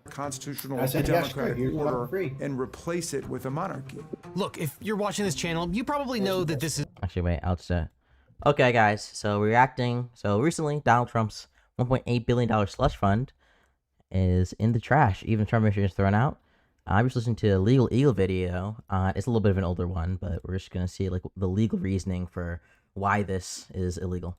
constitutional I said, yes, democratic here's what I'm order free. and replace it with a monarchy. Look, if you're watching this channel, you probably know that this is... Actually, wait, I'll just okay, guys, so reacting. So recently, Donald Trump's $1.8 billion slush fund is in the trash. Even Trump is thrown out. I was listening to a Legal Eagle video. It's a little bit of an older one, but we're just gonna see like the legal reasoning for why this is illegal.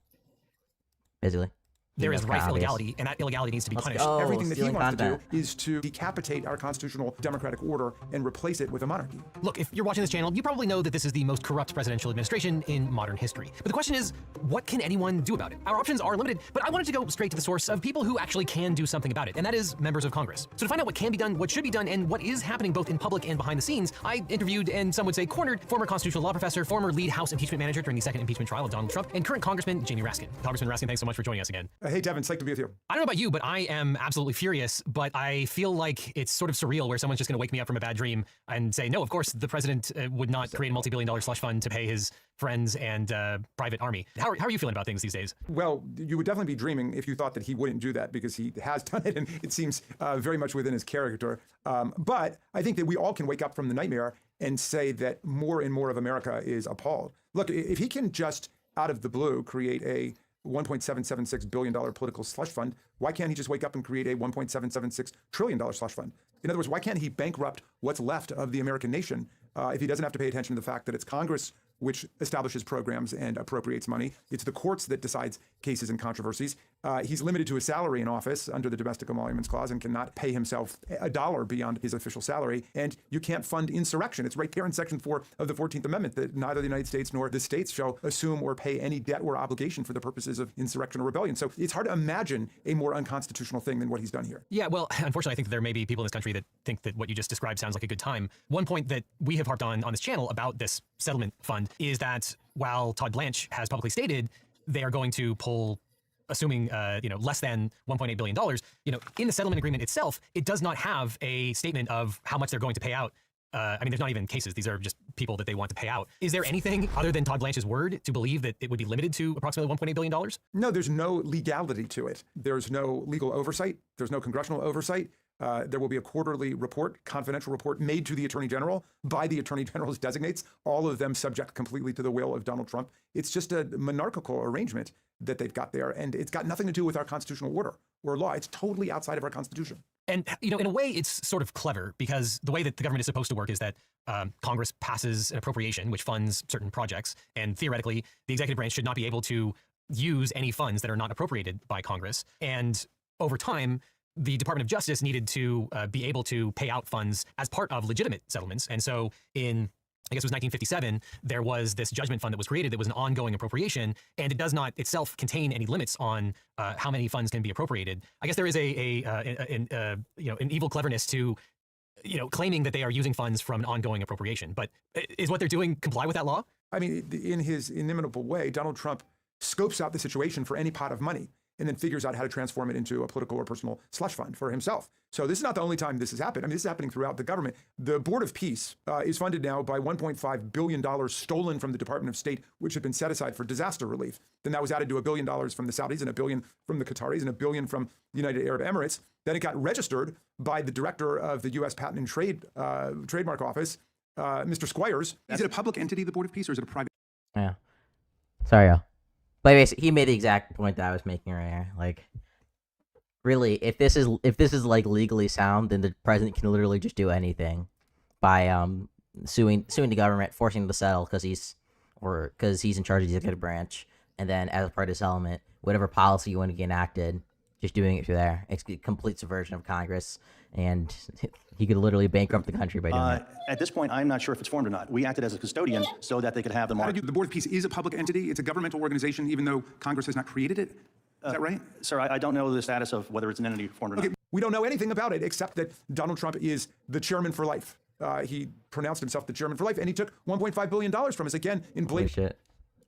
Basically, there is rife obvious. illegality, and that illegality needs to be Let's punished. go. Everything that he stealing wants content. to do is to decapitate our constitutional democratic order and replace it with a monarchy. Look, if you're watching this channel, you probably know that this is the most corrupt presidential administration in modern history. But the question is, what can anyone do about it? Our options are limited, but I wanted to go straight to the source of people who actually can do something about it, and that is members of Congress. So to find out what can be done, what should be done, and what is happening both in public and behind the scenes, I interviewed, and some would say cornered, former constitutional law professor, former lead House impeachment manager during the second impeachment trial of Donald Trump, and current Congressman Jamie Raskin. Congressman Raskin, thanks so much for joining us again. Hey, Devin, psyched to be with you. I don't know about you, but I am absolutely furious, but I feel like it's sort of surreal where someone's just going to wake me up from a bad dream and say, no, of course, the president would not create a multi-billion-dollar slush fund to pay his friends and private army. How are you feeling about things these days? Well, you would definitely be dreaming if you thought that he wouldn't do that, because he has done it, and it seems very much within his character. But I think that we all can wake up from the nightmare and say that more and more of America is appalled. Look, if he can just out of the blue create a $1.776 billion political slush fund, why can't he just wake up and create a $1.776 trillion slush fund? In other words, why can't he bankrupt what's left of the American nation if he doesn't have to pay attention to the fact that it's Congress which establishes programs and appropriates money? It's the courts that decides cases and controversies. He's limited to his salary in office under the Domestic Emoluments Clause and cannot pay himself a dollar beyond his official salary. And you can't fund insurrection. It's right there in Section 4 of the 14th Amendment that neither the United States nor the states shall assume or pay any debt or obligation for the purposes of insurrection or rebellion. So it's hard to imagine a more unconstitutional thing than what he's done here. Yeah, well, unfortunately, I think there may be people in this country that think that what you just described sounds like a good time. One point that we have harped on this channel about this settlement fund is that while Todd Blanche has publicly stated they are going to pull, assuming less than $1.8 billion, in the settlement agreement itself, it does not have a statement of how much they're going to pay out. I mean, there's not even cases. These are just people that they want to pay out. Is there anything other than Todd Blanche's word to believe that it would be limited to approximately $1.8 billion? No, there's no legality to it. There's no legal oversight. There's no congressional oversight. There will be a quarterly report, confidential report, made to the Attorney General by the Attorney General's designates, all of them subject completely to the will of Donald Trump. It's just a monarchical arrangement that they've got there, and it's got nothing to do with our constitutional order or law. It's totally outside of our Constitution. And, in a way, it's sort of clever, because the way that the government is supposed to work is that Congress passes an appropriation which funds certain projects, and theoretically, the executive branch should not be able to use any funds that are not appropriated by Congress. And over time, the Department of Justice needed to be able to pay out funds as part of legitimate settlements. And so in, I guess it was 1957, there was this judgment fund that was created that was an ongoing appropriation, and it does not itself contain any limits on how many funds can be appropriated. I guess there is an evil cleverness to claiming that they are using funds from an ongoing appropriation. But is what they're doing comply with that law? I mean, in his inimitable way, Donald Trump scopes out the situation for any pot of money and then figures out how to transform it into a political or personal slush fund for himself. So this is not the only time this has happened. I mean, this is happening throughout the government. The Board of Peace is funded now by $1.5 billion stolen from the Department of State, which had been set aside for disaster relief. Then that was added to $1 billion from the Saudis and $1 billion from the Qataris and $1 billion from the United Arab Emirates. Then it got registered by the director of the U.S. Patent and Trademark Office, Mr. Squires. Is it a public entity, the Board of Peace, or is it a private? Yeah. Sorry, y'all. But basically, he made the exact point that I was making right here. Like, really, if this is like legally sound, then the president can literally just do anything by suing the government, forcing them to settle because he's in charge of the executive branch, and then as part of the settlement, whatever policy you want to get enacted, just doing it through there. It's a complete subversion of Congress, and he could literally bankrupt the country by doing it. At this point, I'm not sure if it's formed or not. We acted as a custodian so that they could have the mark. The Board of Peace is a public entity. It's a governmental organization, even though Congress has not created it. Is that right? Sir, I don't know the status of whether it's an entity formed or not. We don't know anything about it except that Donald Trump is the chairman for life. He pronounced himself the chairman for life, and he took $1.5 billion from us, again, in Holy blatant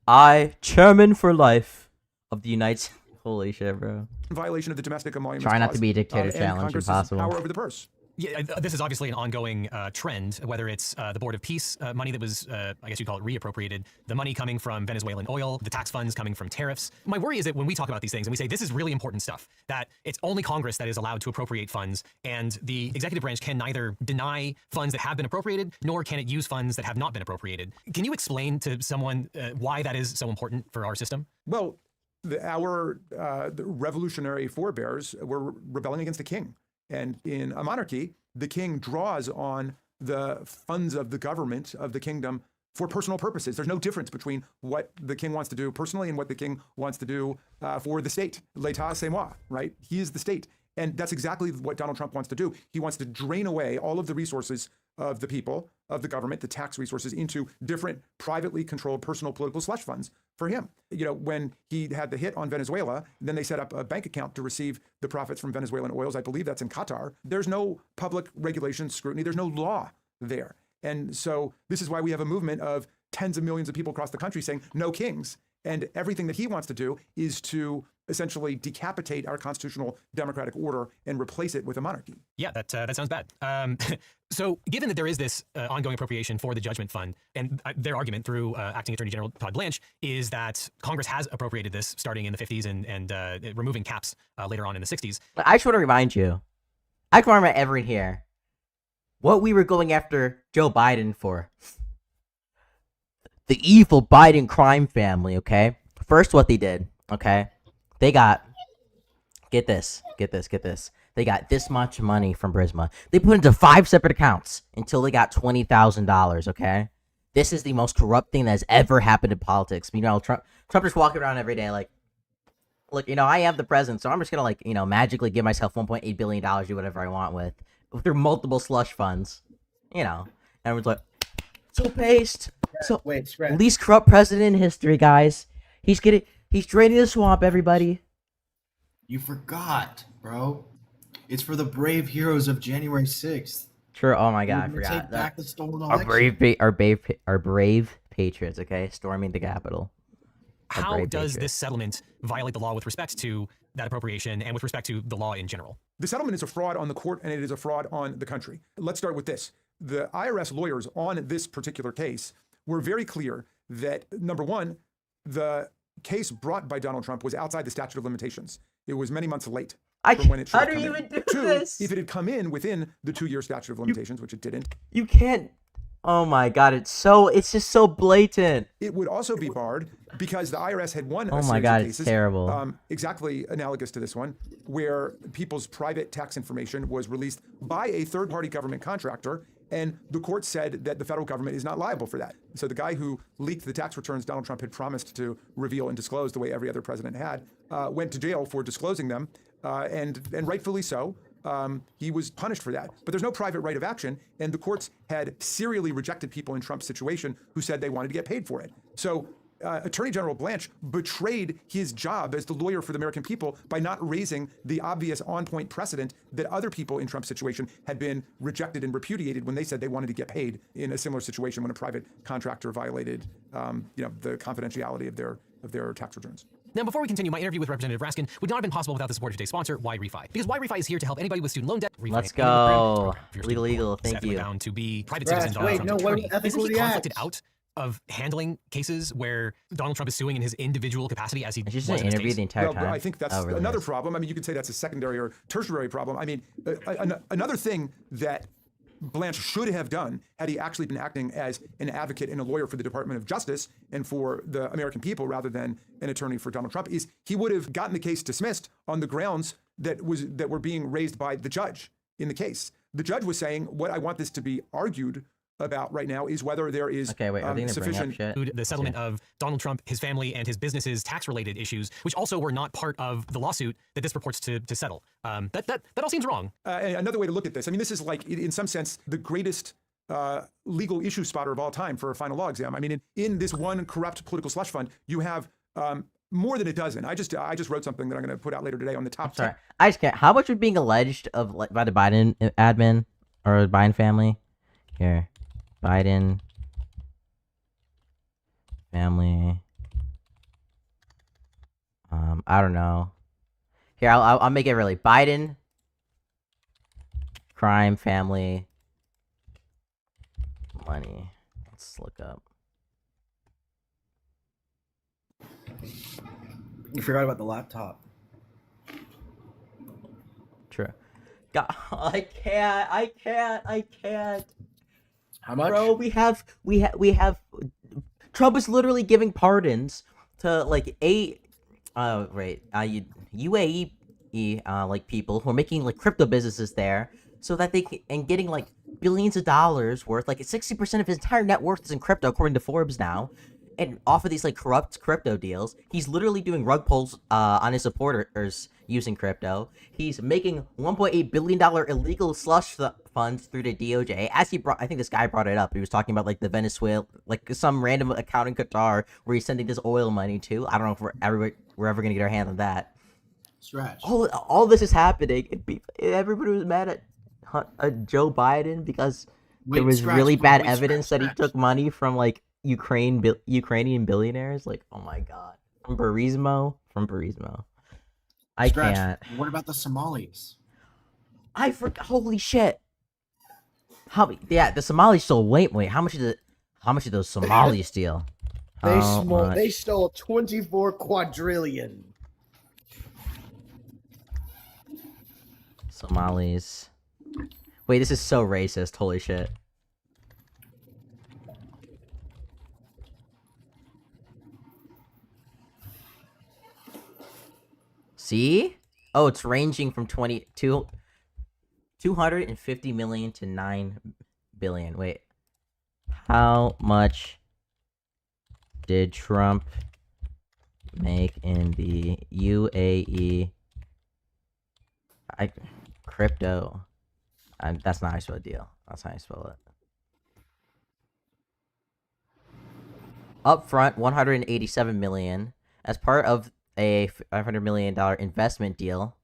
shit. Chairman for life of the United States. Holy shit, bro. violation of the Domestic Emoluments Try not Clause, to be a dictator and challenge Congress's impossible. power over the purse. Yeah, this is obviously an ongoing trend, whether it's the Board of Peace money that was, I guess you'd call it reappropriated, the money coming from Venezuelan oil, the tax funds coming from tariffs. My worry is that when we talk about these things and we say this is really important stuff, that it's only Congress that is allowed to appropriate funds, and the executive branch can neither deny funds that have been appropriated, nor can it use funds that have not been appropriated. Can you explain to someone why that is so important for our system? Well, our revolutionary forebears were rebelling against the king. And in a monarchy, the king draws on the funds of the government of the kingdom for personal purposes. There's no difference between what the king wants to do personally and what the king wants to do for the state. L'état, c'est moi, right? He is the state. And that's exactly what Donald Trump wants to do. He wants to drain away all of the resources of the people, of the government, the tax resources, into different privately controlled personal political slush funds for him. You know, when he had the hit on Venezuela, then they set up a bank account to receive the profits from Venezuelan oils. I believe that's in Qatar. There's no public regulation scrutiny. There's no law there. And so this is why we have a movement of tens of millions of people across the country saying no kings. And everything that he wants to do is to essentially decapitate our constitutional democratic order and replace it with a monarchy. Yeah, that sounds bad. So given that there is this ongoing appropriation for the Judgment Fund, and their argument through Acting Attorney General Todd Blanche is that Congress has appropriated this starting in the 50s and removing caps later on in the 60s. I just want to remind you, I can remember everyone here, what we were going after Joe Biden for. The evil Biden crime family, okay? First, what they did, okay? They got, get this. They got this much money from Burisma. They put into 5 separate accounts until they got $20,000, okay? This is the most corrupt thing that has ever happened in politics. You know, Trump just walking around every day like, look, you know, I am the president, so I'm just gonna, like, you know, magically give myself $1.8 billion, do whatever I want with through multiple slush funds, you know. And everyone's like, so based. So least corrupt president in history, guys. He's draining the swamp, everybody. You forgot, bro. It's for the brave heroes of January 6th. True. Oh my God, I We're gonna forgot. take back the stolen Our election. brave patriots, okay, storming the Capitol. How does this settlement violate the law with respect to that appropriation and with respect to the law in general? The settlement is a fraud on the court and it is a fraud on the country. Let's start with this. The IRS lawyers on this particular case were very clear that, number one, the case brought by Donald Trump was outside the statute of limitations. It was many months late from when it should have come in. How do you even do Two, this? if it had come in within the 2-year statute of limitations, which it didn't, You can't. Oh my God, it's just so blatant. it would also be barred because the IRS had won Oh a my series God, of it's cases, terrible. exactly analogous to this one, where people's private tax information was released by a third-party government contractor, and the court said that the federal government is not liable for that. So the guy who leaked the tax returns Donald Trump had promised to reveal and disclose the way every other president had, went to jail for disclosing them, and rightfully so. He was punished for that. But there's no private right of action, and the courts had serially rejected people in Trump's situation who said they wanted to get paid for it. So Attorney General Blanche betrayed his job as the lawyer for the American people by not raising the obvious on-point precedent that other people in Trump's situation had been rejected and repudiated when they said they wanted to get paid in a similar situation when a private contractor violated the confidentiality of their tax returns. Now, before we continue, my interview with Representative Raskin would not have been possible without the support of today's sponsor, YRefi. Because YRefi is here to help anybody with student loan debt refinance. Let's Any program go. for your student Legal, loan. thank Seth went you. down to be private Ras, citizen wait, Donald no, Trump's what attorney. about Isn't he ethical conflicted reacts? out of handling cases where Donald Trump is suing in his individual capacity as he I was just in didn't the interview States? the entire Well, time. I think that's Oh, really another nice. problem. I mean, you could say that's a secondary or tertiary problem. I mean, another thing that Blanche should have done had he actually been acting as an advocate and a lawyer for the Department of Justice and for the American people rather than an attorney for Donald Trump is he would have gotten the case dismissed on the grounds that were being raised by the judge in the case. The judge was saying, what I want this to be argued about right now is whether there is Okay, wait, are they gonna bring up sufficient shit? The settlement of Donald Trump, his family, and his business's tax-related issues, which also were not part of the lawsuit that this purports to settle. That all seems wrong. And another way to look at this, I mean, this is like, in some sense, the greatest legal issue spotter of all time for a final law exam. I mean, in this one corrupt political slush fund, you have more than a dozen. I just wrote something that I'm going to put out later today on the top 10. Sorry, I just can't. How much was being alleged of by the Biden admin or the Biden family? Here, Biden family. I don't know. Here, I'll make it really. Biden crime family money. Let's look up. You forgot about the laptop. True. God, I can't. How much? Bro, we have Trump is literally giving pardons to like UAE like people who are making like crypto businesses there so that they can, and getting like billions of dollars worth, like 60% of his entire net worth is in crypto according to Forbes now. And off of these like corrupt crypto deals, he's literally doing rug pulls on his supporters using crypto. He's making $1.8 billion illegal slush funds through the DOJ. As he brought, I think this guy brought it up. He was talking about like the Venezuela, like some random account in Qatar where he's sending this oil money to. I don't know if we're ever gonna get our hand on that. Stretch. All this is happening. Everybody was mad at Joe Biden because there was really bad evidence that he took money from like Ukrainian billionaires. Like, oh my god, from Burisma. I Stretch. can't. What about the Somalis? I forgot. Holy shit. The Somalis stole. Wait. How much did those Somalis steal? They stole 24 quadrillion. Somalis. Wait, this is so racist. Holy shit. See? Oh, it's ranging from 250 million to 9 billion. Wait. How much did Trump make in the UAE crypto? That's not how you spell deal. That's how you spell it. Upfront, 187 million as part of a $500 million investment deal.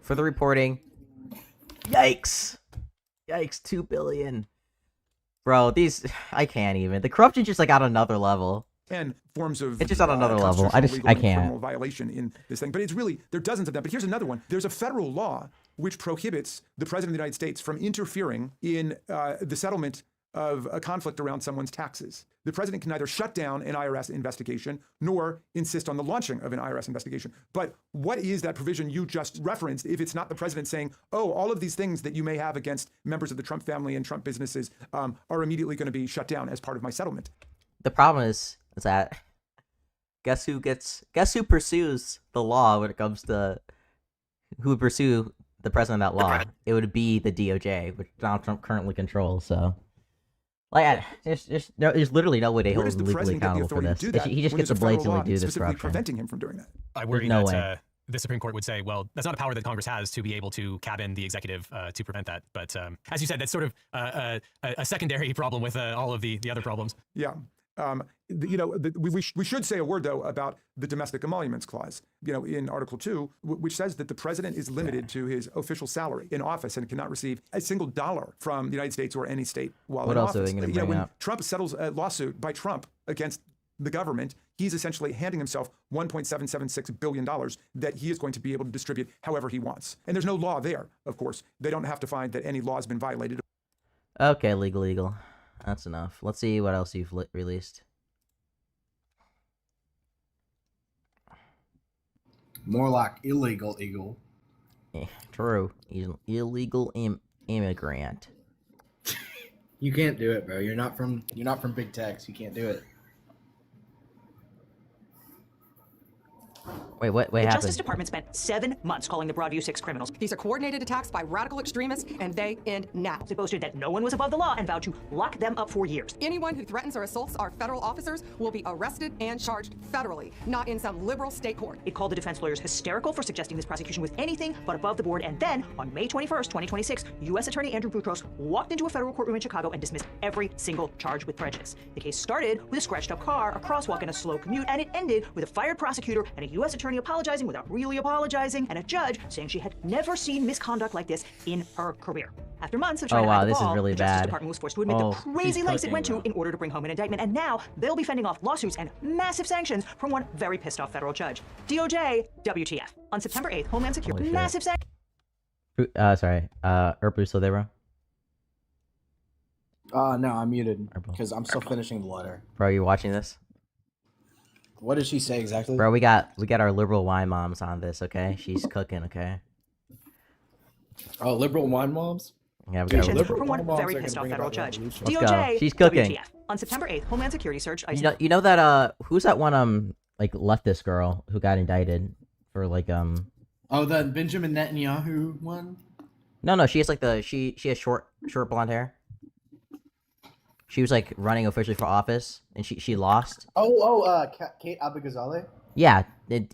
For the reporting, yikes, 2 billion. Bro, I can't even. The corruption just like at another level. And forms of it's just on another level. constitutional, I legal, and can't. criminal violation in this thing. But it's really, there are dozens of them. But here's another one. There's a federal law which prohibits the president of the United States from interfering in the settlement of a conflict around someone's taxes. The president can neither shut down an IRS investigation nor insist on the launching of an IRS investigation. But what is that provision you just referenced if it's not the president saying, oh, all of these things that you may have against members of the Trump family and Trump businesses are immediately going to be shut down as part of my settlement? The problem is that guess who pursues the law when it comes to who would pursue the president of that law? It would be the DOJ, which Donald Trump currently controls. So, like, there's literally no way they hold him legally accountable for this. He just gets to blatantly do this corruption. Preventing him from doing that. I worry no that the Supreme Court would say, well, that's not a power that Congress has to be able to cabin the executive to prevent that. But as you said, that's sort of a secondary problem with all of the other problems. Yeah. We should say a word, though, about the domestic emoluments clause, in Article 2, which says that the president is limited to his official salary in office and cannot receive a single dollar from the United States or any state while in office. What else are they going to bring up? Trump settles a lawsuit by Trump against the government, he's essentially handing himself $1.776 billion that he is going to be able to distribute however he wants. And there's no law there, of course. They don't have to find that any law has been violated. Okay, legal. That's enough. Let's see what else you've released. More like illegal. True. He's an illegal immigrant. You can't do it, bro. You're not from big techs. You can't do it. Wait, what The happened? Justice Department spent 7 months calling the Broadview Six criminals. These are coordinated attacks by radical extremists, and they end now. They boasted that no one was above the law and vowed to lock them up for years. Anyone who threatens or assaults our federal officers will be arrested and charged federally, not in some liberal state court. It called the defense lawyers hysterical for suggesting this prosecution was anything but above the board. And then, on May 21st, 2026, U.S. Attorney Andrew Boutros walked into a federal courtroom in Chicago and dismissed every single charge with prejudice. The case started with a scratched-up car, a crosswalk, and a slow commute, and it ended with a fired prosecutor and a U.S. attorney apologizing without really apologizing, and a judge saying she had never seen misconduct like this in her career. After months of trying Oh, to wow, hide the this is ball, really the Justice bad. Department was forced to admit Oh, the crazy she's lengths it cooking, went to bro. in order to bring home an indictment, and now they'll be fending off lawsuits and massive sanctions from one very pissed off federal judge. DOJ, WTF. On September 8th, Homeland Security, Holy shit. massive sanctions. Sorry. Erpu still there, bro? No, I'm muted Purple. because I'm still finishing the letter. Bro, you watching this? What did she say exactly? Bro, we got our liberal wine moms on this, okay? She's cooking, okay? Oh, liberal wine moms? Yeah, we got Liberal from one moms very are pissed gonna off bring federal about judge. revolution. Let's go. DOJ, She's cooking. WTF. On September 8th, Homeland Security search. You know that who's that one like leftist girl who got indicted for like Oh, the Benjamin Netanyahu one? No, she has like she has short blonde hair. She was like running officially for office and she lost. Kate Abigazale? Yeah,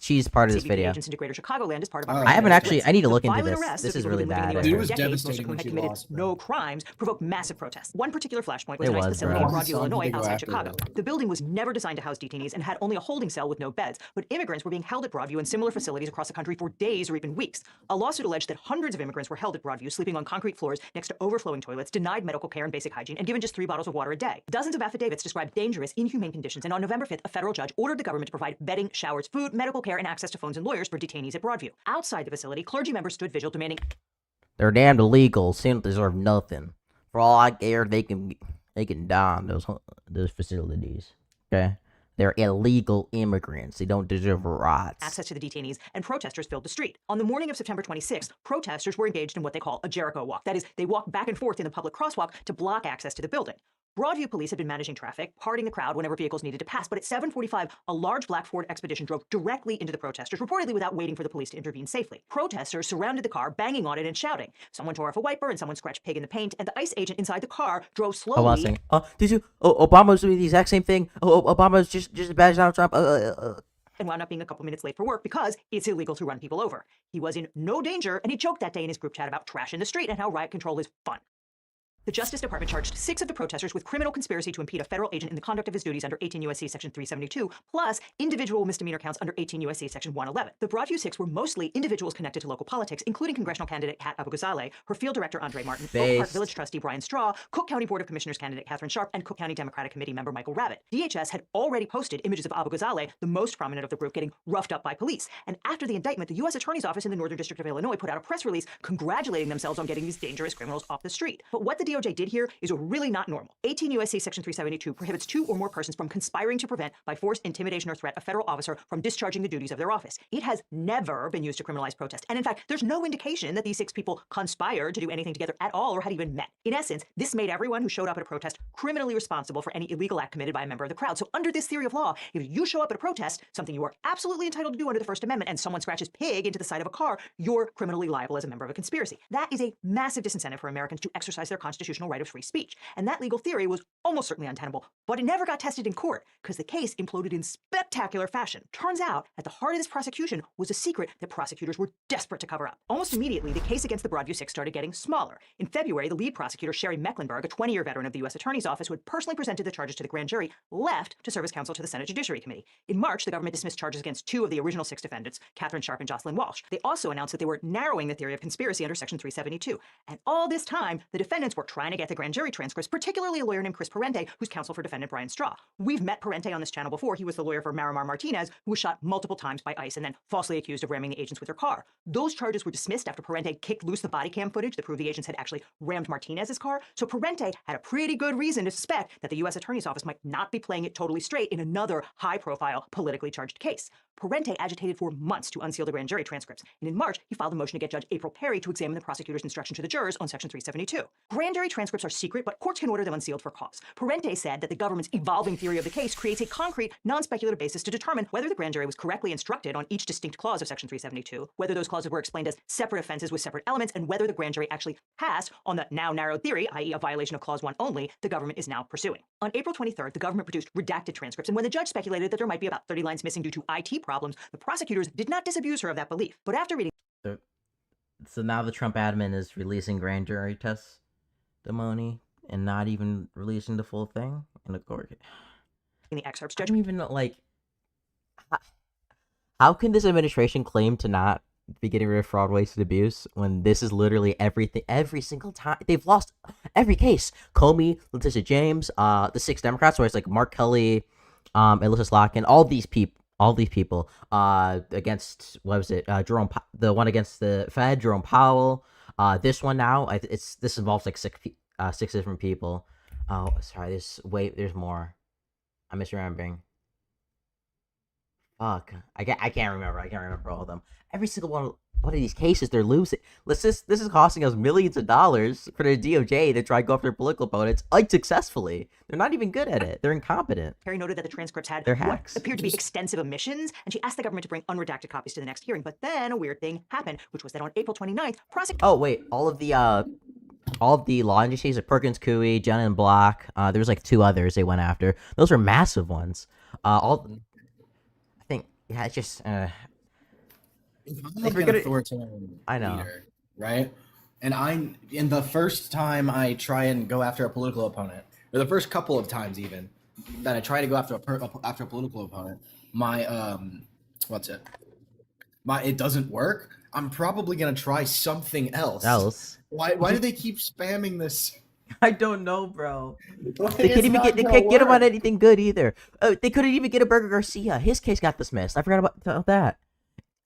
she's part of this CBP video. agents into Greater Chicagoland as part of I Operation haven't Blitz. actually- I need to The look into violent this. arrests This of is people really who've been living in bad. the It US was for decades, most of devastating whom when had she committed lost, bro. no crimes, provoked massive protests. One particular flashpoint was It a nice was, facility bro. in Broadview, Some Illinois, people go outside after Chicago. that. The building was never designed to house detainees and had only a holding cell with no beds, but immigrants were being held at Broadview and similar facilities across the country for days or even weeks. A lawsuit alleged that hundreds of immigrants were held at Broadview, sleeping on concrete floors next to overflowing toilets, denied medical care and basic hygiene, and given just 3 bottles of water a day. Dozens of affidavits described dangerous, inhumane conditions, and on November 5th, a federal judge ordered the government to provide bedding, showers, food, medical care, and access to phones and lawyers for detainees at Broadview. Outside the facility, clergy members stood vigil demanding They're damned illegal. Seem to deserve nothing. For all I care, they can die in those facilities. Okay, they're illegal immigrants. They don't deserve rights. access to the detainees, and protesters filled the street. On the morning of September 26th, protesters were engaged in what they call a Jericho walk. That is, they walk back and forth in the public crosswalk to block access to the building. Broadview police had been managing traffic, parting the crowd whenever vehicles needed to pass, but at 7:45, a large black Ford Expedition drove directly into the protesters, reportedly without waiting for the police to intervene safely. Protesters surrounded the car, banging on it and shouting. Someone tore off a wiper and someone scratched pig in the paint, and the ICE agent inside the car drove slowly. I was saying, did you? Obama's doing the exact same thing. Obama's just as bad as Donald Trump. And wound up being a couple minutes late for work because it's illegal to run people over. He was in no danger, and he joked that day in his group chat about trash in the street and how riot control is fun. The Justice Department charged 6 of the protesters with criminal conspiracy to impede a federal agent in the conduct of his duties under 18 U.S.C. Section 372, plus individual misdemeanor counts under 18 U.S.C. Section 111. The Broadview 6 were mostly individuals connected to local politics, including congressional candidate Kat Abou-Ghazaleh, her field director Andre Martin, Oak Park Village trustee Brian Straw, Cook County Board of Commissioners candidate Catherine Sharp, and Cook County Democratic Committee member Michael Rabbit. DHS had already posted images of Abou-Ghazaleh, the most prominent of the group, getting roughed up by police. And after the indictment, the U.S. Attorney's Office in the Northern District of Illinois put out a press release congratulating themselves on getting these dangerous criminals off the street. But what the DOJ did here is really not normal. 18 U.S.C. Section 372 prohibits 2 or more persons from conspiring to prevent, by force, intimidation, or threat, a federal officer from discharging the duties of their office. It has never been used to criminalize protest. And in fact, there's no indication that these 6 people conspired to do anything together at all or had even met. In essence, this made everyone who showed up at a protest criminally responsible for any illegal act committed by a member of the crowd. So under this theory of law, if you show up at a protest, something you are absolutely entitled to do under the First Amendment, and someone scratches pig into the side of a car, you're criminally liable as a member of a conspiracy. That is a massive disincentive for Americans to exercise their constitutional right of free speech. And that legal theory was almost certainly untenable, but it never got tested in court because the case imploded in spectacular fashion. Turns out, at the heart of this prosecution was a secret that prosecutors were desperate to cover up. Almost immediately, the case against the Broadview 6 started getting smaller. In February, the lead prosecutor, Sherry Mecklenburg, a 20-year veteran of the U.S. Attorney's Office who had personally presented the charges to the grand jury, left to serve as counsel to the Senate Judiciary Committee. In March, the government dismissed charges against 2 of the original 6 defendants, Catherine Sharp and Jocelyn Walsh. They also announced that they were narrowing the theory of conspiracy under Section 372. And all this time, the defendants were trying to get the grand jury transcripts, particularly a lawyer named Chris Parente, who's counsel for defendant Brian Straw. We've met Parente on this channel before. He was the lawyer for Marimar Martinez, who was shot multiple times by ICE and then falsely accused of ramming the agents with her car. Those charges were dismissed after Parente kicked loose the body cam footage that proved the agents had actually rammed Martinez's car. So Parente had a pretty good reason to suspect that the U.S. Attorney's Office might not be playing it totally straight in another high-profile, politically charged case. Parente agitated for months to unseal the grand jury transcripts, and in March, he filed a motion to get Judge April Perry to examine the prosecutor's instruction to the jurors on Section 372. Grand jury transcripts are secret, but courts can order them unsealed for cause. Parente said that the government's evolving theory of the case creates a concrete, non-speculative basis to determine whether the grand jury was correctly instructed on each distinct clause of Section 372, whether those clauses were explained as separate offenses with separate elements, and whether the grand jury actually passed on the now narrowed theory, i.e. a violation of Clause 1 only, the government is now pursuing. On April 23rd, the government produced redacted transcripts, and when the judge speculated that there might be about 30 lines missing due to IT problems, the prosecutors did not disabuse her of that belief. But after reading So now the Trump admin is releasing grand jury testimony and not even releasing the full thing in the court. the excerpts, I Judge don't even know, like, how can this administration claim to not be getting rid of fraud, waste, and abuse when this is literally everything every single time they've lost every case. Comey, Letitia James, the 6 Democrats, where it's like Mark Kelly, Elizabeth Slotkin, all these people, against what was it? The one against the Fed, Jerome Powell. This one now, this involves like 6 different people. Oh, sorry. There's more. I'm misremembering. Fuck. I can't remember. I can't remember all of them. Every single one of these cases, they're losing. This is costing us millions of dollars for the DOJ to try to go after political opponents unsuccessfully. They're not even good at it. They're incompetent. Perry noted that the transcripts had They're what hacks. appeared to be extensive omissions, and she asked the government to bring unredacted copies to the next hearing. But then a weird thing happened, which was that on April 29th, prosecutors... Oh, wait. All of the law agencies, like Perkins Coie, Jen and Block, there was like 2 others they went after. Those were massive ones. I think, yeah, it's just... If I'm If like you're an gonna- authoritarian I know. leader, right? And in the first time I try and go after a political opponent, or the first couple of times even that I try to go after a political opponent, it doesn't work. I'm probably gonna try something else. Why do they keep spamming this? I don't know, bro. Like, They it's can't even not they gonna can't get him on work. anything good either. They couldn't even get a Burger Garcia. His case got dismissed. I forgot about that.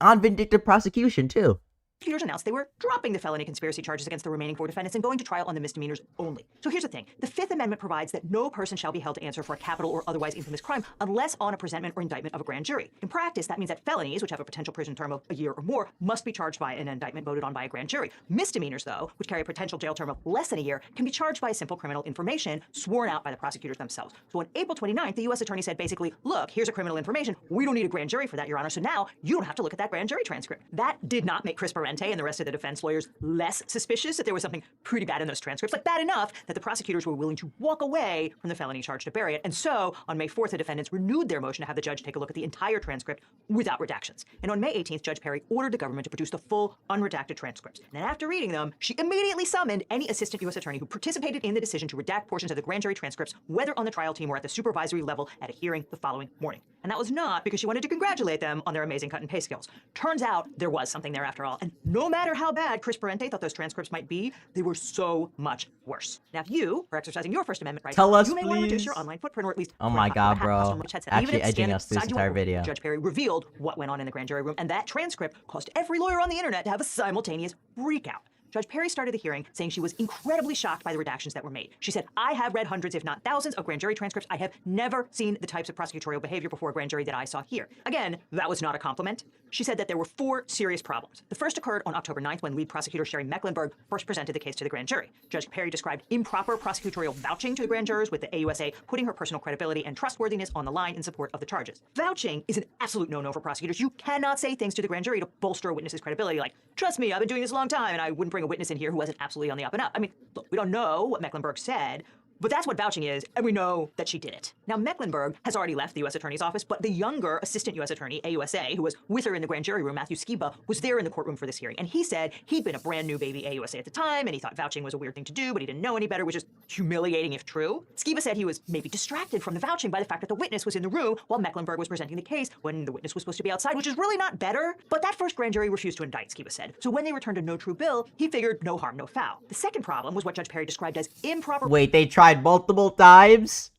On vindictive prosecution too. Prosecutors announced they were dropping the felony conspiracy charges against the remaining 4 defendants and going to trial on the misdemeanors only. So here's the thing. The Fifth Amendment provides that no person shall be held to answer for a capital or otherwise infamous crime unless on a presentment or indictment of a grand jury. In practice, that means that felonies, which have a potential prison term of a year or more, must be charged by an indictment voted on by a grand jury. Misdemeanors, though, which carry a potential jail term of less than a year, can be charged by a simple criminal information sworn out by the prosecutors themselves. So on April 29th, the U.S. attorney said basically, look, here's a criminal information. We don't need a grand jury for that, Your Honor. So now you don't have to look at that grand jury transcript. That did not make Chris Parente and the rest of the defense lawyers less suspicious that there was something pretty bad in those transcripts, like bad enough that the prosecutors were willing to walk away from the felony charge to bury it. And so on May 4th, the defendants renewed their motion to have the judge take a look at the entire transcript without redactions. And on May 18th, Judge Perry ordered the government to produce the full unredacted transcripts. And then after reading them, she immediately summoned any assistant U.S. attorney who participated in the decision to redact portions of the grand jury transcripts, whether on the trial team or at the supervisory level, at a hearing the following morning. And that was not because she wanted to congratulate them on their amazing cut and paste skills. Turns out there was something there after all. And no matter how bad Chris Parente thought those transcripts might be, they were so much worse. Now, if you are exercising your First Amendment rights, Tell us, you may want to reduce please. your online footprint, or at least Oh put my a God, hat bro. costume, which headset, Actually even if edging standing us through this beside you entire won't. video. Judge Perry revealed what went on in the grand jury room, and that transcript caused every lawyer on the internet to have a simultaneous freakout. Judge Perry started the hearing saying she was incredibly shocked by the redactions that were made. She said, I have read hundreds, if not thousands, of grand jury transcripts. I have never seen the types of prosecutorial behavior before a grand jury that I saw here. Again, that was not a compliment. She said that there were 4 serious problems. The first occurred on October 9th when lead prosecutor Sherry Mecklenburg first presented the case to the grand jury. Judge Perry described improper prosecutorial vouching to the grand jurors, with the AUSA putting her personal credibility and trustworthiness on the line in support of the charges. Vouching is an absolute no-no for prosecutors. You cannot say things to the grand jury to bolster a witness's credibility like, trust me, I've been doing this a long time, and I wouldn't bring a witness in here who wasn't absolutely on the up and up. I mean, look, we don't know what Mecklenburg said, but that's what vouching is, and we know that she did it. Now, Mecklenburg has already left the U.S. Attorney's office, but the younger assistant U.S. Attorney, AUSA, who was with her in the grand jury room, Matthew Skiba, was there in the courtroom for this hearing. And he said he'd been a brand new baby AUSA at the time, and he thought vouching was a weird thing to do, but he didn't know any better, which is humiliating if true. Skiba said he was maybe distracted from the vouching by the fact that the witness was in the room while Mecklenburg was presenting the case when the witness was supposed to be outside, which is really not better. But that first grand jury refused to indict, Skiba said. So when they returned a no true bill, he figured no harm, no foul. The second problem was what Judge Perry described as improper... Wait, they tried multiple times?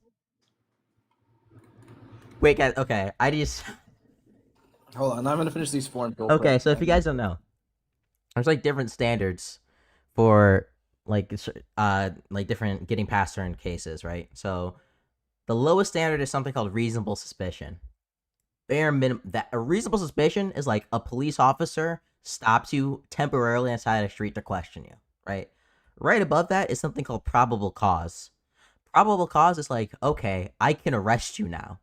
Wait, guys, okay, I just... Hold on, I'm gonna finish these forms. Okay, so if you guys don't know, there's like different standards for like different getting past certain cases, right? So the lowest standard is something called reasonable suspicion. Bare minimum, that a reasonable suspicion is like a police officer stops you temporarily inside a street to question you, right? Right above that is something called probable cause. Probable cause is like, okay, I can arrest you now.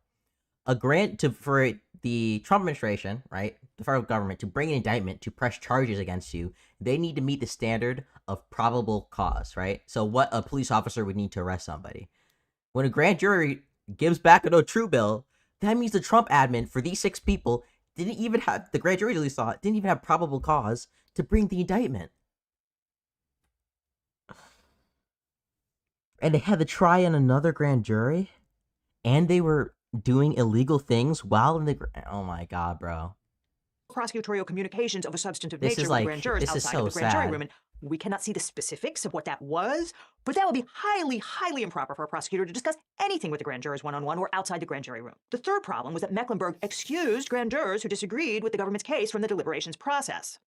A grant for the Trump administration, right, the federal government, to bring an indictment to press charges against you, they need to meet the standard of probable cause, right? So what a police officer would need to arrest somebody. When a grand jury gives back a no true bill, that means the Trump admin for these 6 people didn't even have, the grand jury at least thought, didn't even have probable cause to bring the indictment. And they had to try in another grand jury, and they were doing illegal things while in the... Oh my god, bro. prosecutorial communications of a substantive This nature is with like- grand jurors this is outside of so the grand jury sad. room. And we cannot see the specifics of what that was, but that would be highly, highly improper for a prosecutor to discuss anything with the grand jurors one-on-one or outside the grand jury room. The third problem was that Mecklenburg excused grand jurors who disagreed with the government's case from the deliberations process.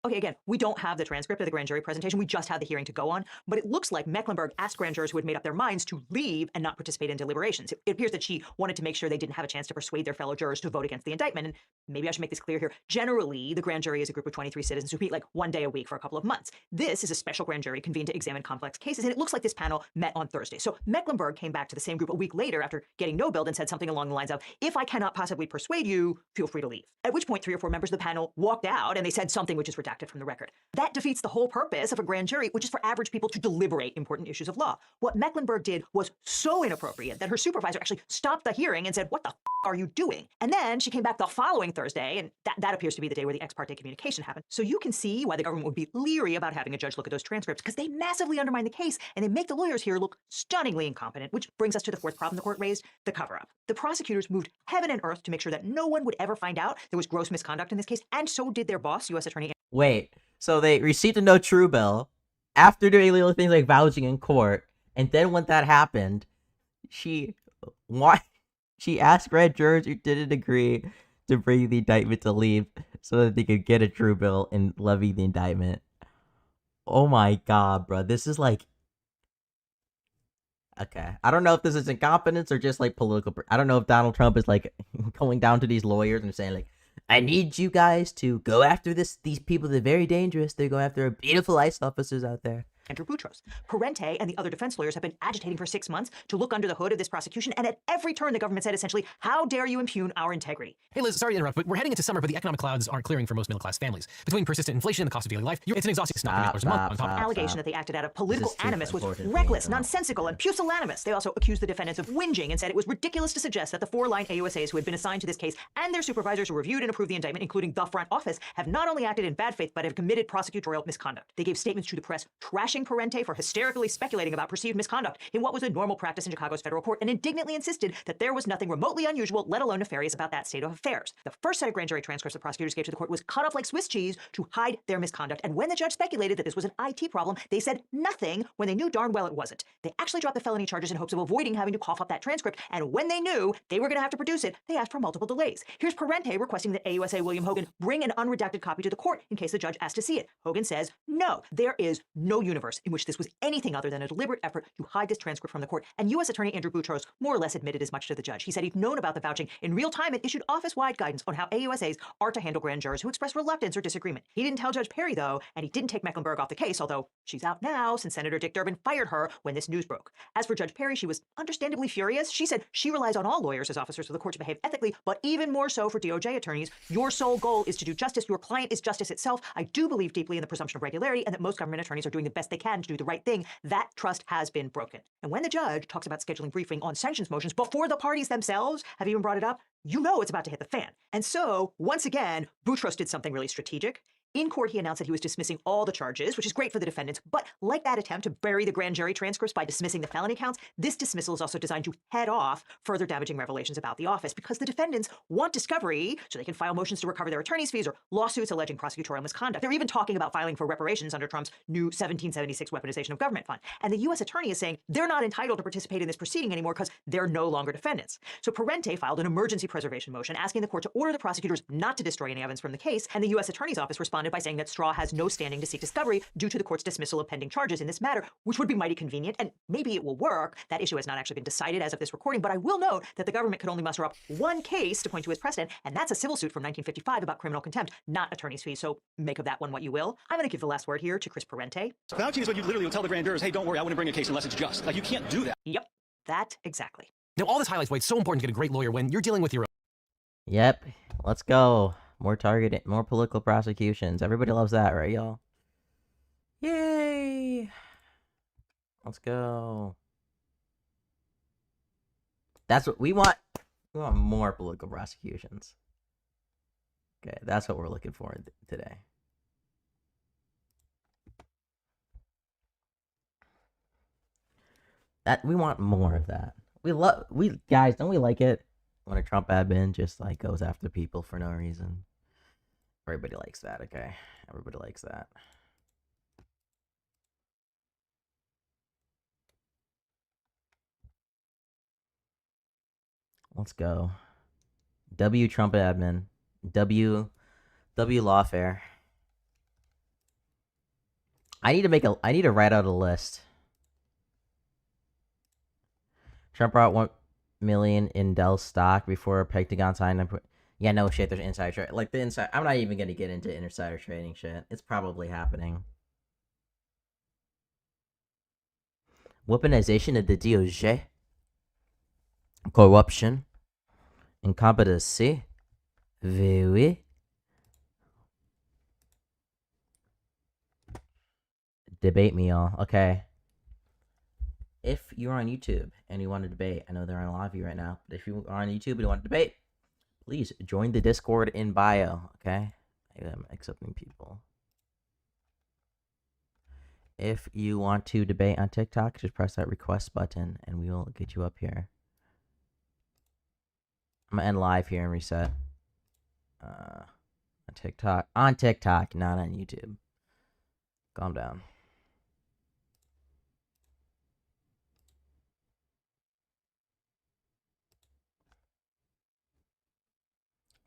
Okay, again, we don't have the transcript of the grand jury presentation. We just had the hearing to go on. But it looks like Mecklenburg asked grand jurors who had made up their minds to leave and not participate in deliberations. It appears that she wanted to make sure they didn't have a chance to persuade their fellow jurors to vote against the indictment. And maybe I should make this clear here. Generally, the grand jury is a group of 23 citizens who meet like one day a week for a couple of months. This is a special grand jury convened to examine complex cases. And it looks like this panel met on Thursday. So Mecklenburg came back to the same group a week later after getting no billed and said something along the lines of, if I cannot possibly persuade you, feel free to leave. At which point 3 or 4 members of the panel walked out and they said something which is redacted from the record. That defeats the whole purpose of a grand jury, which is for average people to deliberate important issues of law. What Mecklenburg did was so inappropriate that her supervisor actually stopped the hearing and said, what the are you doing? And then she came back the following Thursday, and that appears to be the day where the ex parte communication happened. So you can see why the government would be leery about having a judge look at those transcripts, because they massively undermine the case and they make the lawyers here look stunningly incompetent, which brings us to the fourth problem the court raised, the cover-up. The prosecutors moved heaven and earth to make sure that no one would ever find out there was gross misconduct in this case, and so did their boss, U.S. Attorney. Wait, so they received a no true bill after doing little things like vouching in court, and then when that happened, she asked grand jurors who didn't agree to bring the indictment to leave so that they could get a true bill and levy the indictment. Oh my god, bro, this is like... Okay, I don't know if this is incompetence or just like political... I don't know if Donald Trump is like going down to these lawyers and saying like, I need you guys to go after these people. They're very dangerous. They go after beautiful ICE officers out there. Andrew Boutros. Parente and the other defense lawyers have been agitating for 6 months to look under the hood of this prosecution, and at every turn the government said essentially, how dare you impugn our integrity? Hey Liz, sorry to interrupt, but we're heading into summer, but the economic clouds aren't clearing for most middle-class families. Between persistent inflation and the cost of daily life, it's an exhausting $9 a month on top of Allegation that they acted out of political too animus was important for me reckless, to know. nonsensical, and pusillanimous. They also accused the defendants of whinging and said it was ridiculous to suggest that the 4-line AUSAs who had been assigned to this case and their supervisors who reviewed and approved the indictment, including the front office, have not only acted in bad faith, but have committed prosecutorial misconduct. They gave statements to the press trashing Parente for hysterically speculating about perceived misconduct in what was a normal practice in Chicago's federal court, and indignantly insisted that there was nothing remotely unusual, let alone nefarious, about that state of affairs. The first set of grand jury transcripts the prosecutors gave to the court was cut off like Swiss cheese to hide their misconduct, and when the judge speculated that this was an IT problem, they said nothing when they knew darn well it wasn't. They actually dropped the felony charges in hopes of avoiding having to cough up that transcript, and when they knew they were going to have to produce it, they asked for multiple delays. Here's Parente requesting that AUSA William Hogan bring an unredacted copy to the court in case the judge asked to see it. Hogan says, no, there is no universe in which this was anything other than a deliberate effort to hide this transcript from the court, and U.S. Attorney Andrew Boutros more or less admitted as much to the judge. He said he'd known about the vouching in real time and issued office-wide guidance on how AUSAs are to handle grand jurors who express reluctance or disagreement. He didn't tell Judge Perry, though, and he didn't take Mecklenburg off the case, although she's out now since Senator Dick Durbin fired her when this news broke. As for Judge Perry, she was understandably furious. She said she relies on all lawyers as officers of the court to behave ethically, but even more so for DOJ attorneys. Your sole goal is to do justice. Your client is justice itself. I do believe deeply in the presumption of regularity and that most government attorneys are doing the best they can to do the right thing. That trust has been broken. And when the judge talks about scheduling briefing on sanctions motions before the parties themselves have even brought it up, you know it's about to hit the fan. And so, once again, Boutros did something really strategic. In court, he announced that he was dismissing all the charges, which is great for the defendants, but like that attempt to bury the grand jury transcripts by dismissing the felony counts, this dismissal is also designed to head off further damaging revelations about the office, because the defendants want discovery so they can file motions to recover their attorney's fees or lawsuits alleging prosecutorial misconduct. They're even talking about filing for reparations under Trump's new 1776 weaponization of government fund. And the U.S. attorney is saying they're not entitled to participate in this proceeding anymore because they're no longer defendants. So Parente filed an emergency preservation motion asking the court to order the prosecutors not to destroy any evidence from the case, and the U.S. attorney's office responded by saying that Straw has no standing to seek discovery due to the court's dismissal of pending charges in this matter, which would be mighty convenient, and maybe it will work. That issue has not actually been decided as of this recording, but I will note that the government could only muster up one case to point to as precedent, and that's a civil suit from 1955 about criminal contempt, not attorney's fees, so make of that one what you will. I'm going to give the last word here to Chris Parente. Vouching is when you literally will tell the grand jurors, hey, don't worry, I wouldn't bring a case unless it's just. Like, you can't do that. Yep, that exactly. Now, all this highlights why it's so important to get a great lawyer when you're dealing with your own. Yep, let's go. More targeted, more political prosecutions. Everybody loves that, right, y'all? Yay! Let's go. That's what we want. We want more political prosecutions. Okay, that's what we're looking for today. That we want more of that. We guys, don't we like it when a Trump admin just like goes after people for no reason? Everybody likes that, okay? Everybody likes that. Let's go. W Trumpet admin. W Lawfare. I need to write out a list. Trump brought 1 million in Dell stock before Pentagon signed. Yeah, no shit. There's insider trade. Like the inside. I'm not even gonna get into insider trading shit. It's probably happening. Weaponization of the DOJ. Corruption. Incompetency. Very. Debate me, y'all. Okay. If you're on YouTube and you want to debate, I know there aren't a lot of you right now, but if you are on YouTube and you want to debate, please join the Discord in bio, okay? I'm accepting people. If you want to debate on TikTok, just press that request button and we will get you up here. I'm gonna end live here and reset. On TikTok, not on YouTube. Calm down.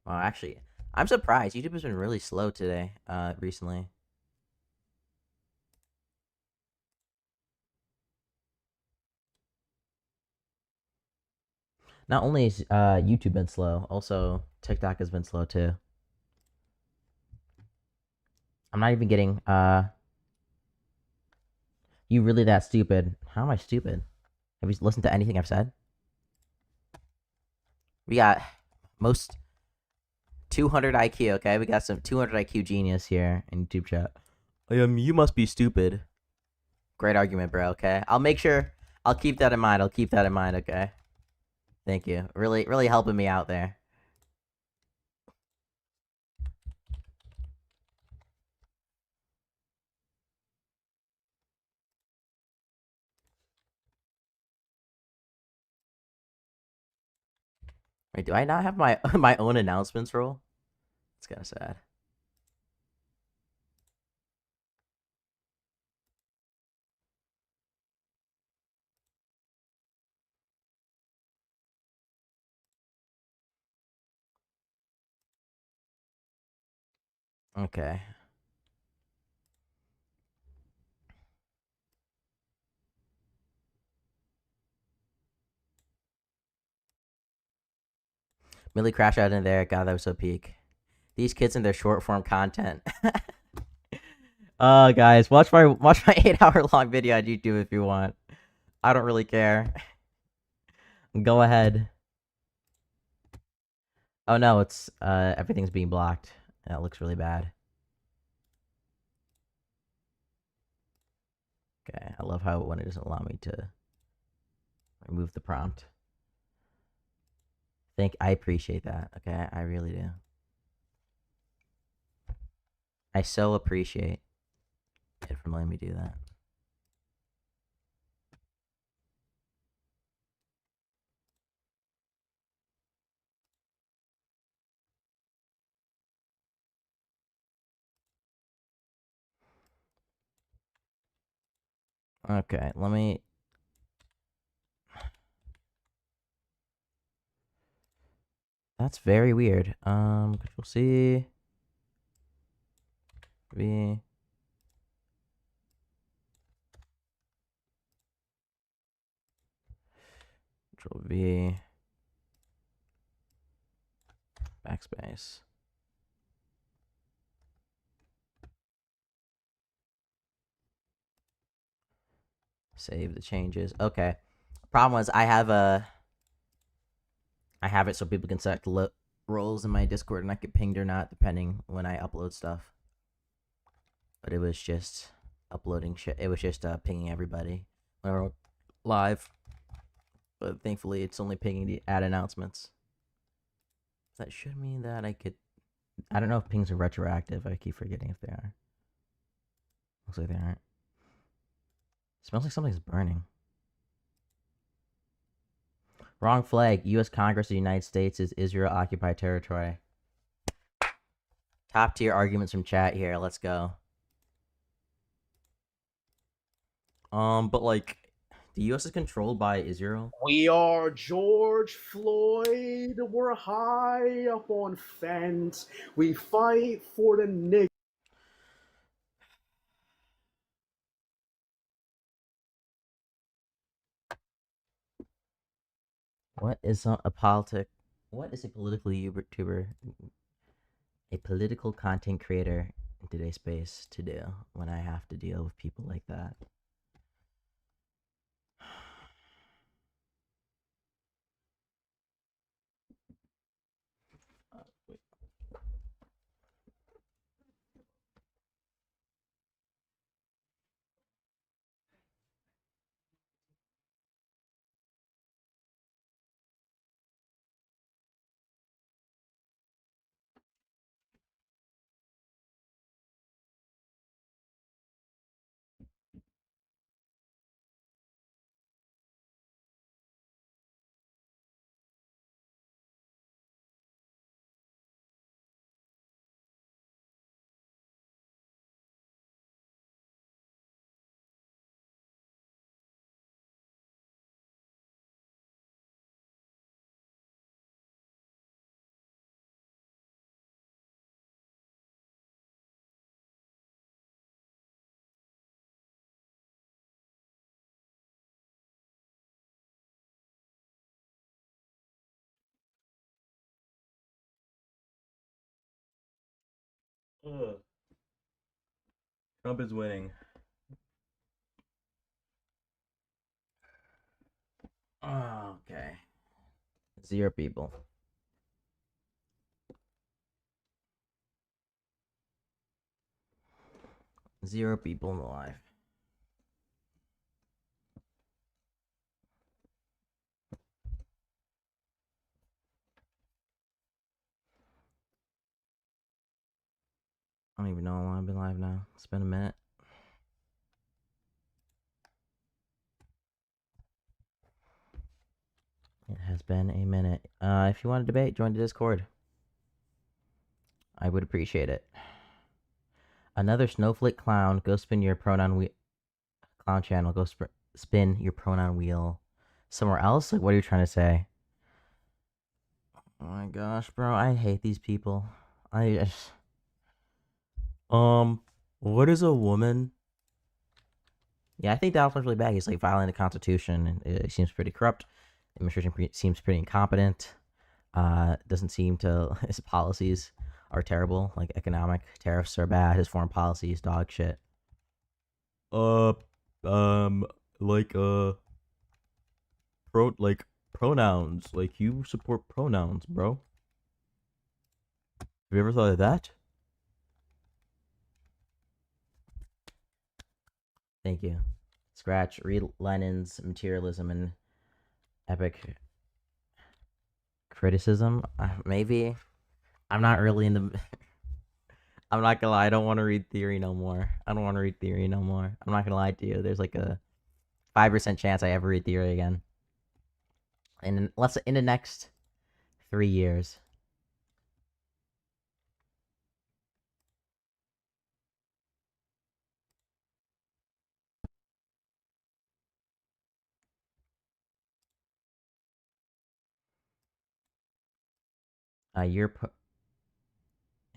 Well, actually, I'm surprised. YouTube has been really slow today, recently. Not only has YouTube been slow, also TikTok has been slow too. I'm not even getting, you really that stupid? How am I stupid? Have you listened to anything I've said? We got most 200 IQ, okay? We got some 200 IQ genius here in YouTube chat. You must be stupid. Great argument, bro, okay? I'll make sure, I'll keep that in mind. I'll keep that in mind, okay? Thank you. Really, really helping me out there. Wait, do I not have my my own announcements roll? It's kind of sad. Okay. Millie crashed out in there. God, that was so peak. These kids and their short form content. Guys, watch my 8-hour long video on YouTube if you want. I don't really care. Go ahead. Oh no, it's everything's being blocked. That looks really bad. Okay, I love how when it doesn't allow me to remove the prompt. I appreciate that. Okay, I really do. I so appreciate it from letting me do that. Okay, let me. That's very weird. Control C. V. Control V. Backspace. Save the changes. Okay. Problem was I have it so people can select roles in my Discord and I get pinged or not depending when I upload stuff. But it was just uploading shit. It was just pinging everybody when we're live. But thankfully it's only pinging the ad announcements. That should mean that I could. I don't know if pings are retroactive. I keep forgetting if they are. Looks like they aren't. Smells like something's burning. Wrong flag. U.S. Congress of the United States is Israel occupied territory. Top tier arguments from chat here. Let's go. But like, the U.S. is controlled by Israel. We are George Floyd. We're high up on fence. We fight for the niggas. What is a politic? What is a political YouTuber? A political content creator in today's space to do when I have to deal with people like that? Wait. Trump is winning. Oh, okay. 0 people. Zero people in the live. I don't even know how long I've been live now. It's been a minute. It has been a minute. If you want to debate, join the Discord. I would appreciate it. Another snowflake clown. Go spin your pronoun wheel. Clown channel. Go spin your pronoun wheel somewhere else. Like, what are you trying to say? Oh my gosh, bro. I hate these people. I just... What is a woman? Yeah, I think that one's really bad. He's like violating the Constitution, and it seems pretty corrupt. The administration seems pretty incompetent. Doesn't seem to... His policies are terrible. Like, economic tariffs are bad. His foreign policy is dog shit. Pronouns. Like, you support pronouns, bro. Have you ever thought of that? Thank you. Scratch. Read Lenin's Materialism and Epic Criticism. Maybe. I'm not really in the... I'm not gonna lie, I don't want to read theory no more. I'm not gonna lie to you. There's like a 5% chance I ever read theory again. And let's in the next 3 years.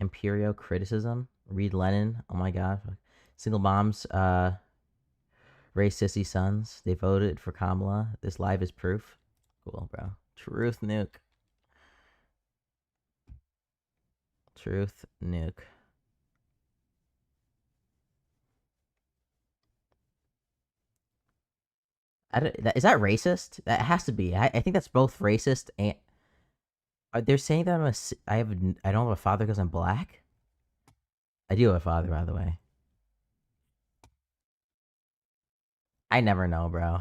Imperial Criticism. Read Lenin. Oh my god. Single moms, raise sissy sons. They voted for Kamala. This live is proof. Cool, bro. Truth nuke. Truth nuke. Is that racist? That has to be. I think that's both racist and... They're saying that I don't have a father because I'm black? I do have a father, by the way. I never know, bro.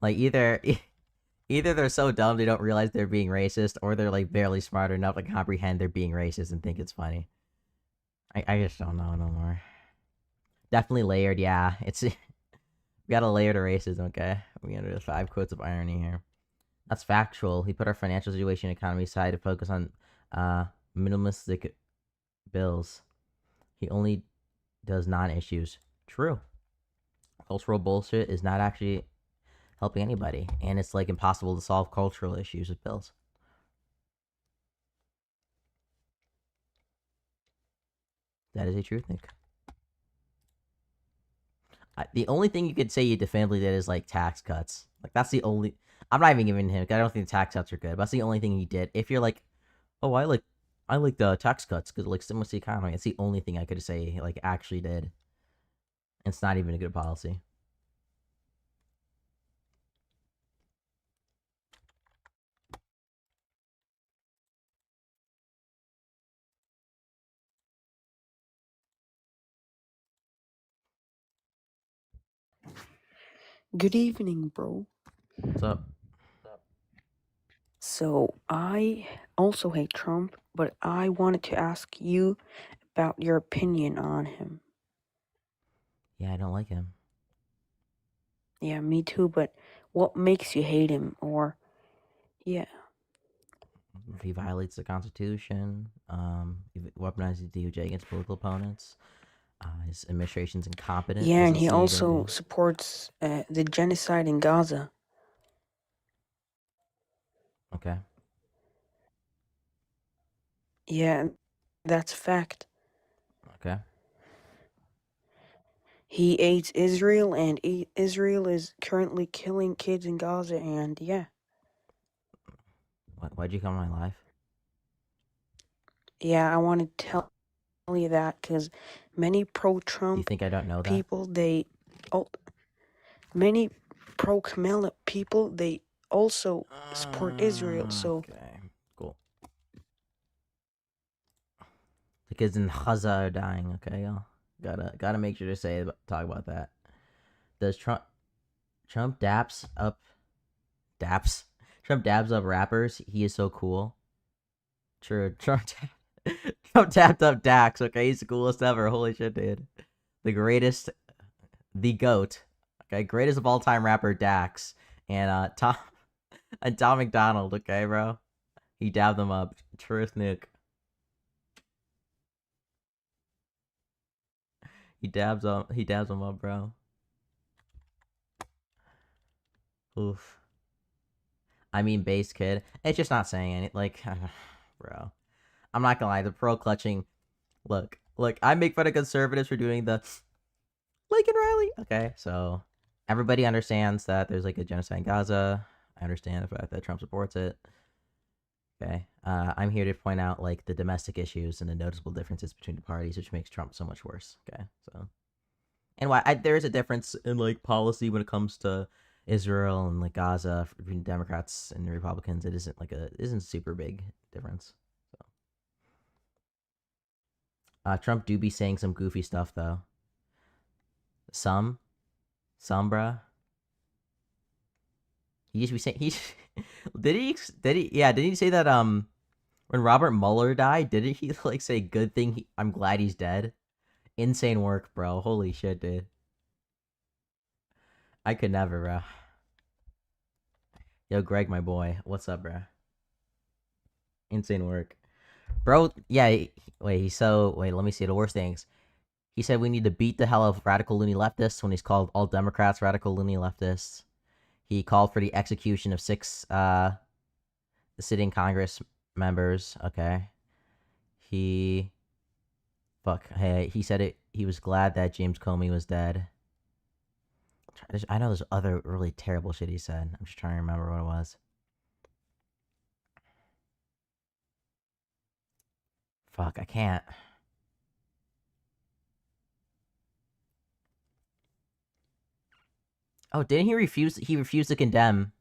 Like, either they're so dumb they don't realize they're being racist, or they're, like, barely smart enough to comprehend they're being racist and think it's funny. I just don't know no more. Definitely layered, yeah. It's... we got a layer to racism, okay? We got 5 quotes of irony here. That's factual. He put our financial situation and economy aside to focus on minimalistic bills. He only does non-issues. True. Cultural bullshit is not actually helping anybody, and it's like impossible to solve cultural issues with bills. That is a truth, Nick. The only thing you could say he definitively did is like tax cuts. Like that's the only. I'm not even giving him. I don't think tax cuts are good. But that's the only thing he did. If you're like, oh, I like the tax cuts because it like stimulates the economy. It's the only thing I could say he like actually did. It's not even a good policy. Good evening, bro. What's up? So, I also hate Trump, but I wanted to ask you about your opinion on him. Yeah, I don't like him. Yeah, me too, but what makes you hate him? Or, yeah. He violates the Constitution. He weaponizes the DOJ against political opponents. His administration's incompetent. Yeah, and doesn't he see also the- supports the genocide in Gaza. Okay. Yeah, that's a fact. Okay. He aids Israel, and Israel is currently killing kids in Gaza, and yeah. Why'd you come on my live? Yeah, I want to tell you that because many You pro-Trump think I don't know that? people, many pro-Kamala people, they also support Israel. So Okay, cool. The kids in Gaza are dying. Okay, y'all. Gotta make sure to talk about that. Does Trump dabs up rappers? He is so cool. True. Trump tapped up Dax. Okay, he's the coolest ever. Holy shit, dude. The greatest, the GOAT. Okay, greatest of all time rapper Dax and Tom McDonald. Okay, bro. He dabbed them up. Truth nuke. He dabs them up, bro. Oof. I mean, base kid. It's just not saying anything. Like, bro. I'm not gonna lie. The pro clutching. Look. I make fun of conservatives for doing the Lincoln Riley. Okay, so everybody understands that there's like a genocide in Gaza. I understand the fact that Trump supports it. Okay, I'm here to point out like the domestic issues and the noticeable differences between the parties, which makes Trump so much worse. Okay, so and why there is a difference in like policy when it comes to Israel and like Gaza between Democrats and Republicans. It isn't super big difference. So Trump do be saying some goofy stuff though. Some, bruh. He just be saying did he say that when Robert Mueller died, didn't he like say good thing I'm glad he's dead? Insane work, bro. Holy shit, dude. I could never, bro. Yo, Greg, my boy. What's up, bro? Insane work. Bro, yeah, let me see the worst things. He said we need to beat the hell out of radical loony leftists when he's called all Democrats radical loony leftists. He called for the execution of 6 sitting Congress members. Okay. He said he was glad that James Comey was dead. I know there's other really terrible shit he said. I'm just trying to remember what it was. Fuck, I can't. Oh, didn't he refuse? He refused to condemn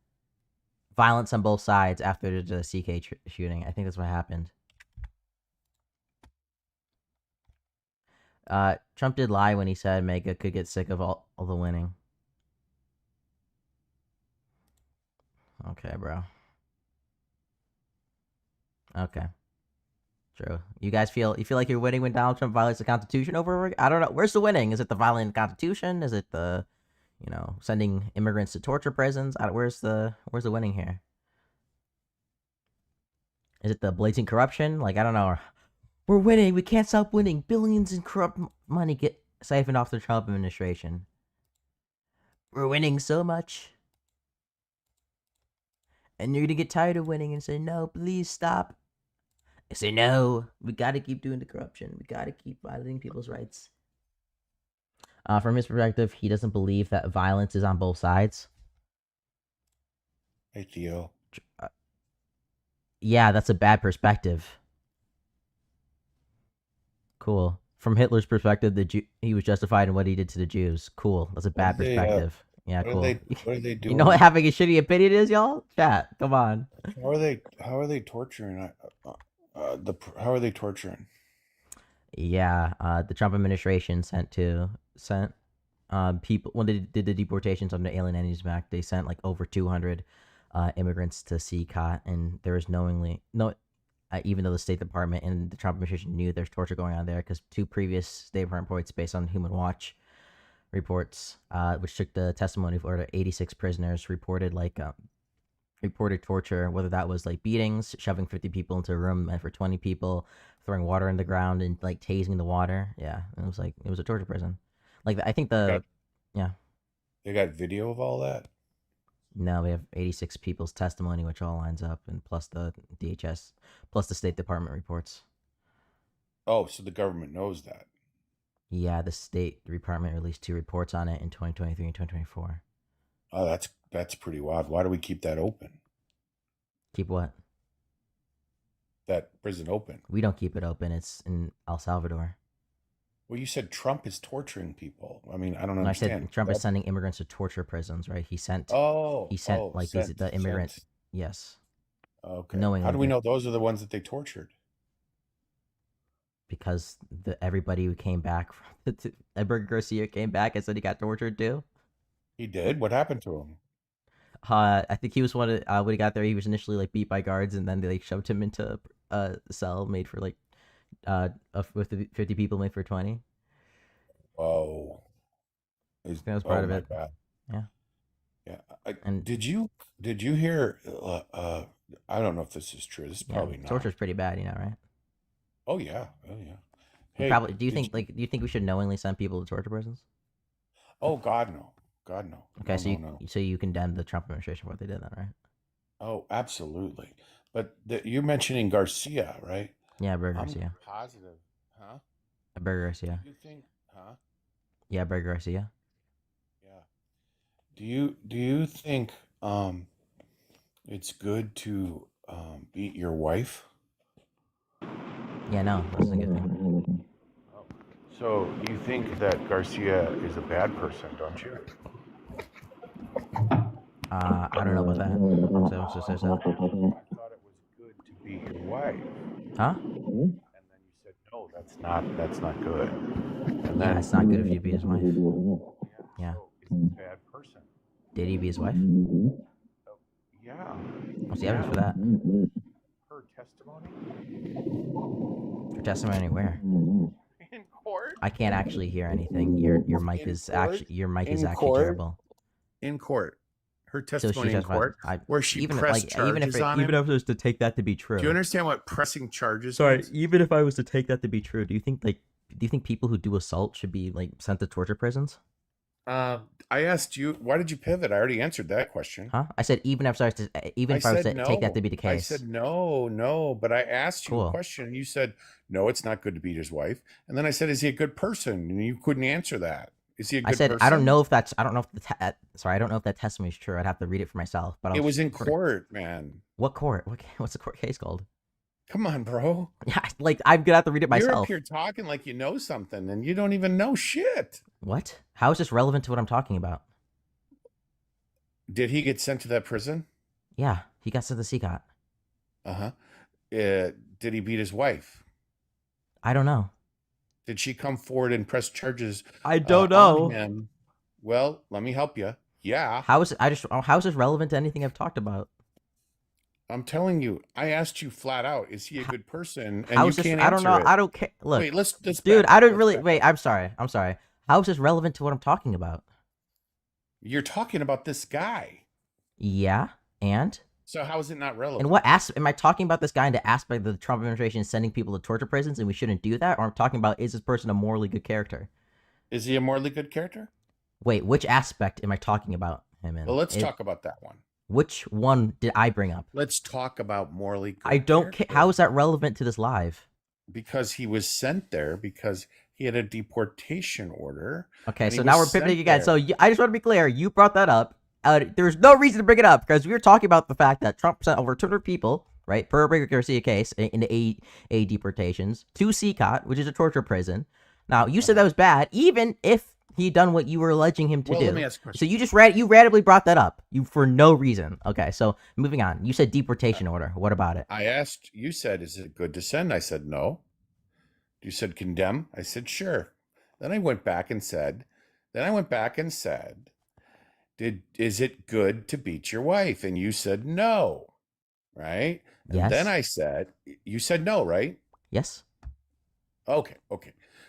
violence on both sides after the CK shooting. I think that's what happened. Trump did lie when he said MAGA could get sick of all the winning. Okay, bro. Okay. True. You feel like you're winning when Donald Trump violates the Constitution over? I don't know. Where's the winning? Is it the violating the Constitution? Is it the, sending immigrants to torture prisons? Where's the winning here? Is it the blatant corruption? Like, I don't know. We're winning. We can't stop winning. Billions in corrupt money get siphoned off the Trump administration. We're winning so much. And you're going to get tired of winning and say, no, please stop. I say, no, we got to keep doing the corruption. We got to keep violating people's rights. From his perspective, he doesn't believe that violence is on both sides. Hey, Theo. Yeah, that's a bad perspective. Cool. From Hitler's perspective, he was justified in what he did to the Jews. Cool. That's a bad perspective. Yeah, cool. What are they doing? You know what having a shitty opinion is, y'all? Chat, come on. How are they torturing? How are they torturing? Yeah, the Trump administration sent people when they did the deportations under the Alien Entities Act. They sent like over 200 immigrants to CCOT, and there was even though the State Department and the Trump administration knew there's torture going on there, because 2 previous State Department reports based on Human Watch reports, which took the testimony for 86 prisoners, reported torture, whether that was like beatings, shoving 50 people into a room meant for 20 people, throwing water in the ground and like tasing the water. Yeah, it was a torture prison. Like I think They got video of all that? No, we have 86 people's testimony, which all lines up, and plus the DHS, plus the State Department reports. Oh, so the government knows that. Yeah, the State Department released 2 reports on it in 2023 and 2024. Oh, that's pretty wild. Why do we keep that open? Keep what? That prison open? We don't keep it open. It's in El Salvador. Well, you said Trump is torturing people. I mean, I don't I understand. said Trump is sending immigrants to torture prisons, right? He sent the immigrants. Yes. Okay. Knowingly. How do we know those are the ones that they tortured? Because everybody who came back from Edgar Garcia came back and said he got tortured too. He did? What happened to him? I think he was one of when he got there. He was initially like beat by guards, and then they like shoved him into a cell made for like with 50 people made for 20. Oh, that was part of it. God. Yeah. And did you hear? I don't know if this is true. This is probably not. Torture's pretty bad, right? Oh yeah. Hey, probably. Do you think we should knowingly send people to torture prisons? Oh God, no. God, no. Okay, No. So you condemn the Trump administration for what they did, then, right? Oh, absolutely. But you're mentioning Garcia, right? Yeah, Berger Garcia. I'm positive, huh? Berger Garcia. You think, huh? Yeah, Berger Garcia. Yeah. Do you think it's good to beat your wife? Yeah, no, that's a good thing. So you think that Garcia is a bad person, don't you? I don't know about that. So says that. I thought it was good to beat your wife. Huh? And then you said no, that's not good. And then it's not good if you beat his wife. Yeah. So he's a bad person. Did he beat his wife? Yeah. What's the evidence for that? Her testimony? Her testimony where? In court? I can't actually hear anything. Your mic is actually terrible. In court. Her testimony so in court, where she pressed charges on him. Even if I was to take that to be true. Do you understand what pressing charges means? Even if I was to take that to be true, do you think people who do assault should be like sent to torture prisons? I asked you, why did you pivot? I already answered that question. Huh? I said even if I was to take that to be the case. I said no, but I asked you a question and you said no, it's not good to beat his wife. And then I said, is he a good person? And you couldn't answer that. Is he a good person? I don't know if that testimony is true. I'd have to read it for myself. But it was in court, man. What court? What's the court case called? Come on, bro. Yeah, like I'm gonna have to read it myself. You're up here talking like you know something, and you don't even know shit. What? How is this relevant to what I'm talking about? Did he get sent to that prison? Yeah, he got sent to CCOT. Did he beat his wife? I don't know. Did she come forward and press charges? I don't know. On him? Well, let me help you. Yeah. How is this relevant to anything I've talked about? I'm telling you, I asked you flat out, is he a good person? And how you is this, can't I don't know. answer it. I don't care. Look, wait, let's dude, I don't really. Wait, I'm sorry. How is this relevant to what I'm talking about? You're talking about this guy. Yeah, and So how is it not relevant? And what am I talking about this guy in the aspect that the Trump administration is sending people to torture prisons and we shouldn't do that? Or I'm talking about, is this person a morally good character? Is he a morally good character? Wait, which aspect am I talking about him in? Well, let's talk about that one. Which one did I bring up? Let's talk about morally good I don't care. How is that relevant to this live? Because he was sent there because he had a deportation order. Okay, so now we're pivoting again. So I just want to be clear. You brought that up. There's no reason to bring it up because we were talking about the fact that Trump sent over 200 people, right, per Baker Garcia case in the A deportations to CCOT, which is a torture prison. Now, you said that was bad, even if he done what you were alleging him to do. Let me ask a question. So you just randomly brought that up, for no reason. Okay, so moving on. You said deportation order. What about it? I asked, you said, is it good to send? I said, no. You said condemn? I said, sure. Then I went back and said, is it good to beat your wife? And you said no, right? And Yes. then I said, you said no, right? Yes. Okay.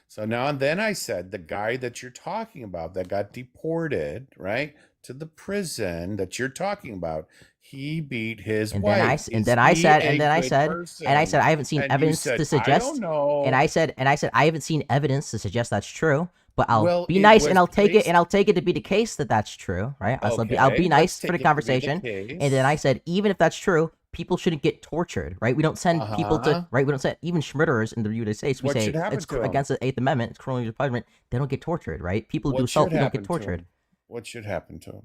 So now and then I said the guy that you're talking about that got deported, right, to the prison that you're talking about, he beat his wife. Then I said I haven't seen evidence to suggest. I don't know. And I said I haven't seen evidence to suggest that's true. But I'll Well, be it nice was and I'll take based- it and I'll take it to be the case that that's true, right? I'll be Okay, nice let's for take the it to be the conversation. case. And then I said even if that's true, people shouldn't get tortured, right? We don't send people to right. We don't send even schmurderers in the United States. We What say should happen it's to 'em? against the Eighth Amendment. It's criminal punishment. They don't get tortured, right? People who do What assault should don't get happen to tortured. him? What should happen to him?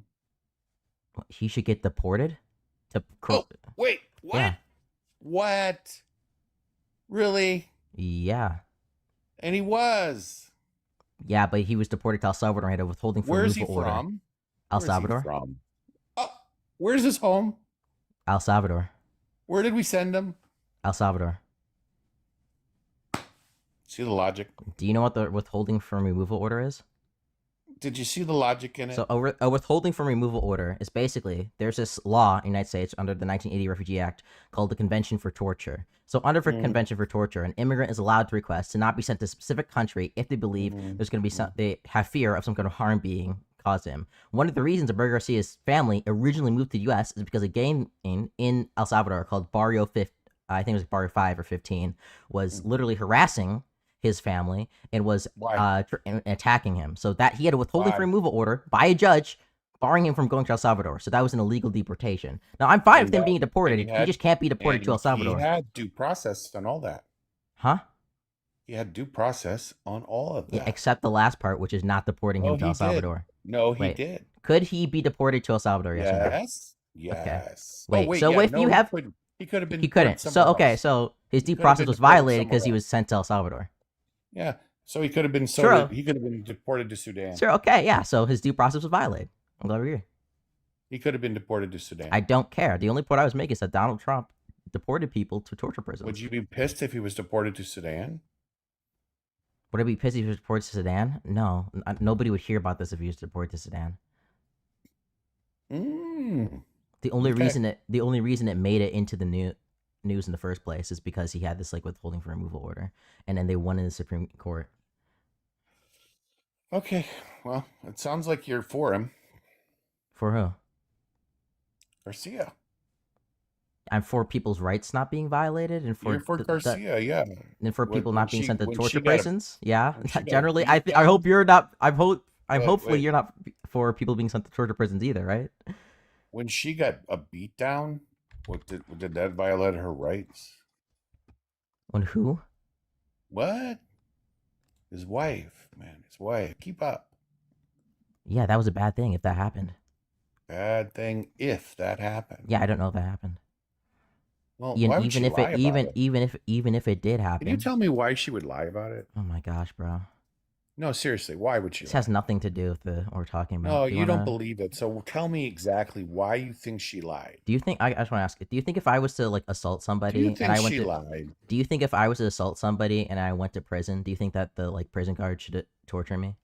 He should get deported. Wait, what? Yeah. What? Really? Yeah. And he was. Yeah, but he was deported to El Salvador and had a withholding for Where's he removal order. from? El Where's he Salvador. from? Where's his home? El Salvador. Where did we send him? El Salvador. See the logic? Do you know what the withholding from removal order is? Did you see the logic in it? So a withholding from removal order is basically, there's this law in the United States under the 1980 Refugee Act called the Convention for Torture. So under the Convention for Torture, an immigrant is allowed to request to not be sent to a specific country if they believe there's going to be they have fear of some kind of harm being caused to him. One of the reasons Aburgo Garcia's family originally moved to the U.S. is because a gang in El Salvador called Barrio 5, I think it was Barrio 5 or 15, was literally harassing his family and was attacking him. So that he had a withholding for removal order by a judge barring him from going to El Salvador. So that was an illegal deportation. Now I'm fine with him being deported. He just can't be deported to El Salvador. He had due process on all that. Huh? He had due process on all of that. Yeah, except the last part, which is not deporting him to El Salvador. No, he did. Could he be deported to El Salvador? Yes. Okay. Wait. So if you have, he could have been. He couldn't. So okay. So his due process was violated because he was sent to El Salvador. Yeah. So he could have been. Sure. He could have been deported to Sudan. Sure. Okay. Yeah. So his due process was violated. I'm glad we're here. He could have been deported to Sudan. I don't care. The only point I was making is that Donald Trump deported people to torture prisons. Would you be pissed if he was deported to Sudan? Would I be pissed if he was deported to Sudan? No. Nobody would hear about this if he was deported to Sudan. The only reason it made it into the news in the first place is because he had this withholding for removal order, and then they won in the Supreme Court. Okay, well, it sounds like you're for him. For who? Garcia. I'm for people's rights not being violated, and for you're for Garcia, yeah. And for people not being sent to torture prisons. Yeah, Generally, generally, I hope you're not. Hopefully you're not for people being sent to torture prisons either, right? When she got a beat down, did that violate her rights? When who? What? His wife, man. His wife. Keep up. Yeah, that was a bad thing if that happened. Bad thing if that happened. Yeah, I don't know if that happened. Well, why would she lie about it? Even if it did happen. Can you tell me why she would lie about it? Oh my gosh, bro. No, seriously, why would she? This has nothing to do with what we're talking about. No, you don't believe it. So tell me exactly why you think she lied. Do you think I just want to ask you? Do you think if I was to assault somebody and I went lied? Do you think if I was to assault somebody and I went to prison, do you think that the prison guard should torture me?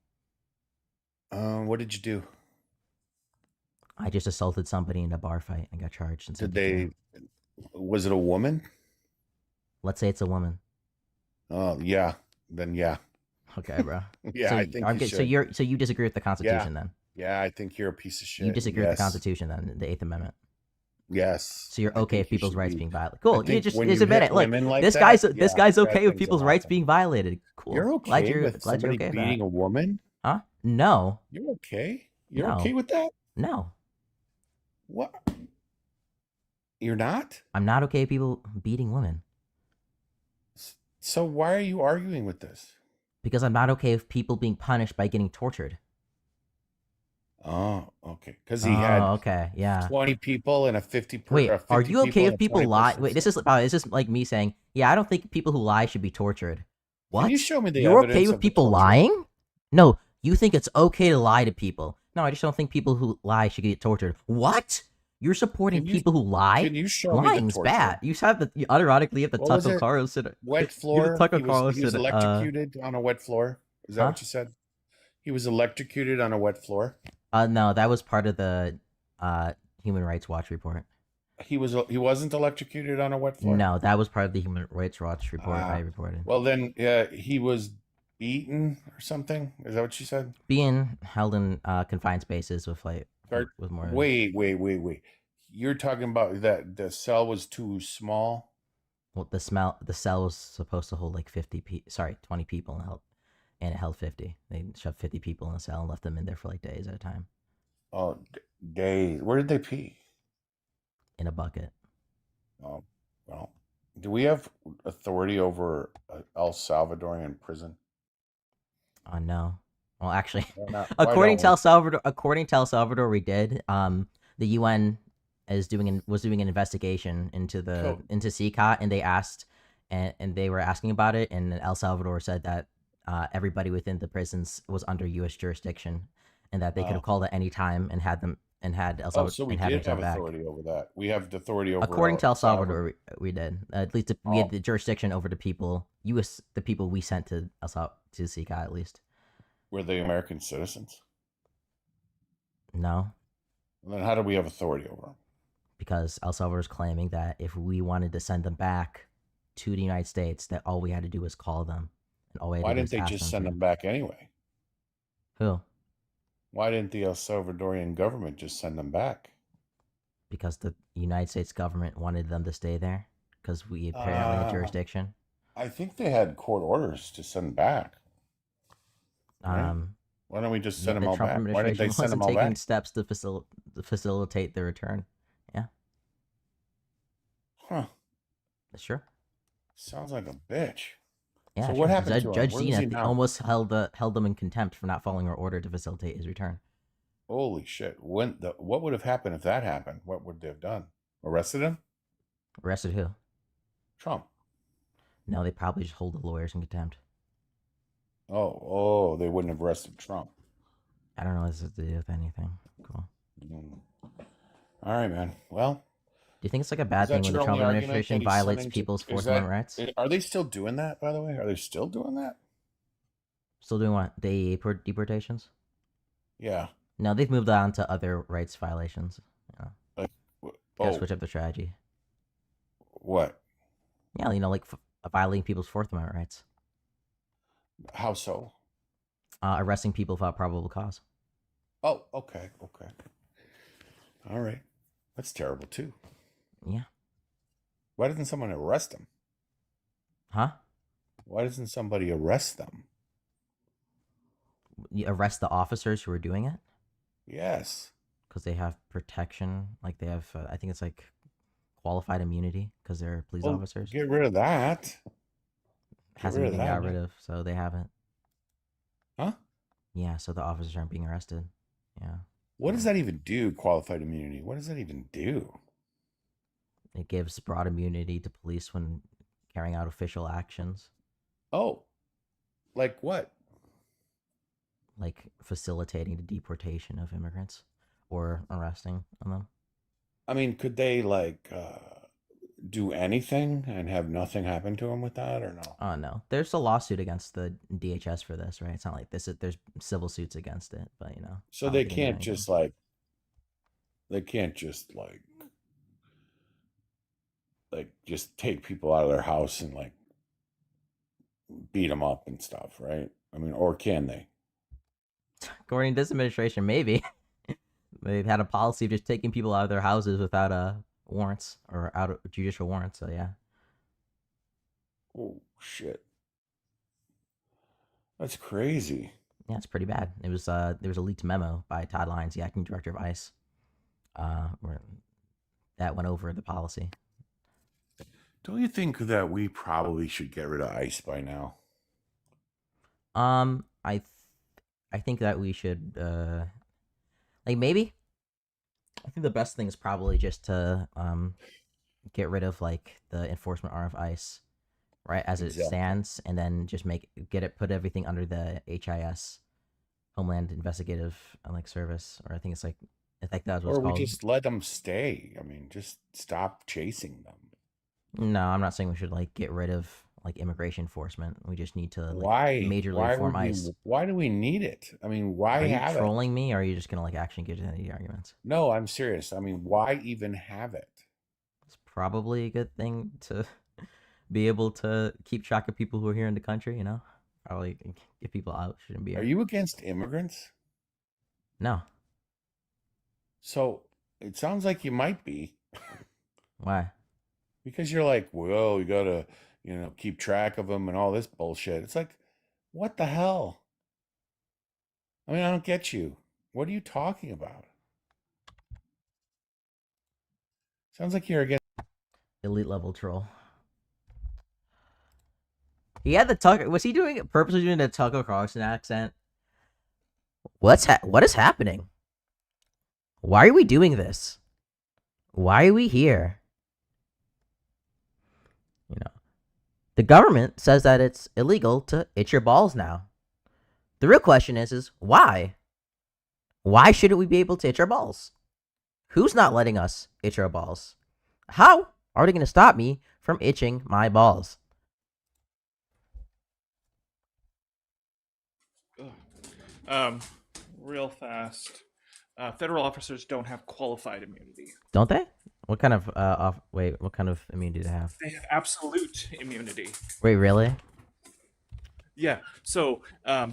What did you do? I just assaulted somebody in a bar fight and got charged. Did they? Was it a woman? Let's say it's a woman. Oh yeah, then yeah. Okay, bro. Yeah, I think you should. So you disagree with the Constitution then? Yeah, I think you're a piece of shit. You disagree with the Constitution then, the Eighth Amendment? Yes. So you're I okay think with you people's should rights be. being violated. I Cool. You think just when admit you hit it. Look, women like this that, guy's yeah, this guy's bad okay with things will people's rights happen. being violated. Cool. You're Glad okay you're with glad you're somebody okay with beating that. a woman? Huh? No. You're okay? You're No. okay with that? No. What? You're not? I'm not okay with people beating women. So why are you arguing with this? Because I'm not okay with people being punished by getting tortured. Oh, okay. Because he had okay, yeah. 20 people in a 50 per, Wait, a 50 are you okay in if a people 20 lie? person Wait, this is like me saying, yeah, I don't think people who lie should be tortured. What? Can you show me the You're evidence okay with of the people torture? lying? No, you think it's okay to lie to people. No, I just don't think people who lie should get tortured. What? You're supporting Can you- people who lie? Can you show me the Lying's torture? bad. You have the unironically have the What was Tucker it? Carlson Wet floor? Tucker He was Carlson. electrocuted on a wet floor? Is that Huh? what you said? He was electrocuted on a wet floor? No, that was part of the Human Rights Watch report. He wasn't electrocuted on a wet floor? No, that was part of the Human Rights Watch report Ah. I reported. Well, then he was beaten or something? Is that what you said? Being held in confined spaces with Or- with more. Wait. You're talking about that the cell was too small? Well, the cell was supposed to hold like 20 people and it held 50. They shoved 50 people in a cell and left them in there for like days at a time Oh, days. Where did they pee? in a bucket. Oh, well. Do we have authority over El Salvadorian prison? No. Well, actually, Why not? Why according don't to El Salvador, we did. The UN was doing an investigation into Cool. into CCOT, and they asked, and they were asking about it, and El Salvador said that everybody within the prisons was under U.S. jurisdiction, and that they could have called at any time and had El Salvador so we and had did them have back. authority over that. We have the authority over According to El Salvador, we did. At least we Oh. had the jurisdiction over the people, the people we sent to to CCOT at least. Were they American citizens? No, And then how do we have authority over them? because El Salvador is claiming that if we wanted to send them back to the United States, that all we had to do was call them, and all we had Why to do didn't they was just ask send to. them back anyway? Who? Why didn't the El Salvadorian government just send them back? Because the United States government wanted them to stay there because we apparently had jurisdiction. I think they had court orders to send back. Right? Why don't we just send them the all Trump back? Why didn't they administration send them wasn't all taking back? steps to facilitate the return. Yeah, Huh. sure. Sounds like a bitch. Yeah, So sure. what happened to him? Judge Where is he Zena now? almost held them in contempt for not following her order to facilitate his return. Holy shit. What would have happened if that happened? What would they have done? Arrested him? Arrested who? Trump. No, they probably just hold the lawyers in contempt. Oh, they wouldn't have arrested Trump. I don't know what this has to do with anything. Cool. All right, man. Well, Do you think it's like a bad is that thing when the your Trump only argument, administration that he's violates sending people's is Fourth that- Amendment rights? Are they still doing that, by the way? Are they still doing that? Still doing what? The deportations? Yeah. No, they've moved on to other rights violations. Yeah. Like, Gotta oh, switch up the strategy. what? Yeah, like violating people's Fourth Amendment rights. How so? Arresting people without probable cause. Oh, okay. All right. That's terrible, too. Yeah. Why doesn't someone arrest them? Huh? Why doesn't somebody arrest them? You arrest the officers who are doing it? Yes. Because they have protection. Like they have, I think it's like qualified immunity because they're police Well, officers. Get rid of that. Hasn't rid of been got that, rid man. of, so they haven't. Huh? Yeah, so the officers aren't being arrested. Yeah. What does that even do, qualified immunity? What does that even do? It gives broad immunity to police when carrying out official actions, Oh, like what? like facilitating the deportation of immigrants or arresting them. I mean, could they like do anything and have nothing happen to them with that, or no? Oh no, there's a lawsuit against the DHS for this, right? It's not like this. There's civil suits against it, but you know. So not they like it can do can't anything. just like, they can't just like just take people out of their house and like beat them up and stuff, right? I mean, or can they? According to this administration, maybe they've had a policy of just taking people out of their houses without warrants or out of judicial warrants. So yeah. Oh shit. That's crazy. Yeah, it's pretty bad. It was there was a leaked memo by Todd Lyons, the acting director of ICE, where that went over the policy. Don't you think that we probably should get rid of ICE by now? I think that we should like maybe. I think the best thing is probably just to get rid of like the enforcement arm of ICE, right, as it stands, and then just put everything under the HIS, Homeland Investigative like Service, or I think that's what it's Or we called. just let them stay. I mean, just stop chasing them. No, I'm not saying we should like get rid of like immigration enforcement. We just need to like Why? majorly Why reform would we, ICE. why do we need it? I mean, why Are you have it? trolling me, or are you just gonna like actually get into the arguments? No, I'm serious. I mean, why even have it? It's probably a good thing to be able to keep track of people who are here in the country. You know, probably get people out. Shouldn't be. Are you against immigrants? No. So it sounds like you might be. Why? Because you're like, well, you gotta, keep track of them and all this bullshit. It's like, what the hell? I mean, I don't get you. What are you talking about? Sounds like you're against Elite level troll. He had the Tucker. Was he purposely doing the Tucker Carlson accent? What is happening? Why are we doing this? Why are we here? The government says that it's illegal to itch your balls now. The real question is why? Why shouldn't we be able to itch our balls? Who's not letting us itch our balls? How are they going to stop me from itching my balls? Real fast. Federal officers don't have qualified immunity. Don't they? What kind of what kind of immunity do they have? They have absolute immunity. Wait, really? Yeah. So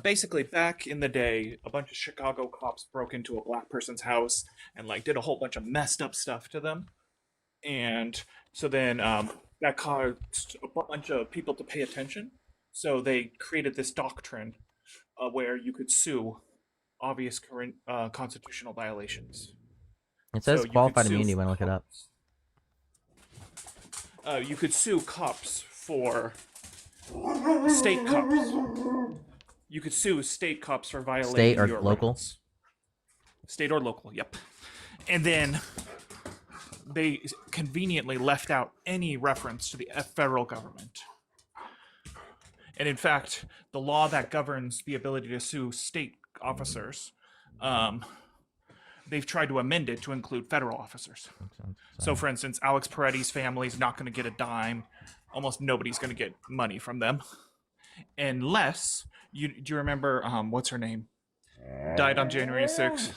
basically, back in the day, a bunch of Chicago cops broke into a black person's house and like did a whole bunch of messed up stuff to them, and so then that caused a bunch of people to pay attention. So they created this doctrine where you could sue obvious current constitutional violations. It says So you qualified could sue immunity when I look it up. You could sue cops for state cops. You could sue state cops for violating State or your local? rights. State or local, yep. And then they conveniently left out any reference to the federal government. And in fact, the law that governs the ability to sue state officers, they've tried to amend it to include federal officers. So, for instance, Alex Peretti's family is not going to get a dime. Almost nobody's going to get money from them, unless do you remember what's her name? Died on January 6th.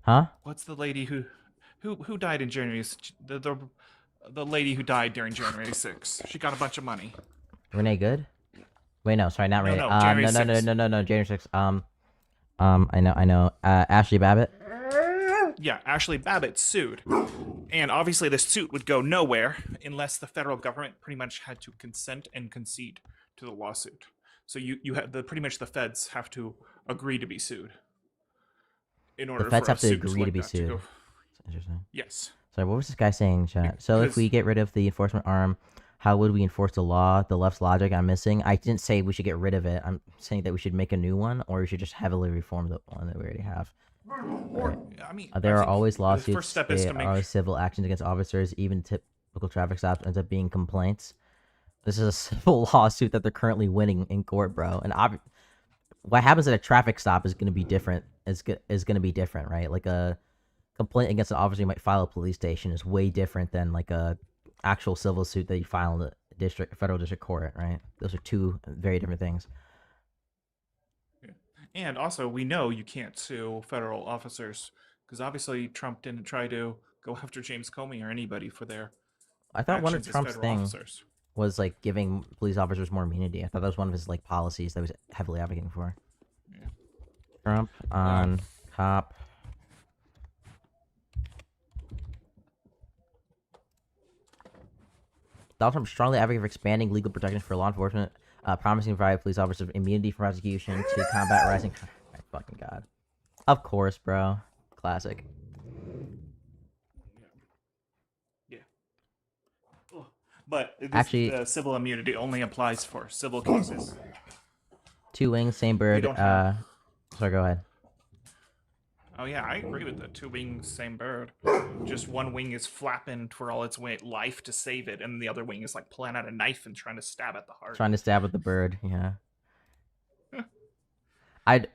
Huh? What's the lady who died in January? The lady who died during January 6th. She got a bunch of money. Renee Good? Wait, no, sorry, not Renee. No, January no, 6th. January 6th. I know. Ashley Babbitt. Yeah, Ashley Babbitt sued. And obviously this suit would go nowhere unless the federal government pretty much had to consent and concede to the lawsuit. So you have pretty much the feds have to agree to be sued. In order The feds for have to suit agree like to be that sued. go. That's interesting. Yes. Sorry, what was this guy saying, chat? So if we get rid of the enforcement arm, how would we enforce the law? The left's logic I'm missing. I didn't say we should get rid of it. I'm saying that we should make a new one, or we should just heavily reform the one that we already have. Or, I mean, There I are think always the lawsuits. first step is There to make are civil actions against officers. Even typical traffic stops ends up being complaints. This is a civil lawsuit that they're currently winning in court, bro. And what happens at a traffic stop is going to be different. Is going to be different, right? Like a complaint against an officer you might file at a police station is way different than like a actual civil suit that you file in the federal district court, right? Those are two very different things. And also, we know you can't sue federal officers because obviously Trump didn't try to go after James Comey or anybody for their I thought one of actions as Trump's federal things officers. was like giving police officers more immunity. I thought that was one of his like policies that he was heavily advocating for. Yeah. Trump on cop Donald Trump strongly advocated for expanding legal protections for law enforcement, promising to provide police officers immunity from prosecution to combat rising. My fucking god. Of course, bro. Classic. Yeah. But this, Actually, civil immunity only applies for civil cases. two wings, same bird. don't have- Sorry, go ahead. Oh yeah, I agree with the two wings, same bird. Just one wing is flapping for all its life to save it, and the other wing is like pulling out a knife and trying to stab at the heart. Trying to stab at the bird, yeah. Did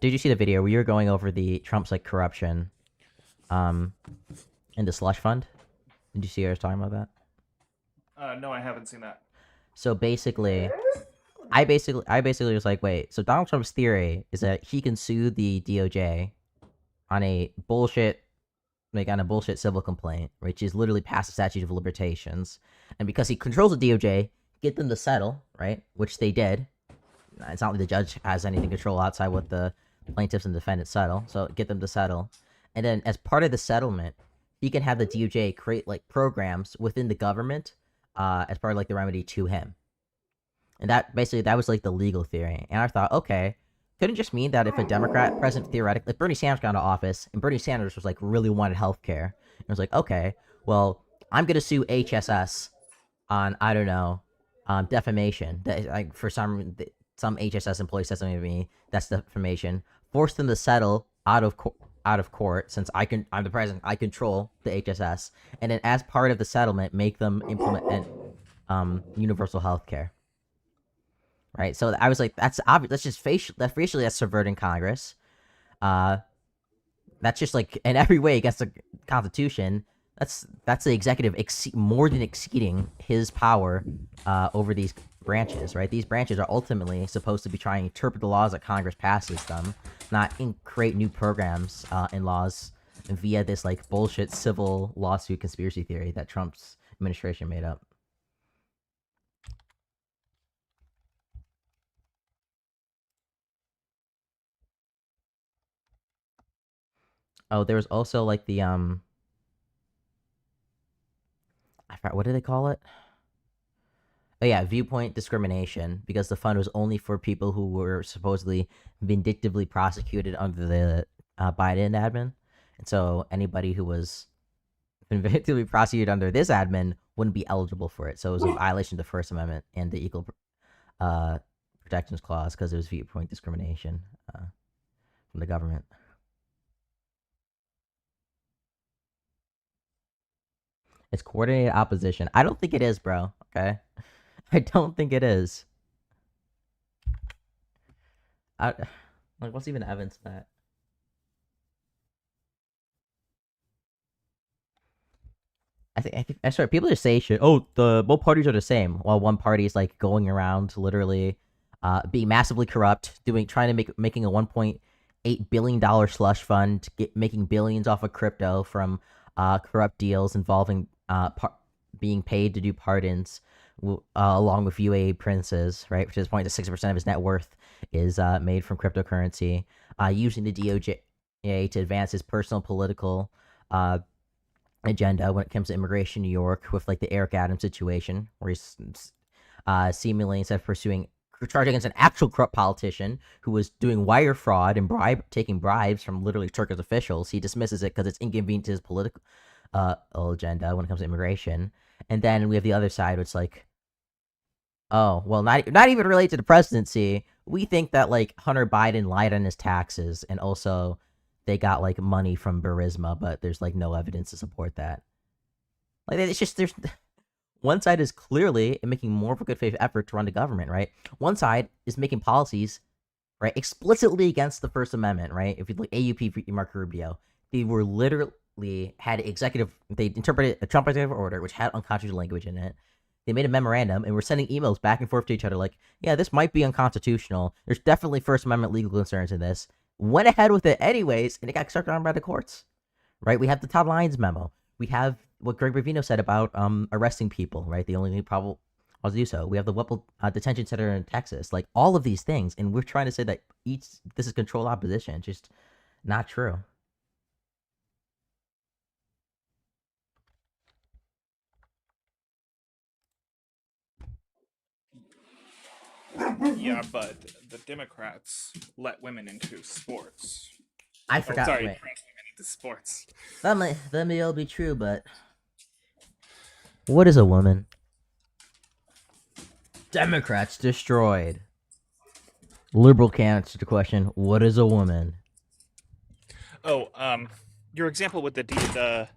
you see the video? We were going over the Trump's like corruption, in the slush fund. Did you see what I was talking about that? No, I haven't seen that. So basically, I basically was like, wait. So Donald Trump's theory is that he can sue the DOJ on a bullshit civil complaint, which is literally past the statute of limitations, and because he controls the DOJ, get them to settle, right? Which they did. It's not like the judge has anything control outside what the plaintiffs and defendants settle, so get them to settle, and then as part of the settlement, he can have the DOJ create like programs within the government, as part of like the remedy to him. And that was like the legal theory. And I thought, okay, couldn't just mean that if a Democrat president theoretically, if Bernie Sanders got into office and Bernie Sanders was like really wanted healthcare, it was like, okay, well, I'm gonna sue HSS on, I don't know, defamation. That like for some HSS employee says something to me, that's defamation. Force them to settle out of court, since I'm the president, I control the HSS, and then as part of the settlement, make them implement universal health care. Right, so I was like, that's obvious. That's just facially that's subverting Congress. That's just like in every way against the Constitution. That's the executive more than exceeding his power over these branches. Right, these branches are ultimately supposed to be trying to interpret the laws that Congress passes them, not create new programs and laws via this like bullshit civil lawsuit conspiracy theory that Trump's administration made up. Oh, there was also like the I forgot, what do they call it? Oh yeah, viewpoint discrimination, because the fund was only for people who were supposedly vindictively prosecuted under the Biden admin, and so anybody who was vindictively prosecuted under this admin wouldn't be eligible for it. So it was a violation of the First Amendment and the Equal Protections Clause, because it was viewpoint discrimination from the government. It's coordinated opposition. I don't think it is, bro. Okay? I don't think it is. Like, what's even evidence of that? I swear, people just say shit. Oh, both parties are the same. While one party is like going around literally being massively corrupt, trying to making a $1.8 billion slush fund, making billions off of crypto from corrupt deals involving being paid to do pardons, along with UAE princes, right? Which is point to 60% of his net worth is made from cryptocurrency, using the DOJ to advance his personal political agenda when it comes to immigration in New York, with like the Eric Adams situation, where he's seemingly, instead of pursuing charge against an actual corrupt politician who was doing wire fraud and taking bribes from literally Turkish officials, he dismisses it because it's inconvenient to his political agenda when it comes to immigration. And then we have the other side, which like, oh, well, not even related to the presidency. We think that like Hunter Biden lied on his taxes, and also they got like money from Burisma, but there's like no evidence to support that. Like, it's just, there's one side is clearly making more of a good faith effort to run the government, right? One side is making policies, right, explicitly against the First Amendment, right? If you look AUP, Marco Rubio, they were literally they interpreted a Trump executive order which had unconstitutional language in it. They made a memorandum and were sending emails back and forth to each other like, yeah, this might be unconstitutional. There's definitely First Amendment legal concerns in this. Went ahead with it anyways, and it got struck down by the courts, right? We have the Todd Lyons memo. We have what Greg Ravino said about arresting people, right? The only probable cause to do so. We have the Whipple detention center in Texas, like all of these things, and we're trying to say that this is controlled opposition. Just not true. Yeah, but the Democrats let women into sports. I forgot. Sorry, Wait. trans women into sports. That may all be true, but what is a woman? Democrats destroyed. Liberal can't answer the question, what is a woman? Oh, your example with the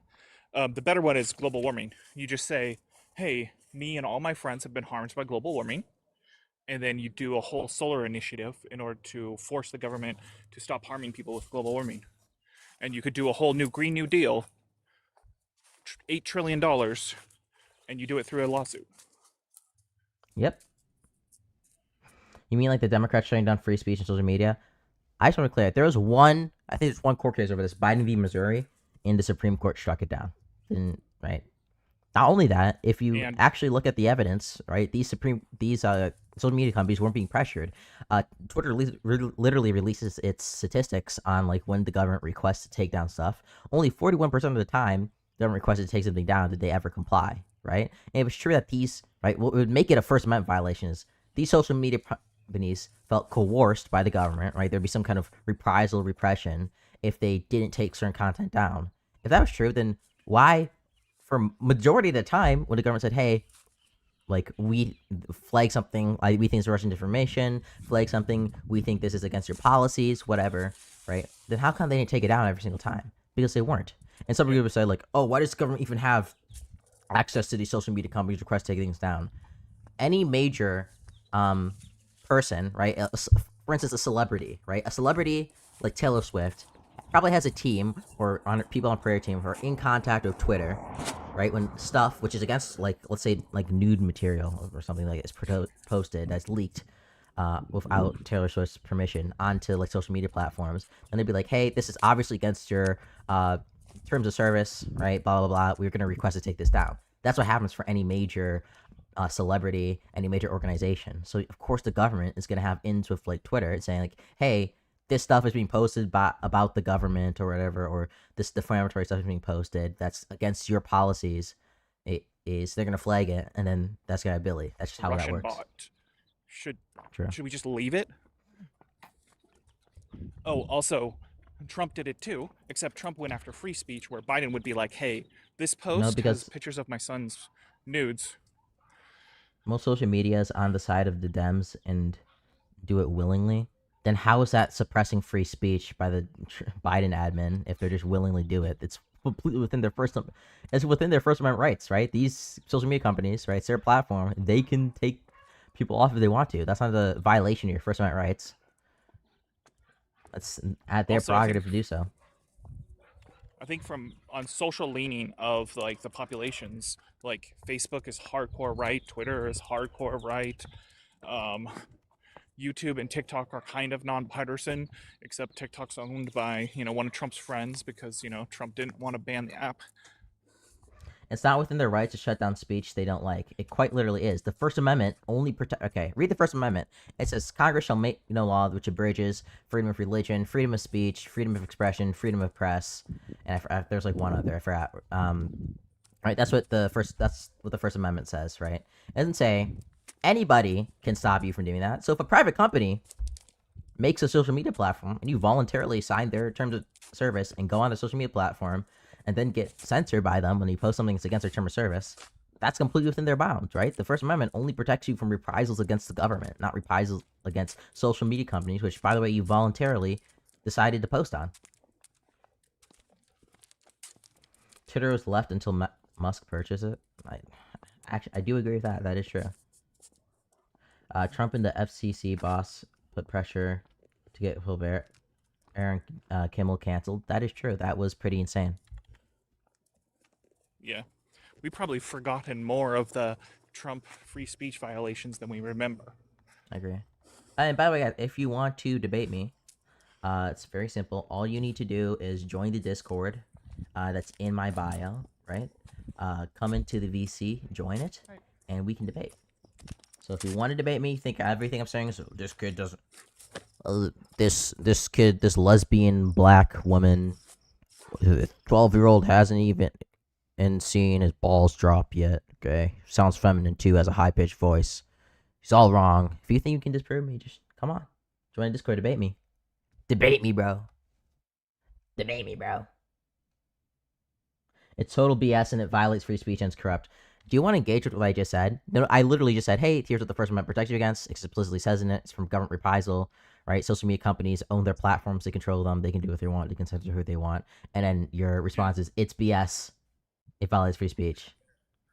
better one is global warming. You just say, "Hey, me and all my friends have been harmed by global warming," and then you do a whole solar initiative in order to force the government to stop harming people with global warming. And you could do a whole new Green New Deal, $8 trillion, and you do it through a lawsuit. Yep. You mean like the Democrats shutting down free speech and social media? I just want to clear it. There was one, I think there's one court case over this, Biden v. Missouri, and the Supreme Court struck it down. Right? Not only that, if you actually look at the evidence, right, these social media companies weren't being pressured. Twitter literally releases its statistics on like when the government requests to take down stuff. Only 41% of the time the government requested to take something down did they ever comply, right? And it was true that these, right, what would make it a First Amendment violation is these social media companies felt coerced by the government, right? There'd be some kind of reprisal, repression if they didn't take certain content down. If that was true, then why, for majority of the time, when the government said, hey, like, we flag something, like, we think it's Russian disinformation, flag something, we think this is against your policies, whatever, right? Then how come they didn't take it down every single time? Because they weren't. And some people would say, like, oh, why does the government even have access to these social media companies request taking things down? Any major person, right? For instance, a celebrity, right? A celebrity like Taylor Swift probably has a team or people on prayer team who are in contact with Twitter, right? When stuff which is against, like, let's say, like nude material or something like is posted that's leaked without Taylor Swift's permission onto like social media platforms, and they'd be like, hey, this is obviously against your terms of service, right? Blah blah blah. We're gonna request to take this down. That's what happens for any major celebrity, any major organization. So of course the government is gonna have ins with like Twitter saying like, hey, this stuff is being posted about the government or whatever, or this defamatory stuff is being posted that's against your policies. They're gonna flag it, and then that's gonna Billy. That's just how Russian that works. Bot. Should we just leave it? Oh, also, Trump did it too, except Trump went after free speech, where Biden would be like, hey, this post has pictures of my son's nudes. Most social media is on the side of the Dems and do it willingly. Then how is that suppressing free speech by the Biden admin if they're just willingly do it? It's completely within their First Amendment rights, right? These social media companies, right? It's their platform. They can take people off if they want to. That's not a violation of your First Amendment rights. That's at their prerogative to do so. I think on social leaning of like the populations, like Facebook is hardcore right, Twitter is hardcore right, YouTube and TikTok are kind of nonpartisan, except TikTok's owned by, one of Trump's friends because, Trump didn't want to ban the app. It's not within their right to shut down speech they don't like. It quite literally is. The First Amendment only protect. Okay, read the First Amendment. It says Congress shall make no law which abridges freedom of religion, freedom of speech, freedom of expression, freedom of press, and there's like one other. I forgot. Right. That's what the First Amendment says. Right. It doesn't say anybody can stop you from doing that. So if a private company makes a social media platform and you voluntarily sign their terms of service and go on the social media platform and then get censored by them when you post something that's against their term of service, that's completely within their bounds, right? The First Amendment only protects you from reprisals against the government, not reprisals against social media companies, which, by the way, you voluntarily decided to post on. Twitter was left until Musk purchased it. I do agree with that. That is true. Trump and the FCC boss put pressure to get Aaron Kimmel canceled. That is true. That was pretty insane. Yeah. We've probably forgotten more of the Trump free speech violations than we remember. I agree. And by the way, guys, if you want to debate me, it's very simple. All you need to do is join the Discord that's in my bio, right? Come into the VC, join it, and we can debate. So if you want to debate me, think everything I'm saying is this kid doesn't... this lesbian black woman, 12-year-old hasn't even seen his balls drop yet, okay? Sounds feminine too, has a high-pitched voice. He's all wrong. If you think you can disprove me, just come on. Join Discord, debate me. Debate me, bro. Debate me, bro. It's total BS and it violates free speech and it's corrupt. Do you want to engage with what I just said? No, I literally just said, hey, here's what the First Amendment protects you against. It explicitly says in it, it's from government reprisal, right? Social media companies own their platforms. They control them. They can do what they want. They can censor who they want. And then your response is, it's BS. It violates free speech.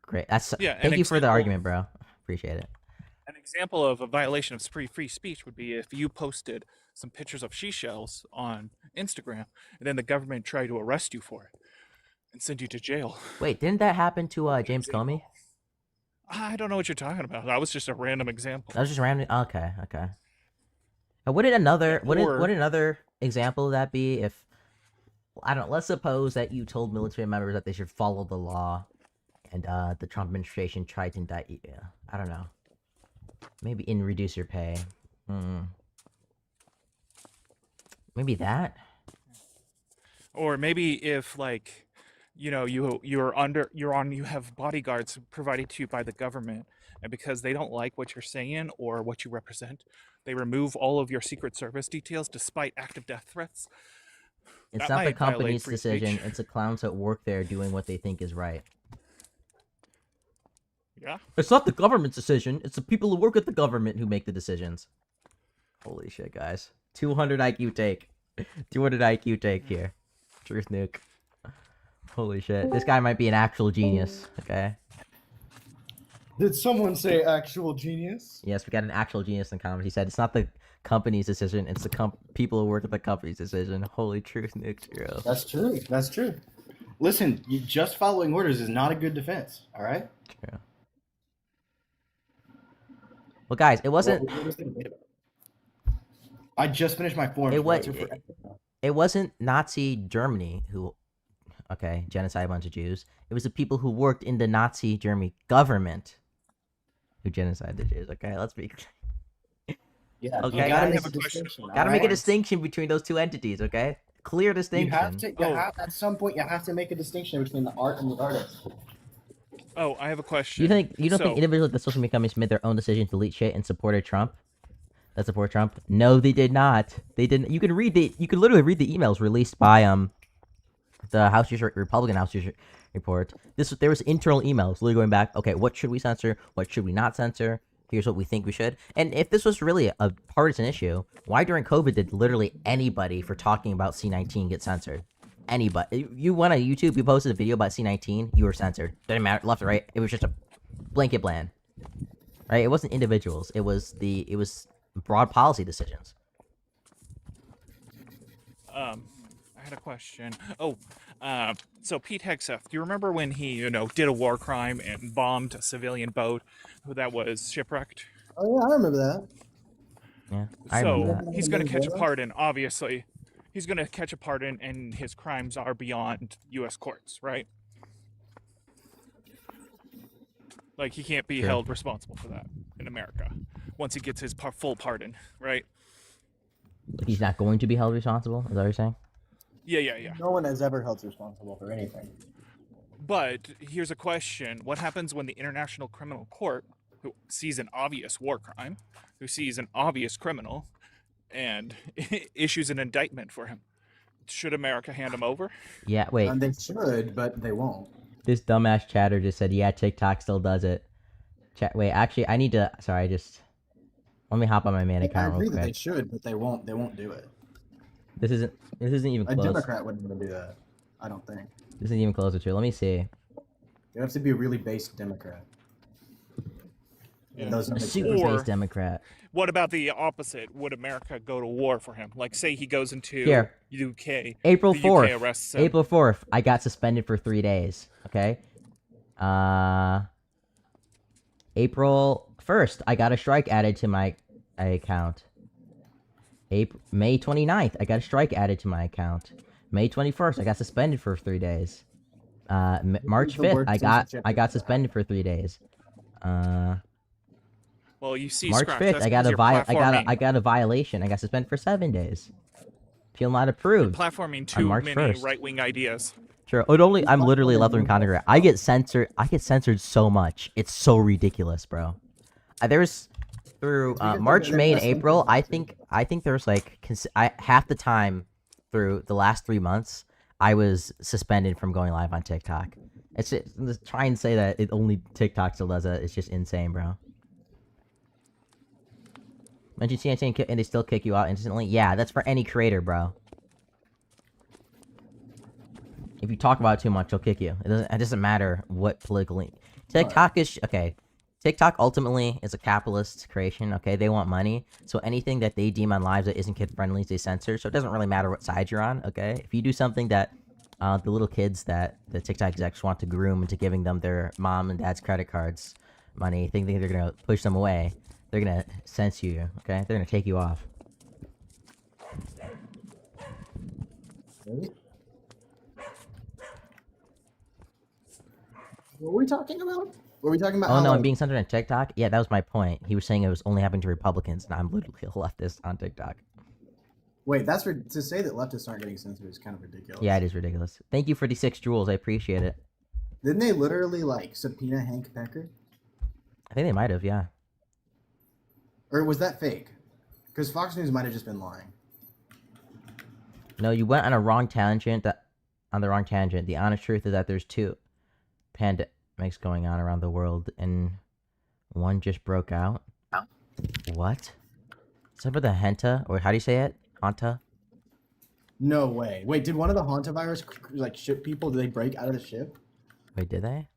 Great. Thank you for the argument, bro. Appreciate it. An example of a violation of free speech would be if you posted some pictures of seashells on Instagram and then the government tried to arrest you for it and send you to jail. Wait, didn't that happen to James Comey? I don't know what you're talking about. That was just a random example. That was just random. Okay. Wouldn't another example of that be if, I don't know, let's suppose that you told military members that they should follow the law and the Trump administration tried to indict you. Yeah, I don't know. Maybe reduce your pay. Maybe that. Or maybe if, like, you know, you have bodyguards provided to you by the government, and because they don't like what you're saying or what you represent, they remove all of your Secret Service details despite active death threats. It's not the company's decision. It's the clowns that work there doing what they think is right. Yeah. It's not the government's decision. It's the people who work at the government who make the decisions. Holy shit, guys. 200 IQ take. 200 IQ take here. Truth nuke. Holy shit. This guy might be an actual genius, okay? Did someone say actual genius? Yes, we got an actual genius in the comments. He said it's not the company's decision, it's the people who work at the company's decision. Holy truth nuke, bro. That's true. That's true. Listen, just following orders is not a good defense, all right? True. Well, guys, it wasn't... I just finished my form. It wasn't Nazi Germany who, genocide a bunch of Jews. It was the people who worked in the Nazi Germany government who genocided the Jews. Okay, let's be clear. Yeah, okay, gotta make a distinction. Gotta make a distinction between those two entities, okay? Clear distinction. At some point, you have to make a distinction between the art and the artist. Oh, I have a question. You don't think individuals at the social media companies made their own decision to delete shit and supported Trump? That support Trump? No, they did not. They didn't. You can literally read the emails released by the Republican House report. There was internal emails literally going back. Okay, what should we censor? What should we not censor? Here's what we think we should. And if this was really a partisan issue, why during COVID did literally anybody for talking about C-19 get censored? Anybody. You went on YouTube, you posted a video about C-19, you were censored. Didn't matter, left or right. It was just a blanket ban. Right? It wasn't individuals. It was broad policy decisions. I had a question. So Pete Hegseth, do you remember when he, did a war crime and bombed a civilian boat that was shipwrecked? Oh yeah, I remember that. Yeah, I remember that. He's going to catch a pardon, obviously. He's going to catch a pardon, and his crimes are beyond U.S. courts, right? Like, he can't be held responsible for that in America once he gets his full pardon, right? He's not going to be held responsible? Is that what you're saying? Yeah. No one has ever held responsible for anything. But here's a question. What happens when the International Criminal Court, who sees an obvious war crime, who sees an obvious criminal, and issues an indictment for him? Should America hand him over? Yeah, wait. They should, but they won't. This dumbass chatter just said, yeah, TikTok still does it. Wait, actually, I need to... Sorry, let me hop on my main account real quick. That they should, but they won't. They won't do it. This isn't even close. A Democrat wouldn't even do that. I don't think. This isn't even closer to. Let me see. You have to be a really base Democrat. Yeah. A super base Democrat. What about the opposite? Would America go to war for him? Like, say he goes into UK. April 4th. UK arrests him. April 4th. I got suspended for 3 days. Okay. April 1st. I got a strike added to my account. May 29th. I got a strike added to my account. May 21st. I got suspended for 3 days. March 5th. I got suspended for 3 days. Well, you see, March 5th, I got a violation. I got suspended for 7 days. Feel not approved. You're platforming too many right-wing ideas. Sure. I'm literally a left-wing content. I get censored so much. It's so ridiculous, bro. through because March, they're May, and less April, influencers. I think there's like half the time through the last 3 months, I was suspended from going live on TikTok. It's just, try and say that it only TikTok still does that. It's just insane, bro. Mention TNT and they still kick you out instantly. Yeah, that's for any creator, bro. If you talk about it too much, they'll kick you. It doesn't matter what politically. TikTok is okay. TikTok ultimately is a capitalist creation. Okay, they want money, so anything that they deem on lives that isn't kid friendly, they censor. So it doesn't really matter what side you're on. Okay, if you do something that the little kids that the TikTok execs want to groom into giving them their mom and dad's credit cards money, thinking they're gonna push them away, they're gonna censor you. Okay, they're gonna take you off. What were we talking about? Were we talking about? Oh how, no, I'm like- being censored on TikTok. Yeah, that was my point. He was saying it was only happening to Republicans, and I'm literally a leftist on TikTok. Wait, that's to say that leftists aren't getting censored is kind of ridiculous. Yeah, it is ridiculous. Thank you for the 6 jewels. I appreciate it. Didn't they literally like subpoena Hank Becker? I think they might have, yeah. Or was that fake? Because Fox News might have just been lying. No, you went on a wrong tangent. On the wrong tangent. The honest truth is that there's 2 pandemics going on around the world, and one just broke out. What? Is that about the Henta, or how do you say it? Hanta? No way. Wait, did one of the hantavirus like ship people? Did they break out of the ship? Wait, did they?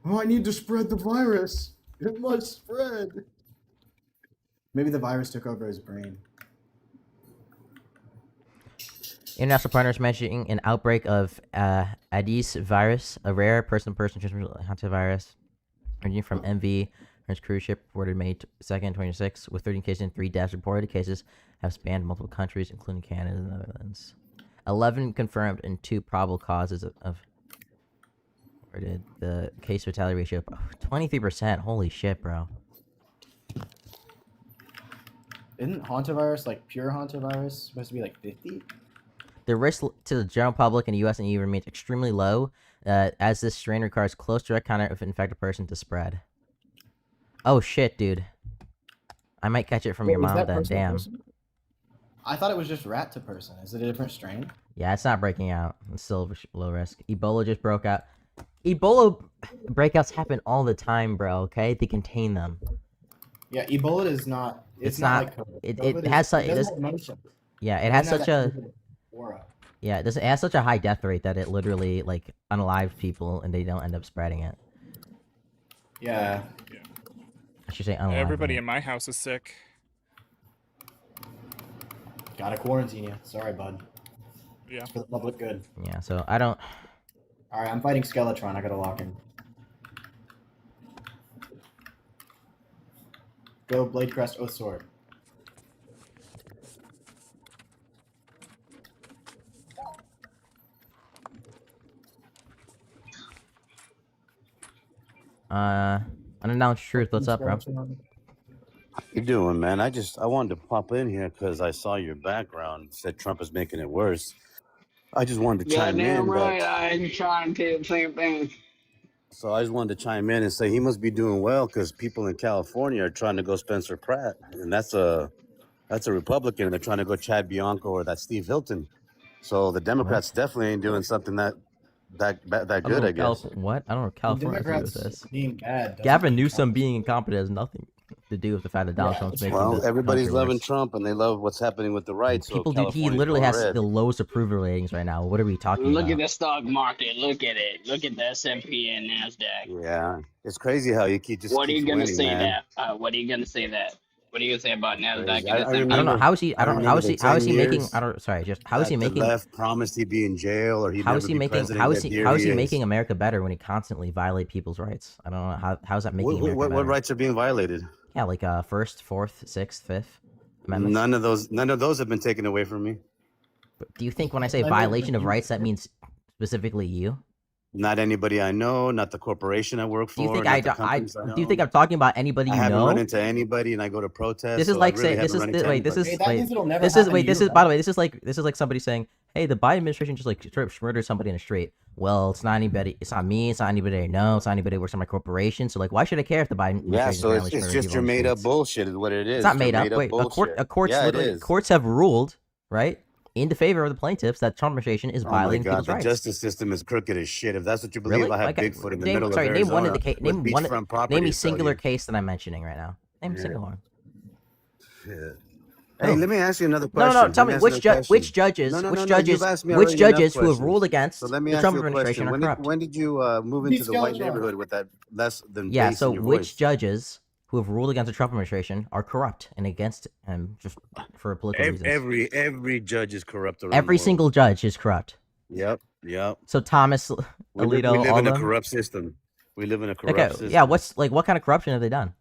Oh, I need to spread the virus. It must spread. Maybe the virus took over his brain. International partners mentioning an outbreak of Aedes virus, a rare person-to-person transmissible hantavirus originating from MV. Its cruise ship reported May 2nd, 2026, with 13 cases and 3 deaths. Reported cases have spanned multiple countries, including Canada and the Netherlands. 11 confirmed and 2 probable causes of where did the case fatality ratio? 23%. Holy shit, bro. Isn't hantavirus like pure hantavirus supposed to be like 50? The risk to the general public in the U.S. and EU remains extremely low, as this strain requires close direct contact with an infected person to spread. Oh shit, dude. I might catch it from your Wait, was mom that then, person to damn. person? I thought it was just rat to person. Is it a different strain? Yeah, it's not breaking out. It's still low risk. Ebola just broke out. Ebola breakouts happen all the time, bro, okay? They contain them. Yeah, Ebola is not. It's not. not- Like COVID. it COVID has is, such- it it doesn't does- have motion. Yeah, it It has doesn't such have a... that aura. Yeah, it has such a high death rate that it literally, like, unalives people and they don't end up spreading it. Yeah. I should say unalive. Everybody right? in my house is sick. Gotta quarantine you. Sorry, bud. Yeah. It's for the public good. Yeah, so I don't... Alright, I'm fighting Skeletron. I gotta lock in. Go Blade Crest Oath Sword. Unannounced truth. What's up, bro? How you doing, man? I wanted to pop in here because I saw your background. Said Trump is making it worse. I just wanted to chime in. Right. I'm trying to do the same thing. So I just wanted to chime in and say he must be doing well because people in California are trying to go Spencer Pratt, and that's a Republican. They're trying to go Chad Bianco or that Steve Hilton. So the Democrats definitely ain't doing something that good, I guess. What? I don't know. California has to do with Democrats this. being bad. Gavin Newsom being incompetent has nothing to do with the fact that Donald Trump's making Well, this everybody's country loving worse. Trump and they love what's happening with the right. So People, dude, he California's literally going has red. the lowest approval ratings right now. What are we talking Look about? at the stock market. Look at it. Look at the S&P and Nasdaq. Yeah, it's crazy how you keep just. What are you keeps gonna winning, say man. that? What are you gonna say that? What are you gonna say about Nasdaq? Crazy. and I S&P? I don't know. How is he? I don't. How is he? How is he making? years I don't. Sorry. Just how is he that the making? left promised he'd be in jail or he'd How never is he be making? president, How is yet he? here How is he is. making America better when he constantly violate people's rights? I don't know. How is that making America What better? rights are being violated? Yeah, like first, fourth, sixth, fifth amendments. None of those have been taken away from me. But do you think when I say violation of rights, that means specifically you? Not anybody I know, not the corporation I work for. Do you think not I the do? companies Do you think I'm talking about anybody I you haven't know? run into anybody, and I go to protests. This is so like I really saying this haven't is run into wait this is anybody. Hey, that means it'll never this is happen wait to this you, is by the way this is like somebody saying, hey, the Biden administration just like straight up murdered somebody in the street. well, it's not anybody. It's not me. It's not anybody I know. It's not anybody who works in my corporation. So like, why should I care if the Biden Yeah, administration so is it's just your made up bullshit is what it is. It's not your made up. Wait, bullshit. a court's Yeah, it literally is. courts have ruled right in the favor of the plaintiffs that Trump administration is Oh my violating God, people's the rights. justice system is crooked as shit. If that's what you believe, Really? I have Okay, Bigfoot in the name, middle sorry, of name Arizona one of the case. with Name one. beachfront property. Name a to sell singular you. case that I'm mentioning right now. Name a Yeah. single one. Shit. Hey, Oh. let me ask you another No, question. no, no. Tell Let me ask which you another which question. judges, No, no, which no, no, judges, you've asked me which already enough judges who have questions. ruled against So let me the ask Trump you a administration question. are corrupt. When did you move into the white neighborhood with that less than Yeah. bass So in your which voice? judges who have ruled against the Trump administration are corrupt and against just for political reasons? Every judge is corrupt around Every the world. single judge is corrupt. Yep. So Thomas We Alito, live all in a of them? corrupt system. We live in a corrupt Okay. system. Yeah. What kind of corruption have they done?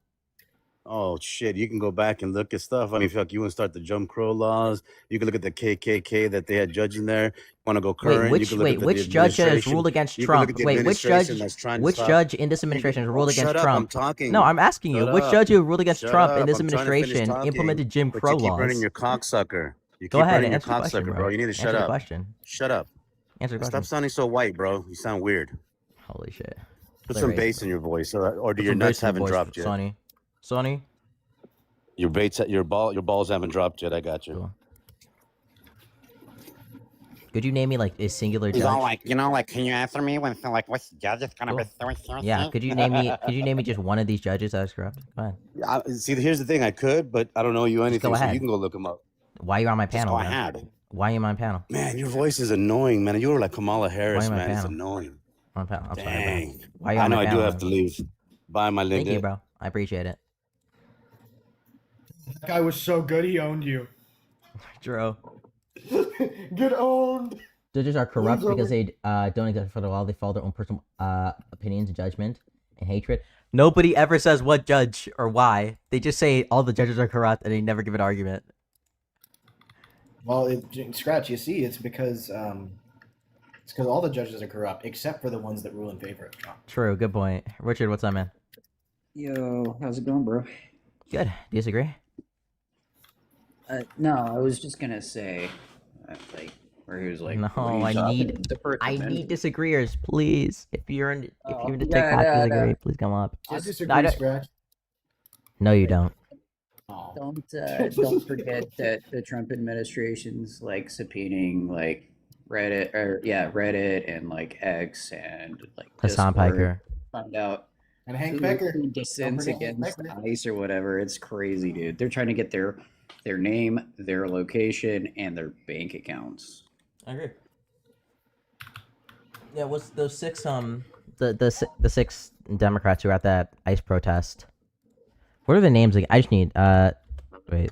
Oh shit! You can go back and look at stuff. I mean, fuck, you want to start the Jim Crow laws? You can look at the KKK that they had judging there. Want to go current? You can look at the which judge has administration. ruled against You can look Trump? at the Wait, which administration judge? that's trying to Which stop- judge in this administration has ruled against Shut up! Trump? I'm talking. No, I'm asking you. Shut Which up. judge who ruled against Shut Trump in up. this I'm trying to finish administration talking, implemented Jim but Crow you keep laws? running your cocksucker. You Go keep ahead, running your answer the question, cocksucker, bro. bro. You need to Answer shut the up. question. Shut up. Answer the question. Stop sounding so white, bro. You sound weird. Holy shit. Put Play some race, bass bro. in your voice, or do Put your some nuts bass in your haven't voice, dropped yet? Sonny. Your balls haven't dropped yet. I got you. Cool. Could you name me like a singular He's judge? all like, can you answer me when like what's the judge is gonna be doing something? Yeah. Could you name me just one of these judges that was corrupt? Go ahead. See, here's the thing. I could, but I don't know you anything, go so ahead. you can go look them up. Why are you on my Just panel? go man? ahead. Why are you on my panel? Man, your voice is annoying, man. You were like Kamala Harris, am I man. It's panel? annoying. On panel. I'm sorry, Dang. bro. Why are you I on know my I panel? do have to leave. Bye, my Thank lady. you, bro. I appreciate it. That guy was so good, he owned you. Dro. Get owned. Judges are corrupt Please, because they don't exist for the law. They follow their own personal opinions, judgment, and hatred. Nobody ever says what judge or why. They just say all the judges are corrupt, and they never give an argument. Well, Scratch, you see, it's because all the judges are corrupt, except for the ones that rule in favor of Trump. True. Good point. Richard, what's up, man? Yo, how's it going, bro? Good. Do you disagree? No, I was just gonna say, like, where he was like, No, what are you I talking need about? The First Amendment? disagreeers, please. If you're in the TikTok yeah, disagree, no. please come up. I Just- disagree, I don't- Scratch. No, you don't. Don't forget that the Trump administration's like subpoenaing like Reddit and like X and like Hassan Discord. Piker. Find out And Hank who Becker. dissents Don't forget Hank against Becker. ICE or whatever. It's crazy, dude. They're trying to get their name, their location, and their bank accounts. I agree. Yeah, what's those six the 6 Democrats who were at that ICE protest? What are the names again? I just need wait.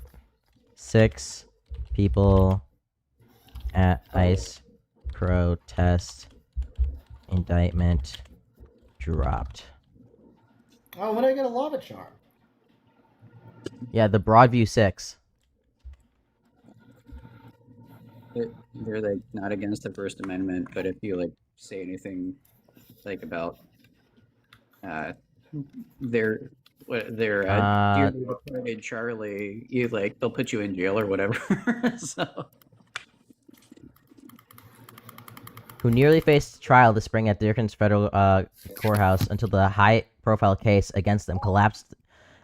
6 people at ICE protest indictment dropped. Oh, when did I get a lava charm? Yeah, the Broadview 6. They're like not against the First Amendment, but if you like say anything like about their dearly departed Charlie, you like they'll put you in jail or whatever. So Who nearly faced trial this spring at Dearkins Federal Courthouse until the high-profile case against them collapsed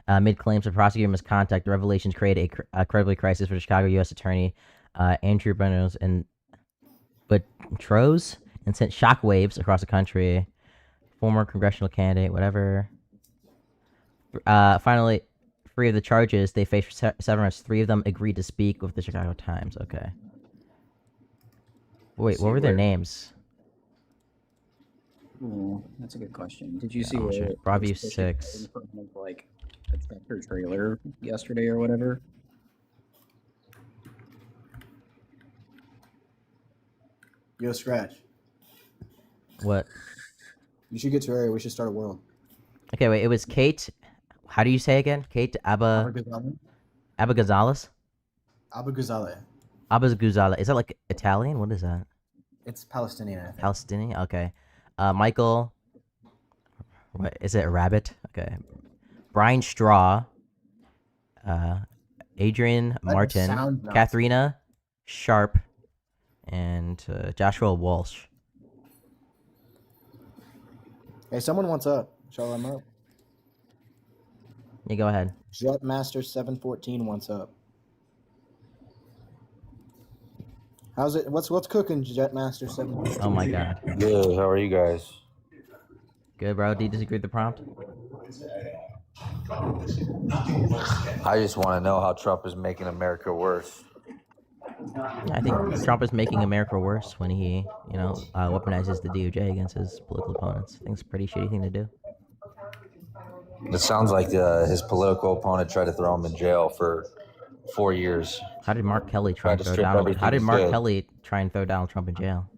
amid claims of prosecutor misconduct. The revelations created a credibility crisis for the Chicago U.S. Attorney Andrew Benos and Boutrous and sent shockwaves across the country. Former congressional candidate, whatever. Finally, free of the charges they faced severance. 3 of them agreed to speak with the Chicago Times. Okay. Wait, what were their names? Ooh, that's a good question. Did you see I'm where sure. it Broadview was pushed 6. in front of, like a tractor trailer yesterday or whatever? Yo, Scratch. What? You should get to area. We should start a world. Okay, wait. It was Kate. How do you say again? Kate Abba Gonzalez? Abu Ghazaleh. Abba Gonzalez. Is that like Italian? What is that? It's Palestinian, I think. Palestinian? Okay. Michael. What is it? A rabbit? Okay. Brian Straw. Adrian That Martin. sounds nuts. Katharina Sharp. And Joshua Walsh. Hey, someone wants up. Shall I up? Yeah, go ahead. Jetmaster 714 wants up. How's it? What's cooking, Jetmaster 714? Oh my god. Good. How are you guys? Good, bro. Do you disagree with the prompt? I just want to know how Trump is making America worse. I think Trump is making America worse when he, weaponizes the DOJ against his political opponents. I think it's a pretty shitty thing to do. It sounds like his political opponent tried to throw him in jail for 4 years. How did Mark Kelly try and Tried to throw strip Donald? everything How did he Mark did. Kelly try and throw Donald Trump in jail?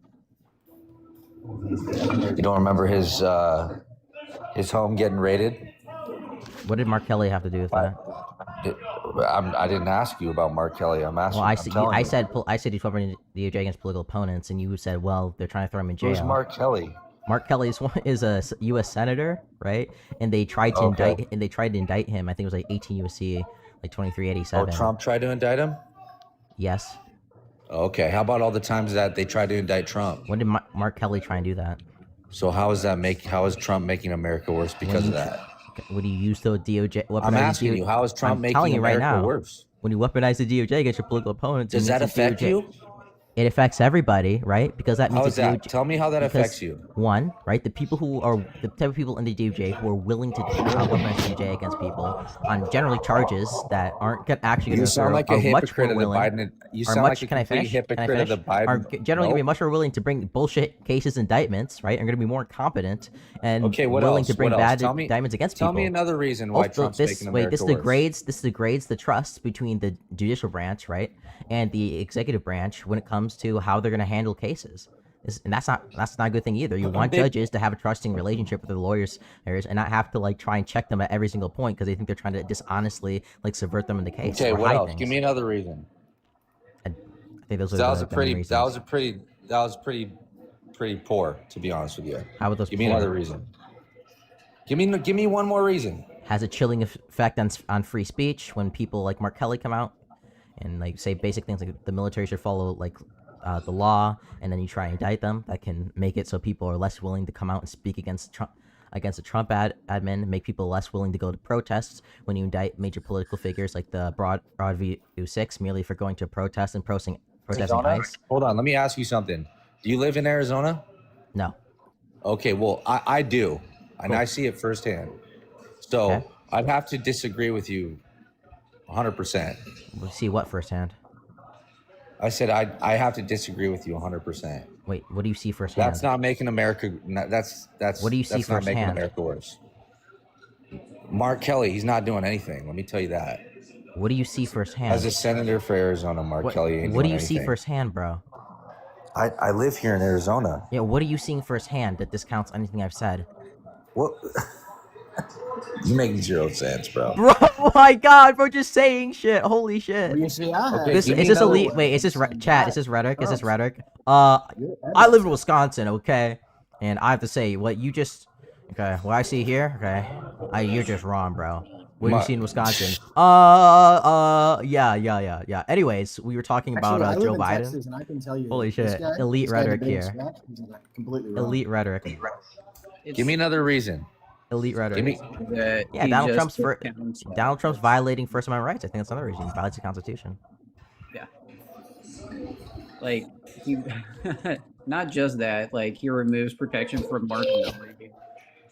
You don't remember his home getting raided? What did Mark Kelly have to do with that? I didn't ask you about Mark Kelly. I'm asking. Well, I'm telling you. I said he's weaponizing the DOJ against political opponents, and you said, well, they're trying to throw him in jail. Who's Mark Kelly? Mark Kelly is a U.S. senator, right? And they tried to indict him. I think it was like 18 U.S.C. like 2387. Oh, Trump tried to indict him? Yes. Okay. How about all the times that they tried to indict Trump? When did Mark Kelly try and do that? So how is Trump making America worse because of that? When you use the DOJ, I'm asking you, how is Trump making America worse? When you weaponize the DOJ against your political opponents, Does that affect you? It affects everybody, right? Because that means How is that? Tell me how that affects you. One, right? The people who are the type of people in the DOJ who are willing to weaponize the DOJ against people on generally charges that aren't actually going to You sound like a hypocrite of the Biden. You sound like a complete hypocrite of the Biden. Are generally going to be much more willing to bring bullshit cases, indictments, right? Are going to be more competent and willing to bring bad indictments against people. Tell me another reason why Trump's making America this worse. This degrades the trust between the judicial branch, right, and the executive branch when it comes to how they're going to handle cases. And that's not a good thing either. You want judges to have a trusting relationship with their lawyers and not have to try and check them at every single point because they think they're trying to dishonestly subvert them in the case. Okay, or what hide else? things. Give me another reason. I think those are That was the a pretty. reasons. That was pretty poor, to be honest with you. How about those? Give me another reason. Give me one more reason. Has a chilling effect on free speech when people like Mark Kelly come out and say basic things like the military should follow the law, and then you try and indict them. That can make it so people are less willing to come out and speak against Trump, against a Trump admin, make people less willing to go to protests when you indict major political figures like the Broadview 6 merely for going to a protest and protesting ICE. Hold on, let me ask you something. Do you live in Arizona? No. Okay, well, I do, and I see it firsthand. So I'd have to disagree with you 100%. We'll see what firsthand. I said I have to disagree with you 100%. Wait, what do you see firsthand? That's not making America. That's what do you see that's not making firsthand? America worse. Mark Kelly, he's not doing anything. Let me tell you that. What do you see firsthand? As a senator for Arizona, Mark Kelly ain't What do doing you see anything. firsthand, bro? I live here in Arizona. Yeah, what are you seeing firsthand that discounts anything I've said? What? You make zero sense, bro. Bro, oh my god, bro, just saying shit. Holy shit. You see, Okay, Is this elite? Wait, is this chat? Is this rhetoric? Is this rhetoric? I live in Wisconsin, okay, and I have to say what you just. Okay, what I see here, okay, you're just wrong, bro. What do you see in Wisconsin? Yeah. Anyways, we were talking about Actually, I live Joe in Biden. Texas, and I can tell you, Holy this shit, guy- elite this guy rhetoric debates here. facts, he's completely wrong. Elite rhetoric. Give me another reason. Elite rhetoric. Give me. Yeah, Donald Trump's violating First Amendment rights. I think that's another reason. He violates the Constitution. Yeah. Like he, not just that. Like he removes protection from Mark Milley.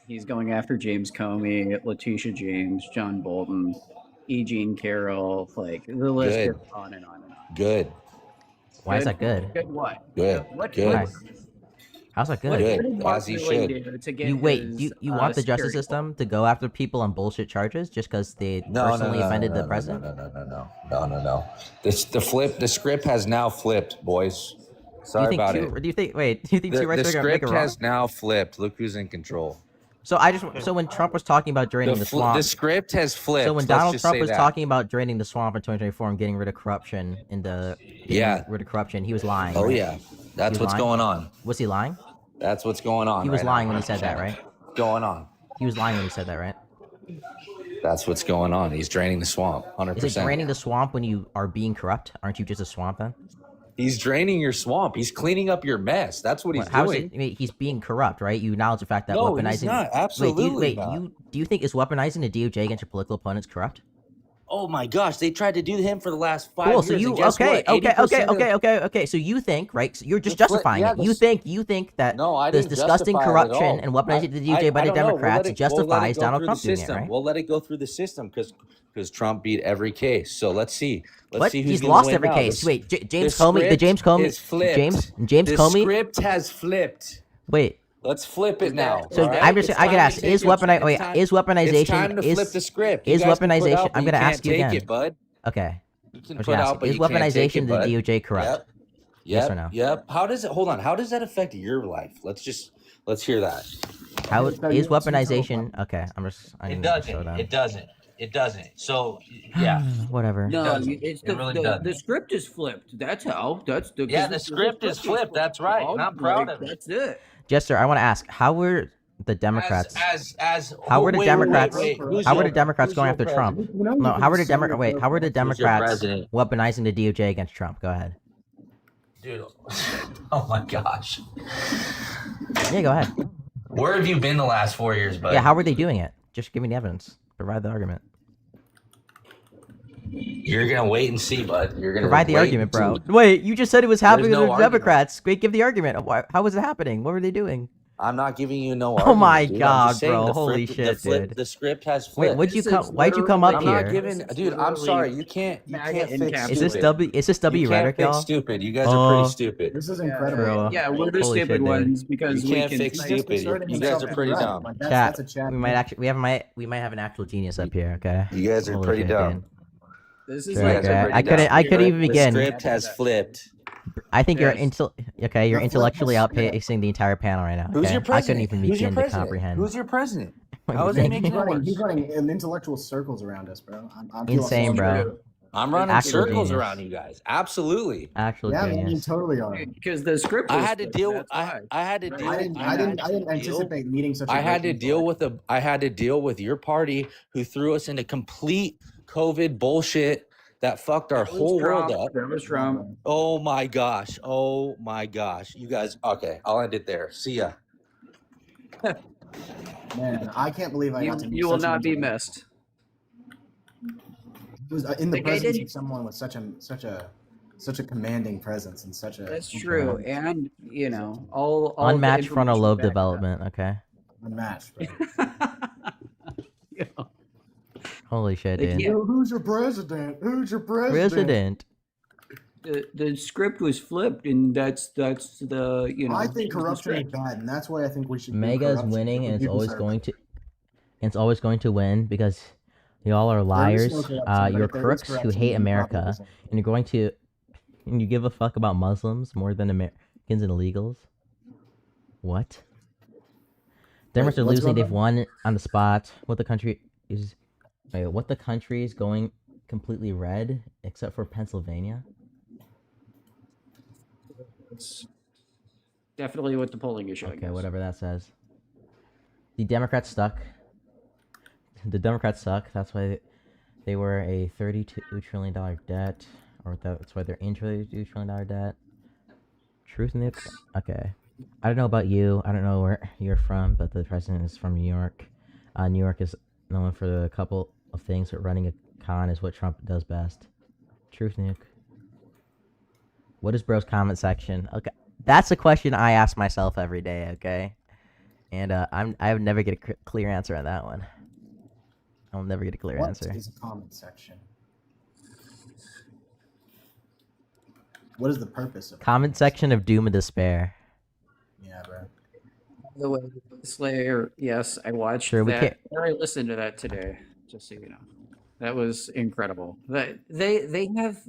He's going after James Comey, Letitia James, John Bolton, E. Jean Carroll. Like the list Good. goes on and on and on. Good. Why is that good? Good what? Good. What? Good. What, How's that what good? did As he Mark Milley should. do to get You wait. his, You want the justice security system to go after people on bullshit charges just because they personally offended the president? No. The script has now flipped, boys. Sorry about it. Do you think? Wait. Do you think The two rights are gonna make it script wrong? has now flipped. Look who's in control. So when Trump was talking about draining the swamp, The script has flipped. so when Let's Donald just Trump say was that. talking about draining the swamp in 2024 and getting rid of corruption rid of corruption, he was lying. Oh right? yeah, that's He was what's lying? going on. Was he lying? That's what's going on. He was right lying now. when he said that, right? Going on. He was lying when he said that, right? That's what's going on. He's draining the swamp. 100%. Is it draining the swamp when you are being corrupt? Aren't you just a swamp then? He's draining your swamp. He's cleaning up your mess. That's what he's How's doing. it? I mean, he's being corrupt, right? You acknowledge the fact that No, weaponizing. he's not. Absolutely not. Do you think is weaponizing the DOJ against your political opponents corrupt? Oh my gosh, they tried to do him for the last 5 Cool. years. So you and guess what? 80% of- okay. So you think, right? So you're just The flip- justifying yeah, it. the You think that No, I this didn't disgusting justify it at corruption all. and weaponizing the DOJ by I the don't know. Democrats We'll let justifies it go Donald through Trump the doing it, system. right? We'll let it go through the system because Trump beat every case. So let's see. Let's What? see who's He's gonna lost win every now. case. Wait, James the Comey, the script James Comey, is flipped. James the Comey. script has flipped. Wait. Let's flip it now. So all right? I'm just. It's I time can to ask: take Is your- weaponization? it's Wait, time- is weaponization? It's time to flip the script. You Is guys can put weaponization? out, but I'm you going to can't ask you take again. it, bud. Okay. You can I'm put gonna out, ask, but is you can't take weaponization it, of the bud. DOJ corrupt? Yep. Yes Yep. or no? Yep. How does it? Hold on. How does that affect your life? Let's hear that. How is weaponization? Okay, I'm just. I It need to slow doesn't. down. It doesn't. It doesn't. So yeah. Whatever. No, doesn't. it's It really doesn't. the script is flipped. That's how. That's the Yeah, the script is flipped. That's right. And I'm proud of it. That's it. Jester, I want to ask: How were the Democrats? How were the wait, Democrats? wait. Who's How were your- the Democrats who's going your after president? Trump? No, how were the Democrats? Wait, how were the Who's your Democrats president? weaponizing the DOJ against Trump? Go ahead. Dude. Oh my gosh. Yeah, go ahead. Where have you been the last 4 years, bud? Yeah, how were they doing it? Just give me the evidence. Provide the argument. You're gonna wait and see, bud. You're gonna Provide the wait argument, and bro. see. Wait, you just said it was happening There's with no the argument. Democrats. Wait, give the argument. How was it happening? What were they doing? I'm not giving you no Oh argument. my dude. I'm God, just saying bro. the Holy flip- shit, the flip- dude. The script has Wait, flipped. why'd you come up I'm here? not giving, dude. I'm sorry. You can't fix Is this stupid. W? Is this W You can't rhetoric, fix y'all? stupid. You guys are pretty stupid. This is True. incredible. Yeah, we're the Holy stupid shit, dude. ones because You we can't can fix stupid. You guys are pretty dumb. Chat. That's a chat. We might actually. We might have an actual genius up here. Okay. You guys are Holy pretty shit, dumb. dude. This is Sure, like okay. I couldn't even begin. The script has flipped. I think Yes. you're intellectually outpacing the entire panel right now. Who's okay? your president? I couldn't even Who's your begin to president? comprehend. Who's your president? What How you is he think? making it worse? He's running in intellectual circles around us, bro. I'm feeling Insane, so bro. good. I'm running Actual circles genius. around you guys. Absolutely. Actual Yeah, man, you genius. totally are. because the script. I was had to flipped, deal. that's why. I had to deal. I didn't anticipate meeting such. I had to deal with your party who threw us into complete COVID bullshit that fucked our That was whole Trump. world up. That was Trump. Oh my gosh. Oh my gosh. You guys. Okay, I'll end it there. See ya. Man, I can't believe I got to. meet You will such an not be intellectual- missed. It was in the Like, I presence did- of someone with such a commanding presence and such a. That's true, and you know all of the Unmatched frontal information lobe back up. development. Okay. Unmatched. Bro. Holy shit, They dude. can't- Who's your president? Who's your president? President. The script was flipped, and that's the I think the corruption is script. bad, and that's why I think we should. do Mega's corruption. winning, and it's People always serve going it. to. It's always going to win because y'all are There is liars. no corruption, You're but there is crooks who corruption hate in America, populism. and you're going to. And you give a fuck about Muslims more than Americans and illegals. What? Democrats are what's losing. going They've on? won on the spot. What the country is? Wait, what the country is going completely red except for Pennsylvania? It's definitely what the polling is showing. Okay, us. whatever that says. The Democrats stuck. The Democrats suck. That's why they were a $32 trillion debt, or that's why they're in $32 trillion debt. Truth Nuke. Okay. I don't know about you. I don't know where you're from, but the president is from New York. New York is known for a couple of things, but running a con is what Trump does best. Truth Nuke. What is bro's comment section? Okay, that's a question I ask myself every day. Okay, and I would never get a clear answer on that one. I'll never get a clear What answer. is a comment section? What is the purpose of it? Comment section of doom and despair. Yeah, bro. The way Slayer, yes, I watched Sure, we that. can't- Or I listened to that today, just so you know. That was incredible. They have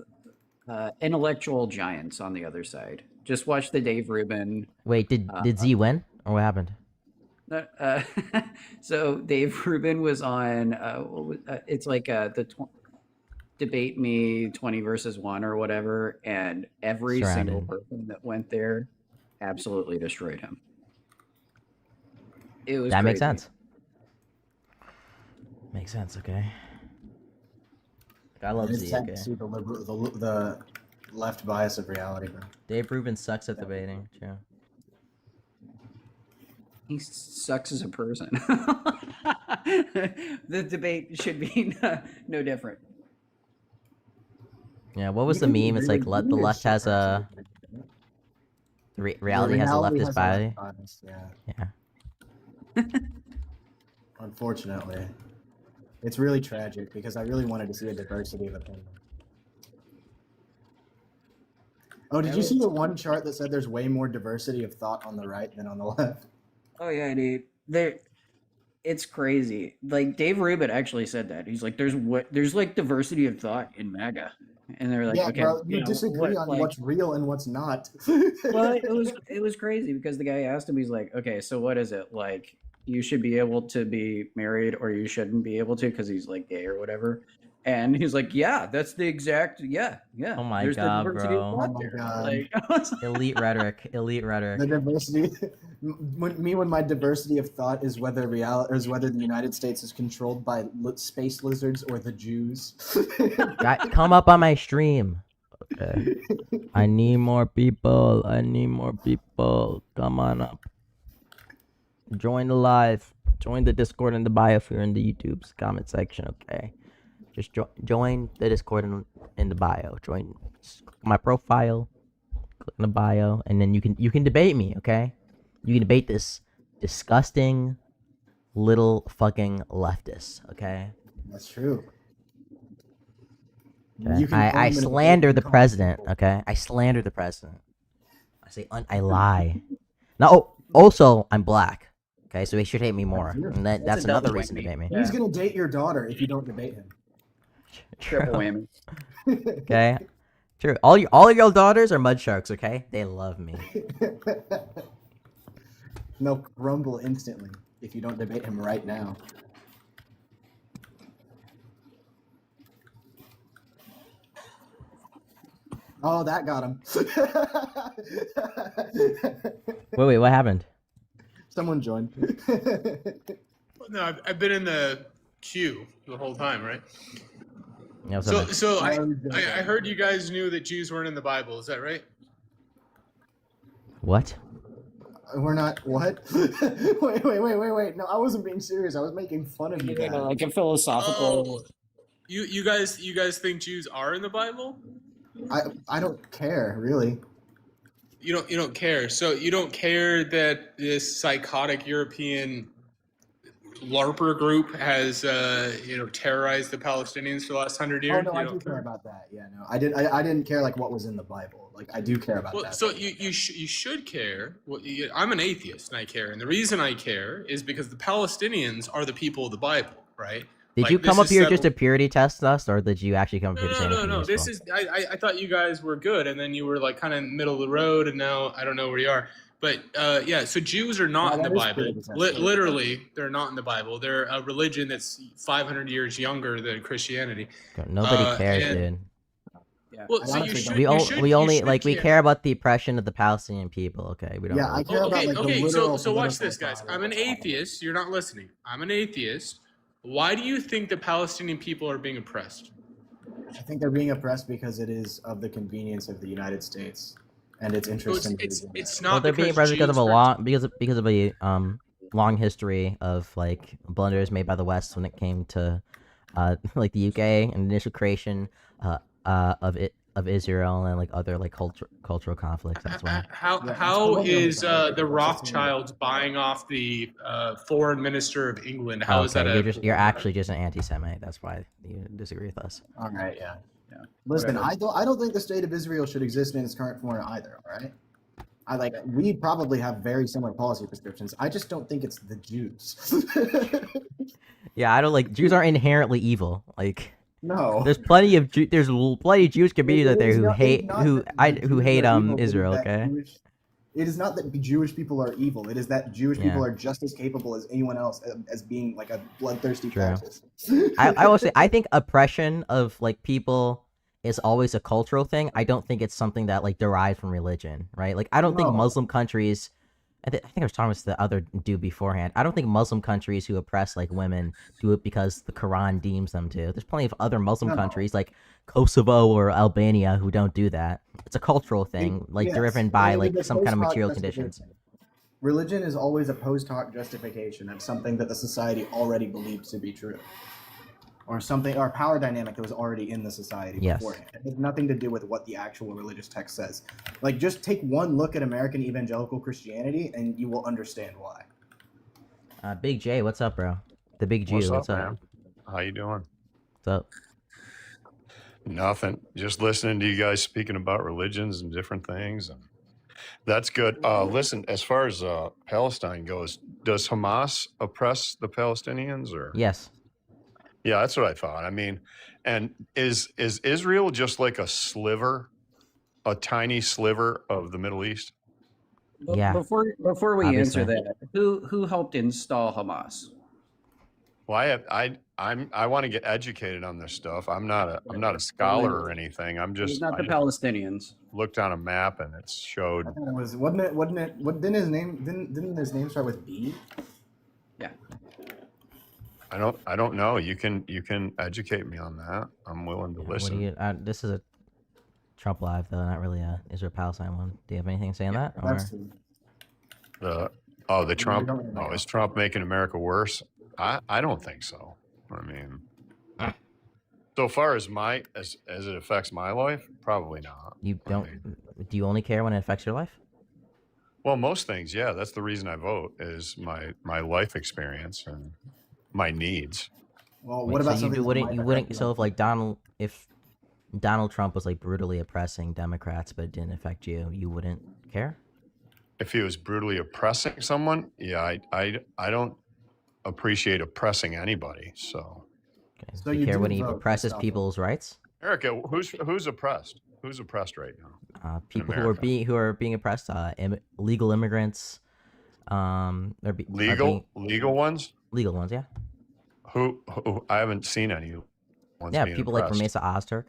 intellectual giants on the other side. Just watch the Dave Rubin. Wait, did Z win or what happened? So Dave Rubin was on. It's like debate me 20 versus 1 or whatever, and every single Surrounded. person that went there absolutely destroyed him. It was That makes crazy. sense. Makes sense. Okay. I love It's Z. sad Okay. to see left bias of reality, bro. Dave Rubin sucks at debating. True. He sucks as a person. The debate should be no different. Yeah. What was the meme? It's like the left has a reality has a leftist body. Yeah. Yeah. Unfortunately, it's really tragic because I really wanted to see a diversity of opinion. Oh, did you see the one chart that said there's way more diversity of thought on the right than on the left? Oh yeah, dude. It's crazy. Like Dave Rubin actually said that. He's like, there's like diversity of thought in MAGA, and they're like, Yeah, okay, bro, you know, disagree on like- what's real and what's not. Well, it was crazy because the guy asked him, he's like, okay, so what is it like? You should be able to be married, or you shouldn't be able to because he's like gay or whatever. And he's like, yeah, that's the exact, yeah. Oh my There's the god, diversity of bro. thought Oh my there. God. Like, Elite rhetoric. Elite The rhetoric. diversity, when my diversity of thought is whether the United States is controlled by space lizards or the Jews. Come up on my stream. Okay. I need more people. I need more people. Come on up. Join the live. Join the Discord in the bio if you're in the YouTube's comment section. Okay. Just join the Discord in the bio. Join my profile. Click in the bio, and then you can debate me. Okay. You can debate this disgusting little fucking leftist. Okay. That's true. Okay? You can call I him an slander idiot. the president. Okay. I slander the president. I say I lie. Now, also, I'm black. Okay, so he should hate me more, and that's another double reason to whammy. debate me. He's gonna date your daughter if you don't debate him. triple whammy. Okay, true. All your daughters are mud sharks. Okay, they love me. They'll crumble instantly if you don't debate him right now. Oh, that got him. Wait, what happened? Someone joined. No, I've been in the queue the whole time, right? Yeah, what's up, man? So I heard you guys knew that Jews weren't in the Bible. Is that right? What? We're not what? wait. No, I wasn't being serious. I was making fun of you guys. Like a philosophical. You guys think Jews are in the Bible? I don't care, really. You don't care. So you don't care that this psychotic European LARPer group has terrorized the Palestinians for the last 100 years? Oh no, I do care about that. Yeah, no, I didn't care like what was in the Bible. Like I do care about Well, that. so you should care. Well, I'm an atheist and I care, and the reason I care is because the Palestinians are the people of the Bible, right? Did Like, you this come up is here just to settled- purity test us, or did you actually come up here to say anything No. useful? This is I thought you guys were good, and then you were like kind of middle of the road, and now I don't know where you are. But yeah, so Jews are not in the that is Bible. purity test. Literally, they're not in the Bible. They're a religion that's 500 years younger than Christianity. Nobody cares, and- dude. Well, so you should. We you only should like we care about the oppression of the Palestinian people. Okay, we don't. Yeah, really I care about like the literal. So watch political this, guys. side. I'm an atheist. You're not listening. I'm an atheist. Why do you think the Palestinian people are being oppressed? I think they're being oppressed because it is of the convenience of the United States and its interest in. It's Well, not they're being because oppressed because of a Jews are- long because of a long history of like blunders made by the West when it came to like the UK and the initial creation of Israel and like other like cultural conflicts. That's why. How is the Rothschilds buying off the foreign minister of England? How is that you're actually just an anti-Semite. That's why you disagree with us. All right, yeah. Listen, I don't think the state of Israel should exist in its current form either. All right. We probably have very similar policy prescriptions. I just don't think it's the Jews. Yeah, I don't like Jews aren't inherently evil. Like No. there's plenty of Jewish communities out there It is who not- hate it's not that who Jews hate are evil, it is Israel. that Okay. It is not that Jewish people are evil. It is that Jewish Yeah. people are just as capable as anyone else as being like a bloodthirsty True. fascist. I will say I think oppression of like people is always a cultural thing. I don't think it's something that like derives from religion, right? Like I don't think No. Muslim countries I think I was talking about the other dude beforehand. I don't think Muslim countries who oppress like women do it because the Quran deems them to. There's plenty of other Muslim countries like Kosovo or Albania who don't do that. It's a cultural thing, like Yes, driven by and like the some kind of post hoc material conditions. justification. Religion is always a post hoc justification of something that the society already believes to be true, or something, or power dynamic that was already in the society Yes. beforehand. It has nothing to do with what the actual religious text says. Like, just take one look at American evangelical Christianity, and you will understand why. Big J, what's up, bro? The Big Jew, what's up? man? How you doing? What's up? Nothing. Just listening to you guys speaking about religions and different things, and that's good. Listen, as far as Palestine goes, does Hamas oppress the Palestinians, or? Yes. Yeah, that's what I thought. I mean, and is Israel just like a sliver, a tiny sliver of the Middle East? Yeah. Before we Obviously. answer that, who helped install Hamas? Well, I want to get educated on this stuff. I'm not a scholar or anything. I'm It's just not the I Palestinians. looked on a map and it showed. I thought it was, wasn't it, didn't his name start with B? Yeah. I don't know. You can educate me on that. I'm willing to What do listen. you, this is a Trump live though, not really a Israel Palestine one. Do you have anything to say on that? Or? The Trump. Oh, is Trump making America worse? I don't think so. I mean, so far as as it affects my life, probably not. You don't? Do you only care when it affects your life? Well, most things, yeah. That's the reason I vote, is my life experience and my needs. Well, Wait, what about so something? you wouldn't so if Donald Trump was like brutally oppressing Democrats, but it didn't affect you, you wouldn't care? If he was brutally oppressing someone, yeah, I don't appreciate oppressing anybody. So, Do you care when he oppresses people's rights? Erica, who's oppressed? Who's oppressed right now? People who are being oppressed, legal immigrants, legal ones. Legal ones, yeah. Who I haven't seen any ones. Yeah, being people like oppressed. Ramesa Ozturk.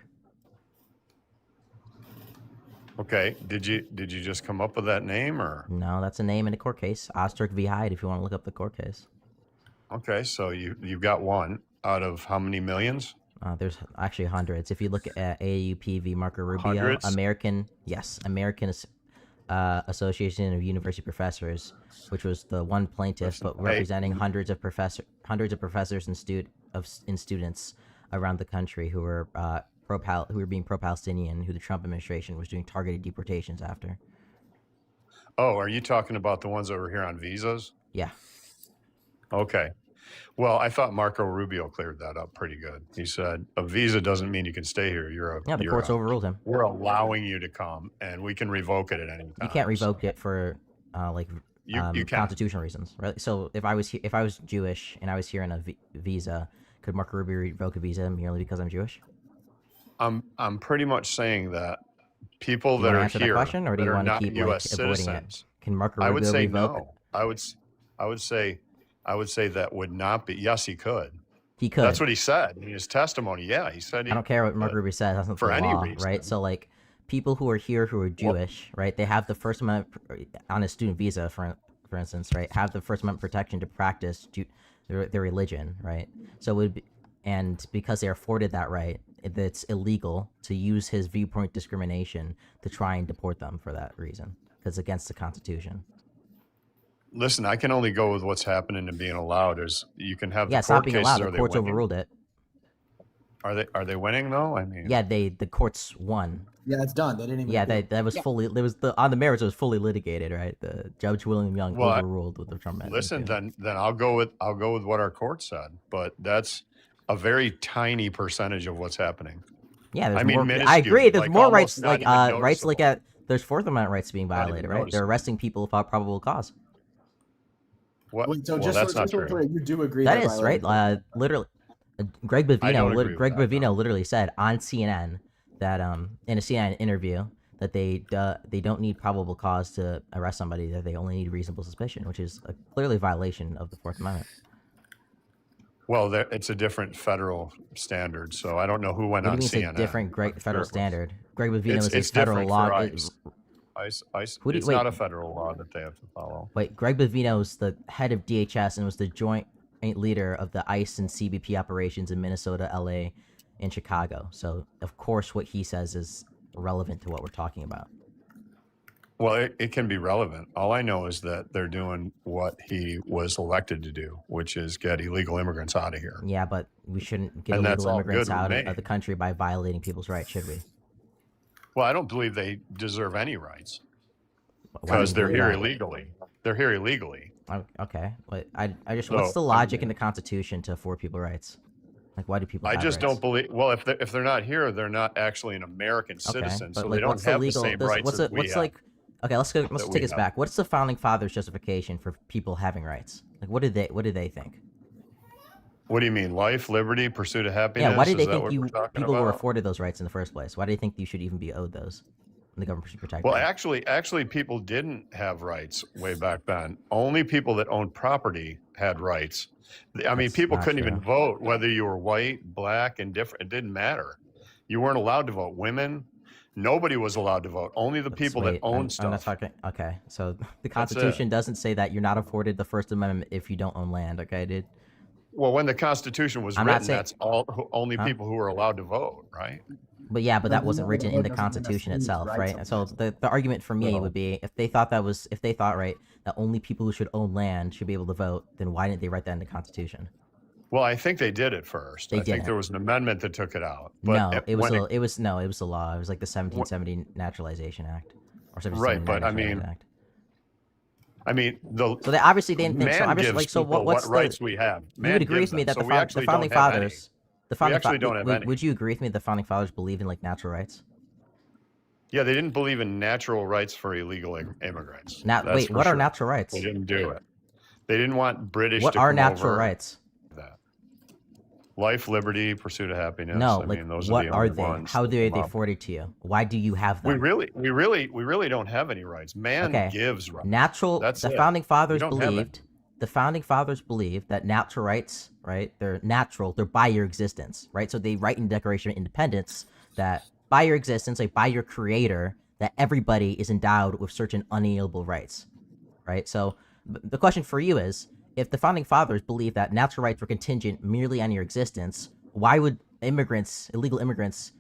Okay, did you just come up with that name, or? No, that's a name in a court case. Ozturk v. Hyde, if you want to look up the court case. Okay, so you've got one out of how many millions? There's actually hundreds. If you look at AAUP v. Marco Rubio, Hundreds? American Association of University Professors, which was the one plaintiff, but representing hundreds of professors and students around the country who were being pro-Palestinian, who the Trump administration was doing targeted deportations after. Oh, are you talking about the ones over here on visas? Yeah. Okay. Well, I thought Marco Rubio cleared that up pretty good. He said a visa doesn't mean you can stay here. The courts overruled him. We're allowing you to come, and we can revoke it at any time. You can't revoke it for You can. constitutional reasons, right? So if I was Jewish and I was here in a visa, could Marco Rubio revoke a visa merely because I'm Jewish? I'm pretty much saying that people You that wanna are answer that here question, or do that you are wanna not keep, U.S. avoiding it? citizens. Can Marco I would Rubio say revoke? no. I would say that would not be. Yes, he could. He could. That's what he said in his testimony. Yeah, he said. I don't care what Marco Rubio says. That's not for the any law, reason. right? So like, people who are here who are Jewish, right? They have the First Amendment on a student visa, for instance, right? Have the First Amendment protection to practice their religion, right? So it would be, and because they are afforded that right, it's illegal to use his viewpoint discrimination to try and deport them for that reason, because it's against the Constitution. Listen, I can only go with what's happening and being allowed. You can have Yeah, the it's not court being cases. allowed. Are The they courts winning? overruled it. Are they winning though? I mean, Yeah, the courts won. Yeah, it's done. They didn't even. Yeah, appeal. that was fully. There was on the merits. It was fully litigated, right? The Judge William Young Well, overruled with the Trump. listen, then I'll go with what our court said, but that's a very tiny percentage of what's happening. Yeah, there's I mean, more. I minuscule, agree. There's like more almost rights, not like even rights, like noticeable. there's Fourth Amendment rights being Not even violated, right? They're noticeable. arresting people without probable cause. What? Wait, so well, just that's so not we're true. clear, you do agree That that is right. Literally, Greg I don't Bovino. agree with Greg that, Bovino literally said on CNN that in a CNN interview that they don't need probable cause to arrest somebody. That they only need reasonable suspicion, which is a clearly violation of the Fourth Amendment. Well, it's a different federal standard, so I don't know who went What on do you mean CNN. it's a different federal standard? Greg Bovino is a It's federal different law. for ICE. It's not a federal law that they have to follow. Wait, Greg Bovino's the head of DHS and was the joint leader of the ICE and CBP operations in Minnesota, LA, and Chicago. So, of course, what he says is relevant to what we're talking about. Well, it can be relevant. All I know is that they're doing what he was elected to do, which is get illegal immigrants out of here. Yeah, but we shouldn't get And that's illegal all immigrants good with out me. of the country by violating people's rights, should we? Well, I don't believe they deserve any rights Why do because you they're believe here that? illegally. They're here illegally. Okay, but I just what's So, the logic in the Constitution to afford people rights? Like, why do people? I have just rights? don't believe. Well, if they're not here, they're not actually an American citizen, but so like, they don't what's have the legal? same rights What's as we what's have. like? Okay, let's that take we this have. back. What's the founding fathers' justification for people having rights? Like, what did they think? What do you mean? Life, liberty, pursuit of happiness? Yeah, why did Is they that think what we're talking people were about? afforded those rights in the first place? Why do they think you should even be owed those? And the government should protect Well, them. actually, people didn't have rights way back then. Only people that owned property had rights. I mean, That's people not couldn't even true. vote, whether you were white, black, indifferent. It didn't matter. You weren't allowed to vote. Women, nobody was allowed to vote. Only the people that Wait, owned I'm stuff. not talking. Okay, so the That's it. Constitution doesn't say that you're not afforded the First Amendment if you don't own land. Okay, dude. Well, when the Constitution was I'm not written, saying- that's only Huh? people who were allowed to vote, right? But yeah, but But that you wasn't know, written the in the vote doesn't mean Constitution that's itself, whose right? rights So the argument for me Well- would be if they thought right that only people who should own land should be able to vote, then why didn't they write that in the Constitution? Well, I think they did it first. They I think didn't. there was an amendment that took it out. But No, it was when it was the law. It was like the 1770 Naturalization Act or 1779 Right, but I Naturalization mean, Act. So they obviously didn't think so. man Obviously, gives like, so people what's what rights we have. You Man would agree gives with me them. that So we actually the founding don't have any. fathers, the founding actually don't have any. would you agree with me that the founding fathers believed in like natural rights? Yeah, they didn't believe in natural rights for illegal immigrants. Now, That's wait, for what are sure. natural rights? They didn't do it. They didn't want British What to are come natural over. rights? That. Life, liberty, pursuit of happiness. No, I like mean, those what are the are only they? ones How that do they come up. afforded to you? Why do you have them? We really don't have any rights. Man Okay. gives rights. Natural. That's the it. founding fathers We don't have it. believed. The founding fathers believed that natural rights, right? They're natural. They're by your existence, right? So they write in the Declaration of Independence that by your existence, like by your creator, that everybody is endowed with certain unalienable rights, right? So the question for you is, if the founding fathers believed that natural rights were contingent merely on your existence, why would illegal immigrants,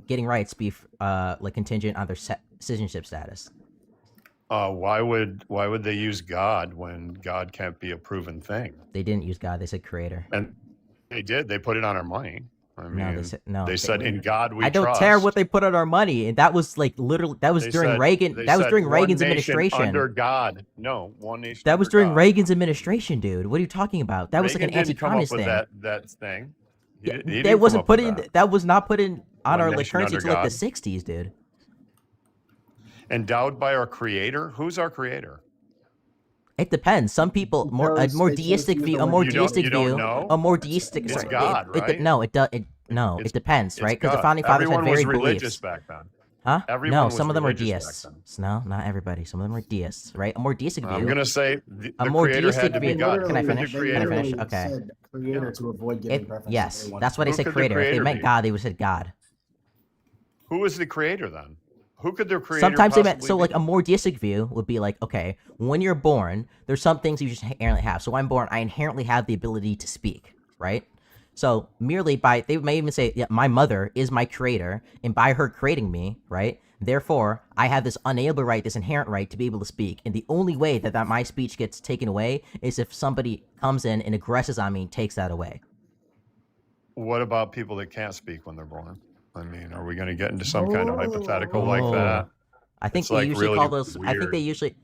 getting rights be like contingent on their citizenship status? Why would they use God when God can't be a proven thing? They didn't use God. They said creator. And they did. They put it on our money. I mean, No, they said no. They said in God we I don't trust. care what they put on our money, and that was like literally that was They during said- Reagan. they That was said during one Reagan's nation administration. Under God, no, one nation. That was under during God. Reagan's administration, dude. What are you talking about? That was like Reagan an didn't come up anti-communist with thing. that thing. He Yeah, didn't- he that didn't come wasn't up put with in. that. That was not put in on One our like nation currency under until like God. the '60s, dude. Endowed by our Creator. Who's our Creator? It depends. Some people more a Because more they chose deistic to use view, the a word more You don't- deistic you don't view, know? a more deistic. It's sorry, God, right? No, it does. It depends, It's right? Because the God. founding fathers Everyone had varied was religious beliefs. back then. Huh? Everyone No, was some of them are religious back deists. then. No, not everybody. Some of them are deists, right? A more deistic view. I'm gonna say the a more Creator deistic had to be view. God. Can I Who did the finish? Can I Creator finish? be? Okay. Said creator to avoid giving preference. Yes, to anyone. that's why they Who said could the creator. If they creator meant be? God, they would have said God. Who is the Creator then? Who could their Creator Sometimes they meant possibly so be? like a more deistic view would be like, okay, when you're born, there's some things you just inherently have. So when I'm born, I inherently have the ability to speak, right? So merely by they may even say, yeah, my mother is my creator, and by her creating me, right? Therefore, I have this unalienable right, this inherent right to be able to speak. And the only way that my speech gets taken away is if somebody comes in and aggresses on me and takes that away. What about people that can't speak when they're born? I mean, are we going to get into some kind of hypothetical like that? I think It's, they like, usually really call those. I think weird. they usually,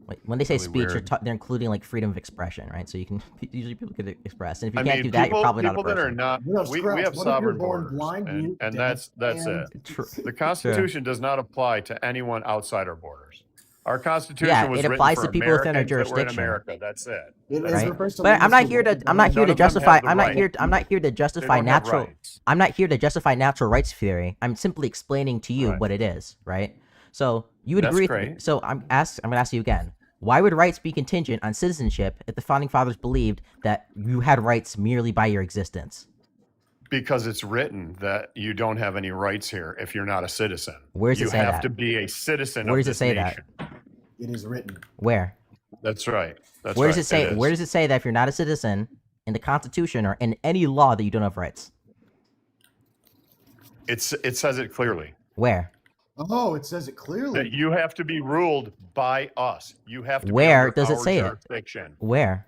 like, when they say Really speech, weird. they're including like freedom of expression, right? So you can usually people can express, and if you I can't mean, do that, people, you're probably not a people person. that are not. You know, We Scratch, have what if you're sovereign born borders, blind, mute, and deaf, that's and- it. The Constitution does not apply to anyone outside our borders. Our Constitution Yeah, was it written applies for to people within our Americans that were in jurisdiction. America. That's it. It That's refers it. to But I'm not legal here to. people. I'm not here None to of them have justify. the I'm not right. here. I'm not here to justify don't have natural. rights. I'm not here to justify natural rights theory. I'm simply explaining to you Right. what it is, right? So you would That's agree. With me. great. So I'm going to ask you again. Why would rights be contingent on citizenship if the founding fathers believed that you had rights merely by your existence? Because it's written that you don't have any rights here if you're not a citizen. Where does it you say have that? to be a citizen Where of does it this say nation. that? It is written. Where? That's right. That's Where right. does it say? is. Where does it say that if you're not a citizen in the Constitution or in any law that you don't have rights? It says it clearly. Where? Oh, it says it clearly. That you have to be ruled by us. You have to Where be under does it our say it? jurisdiction. Where?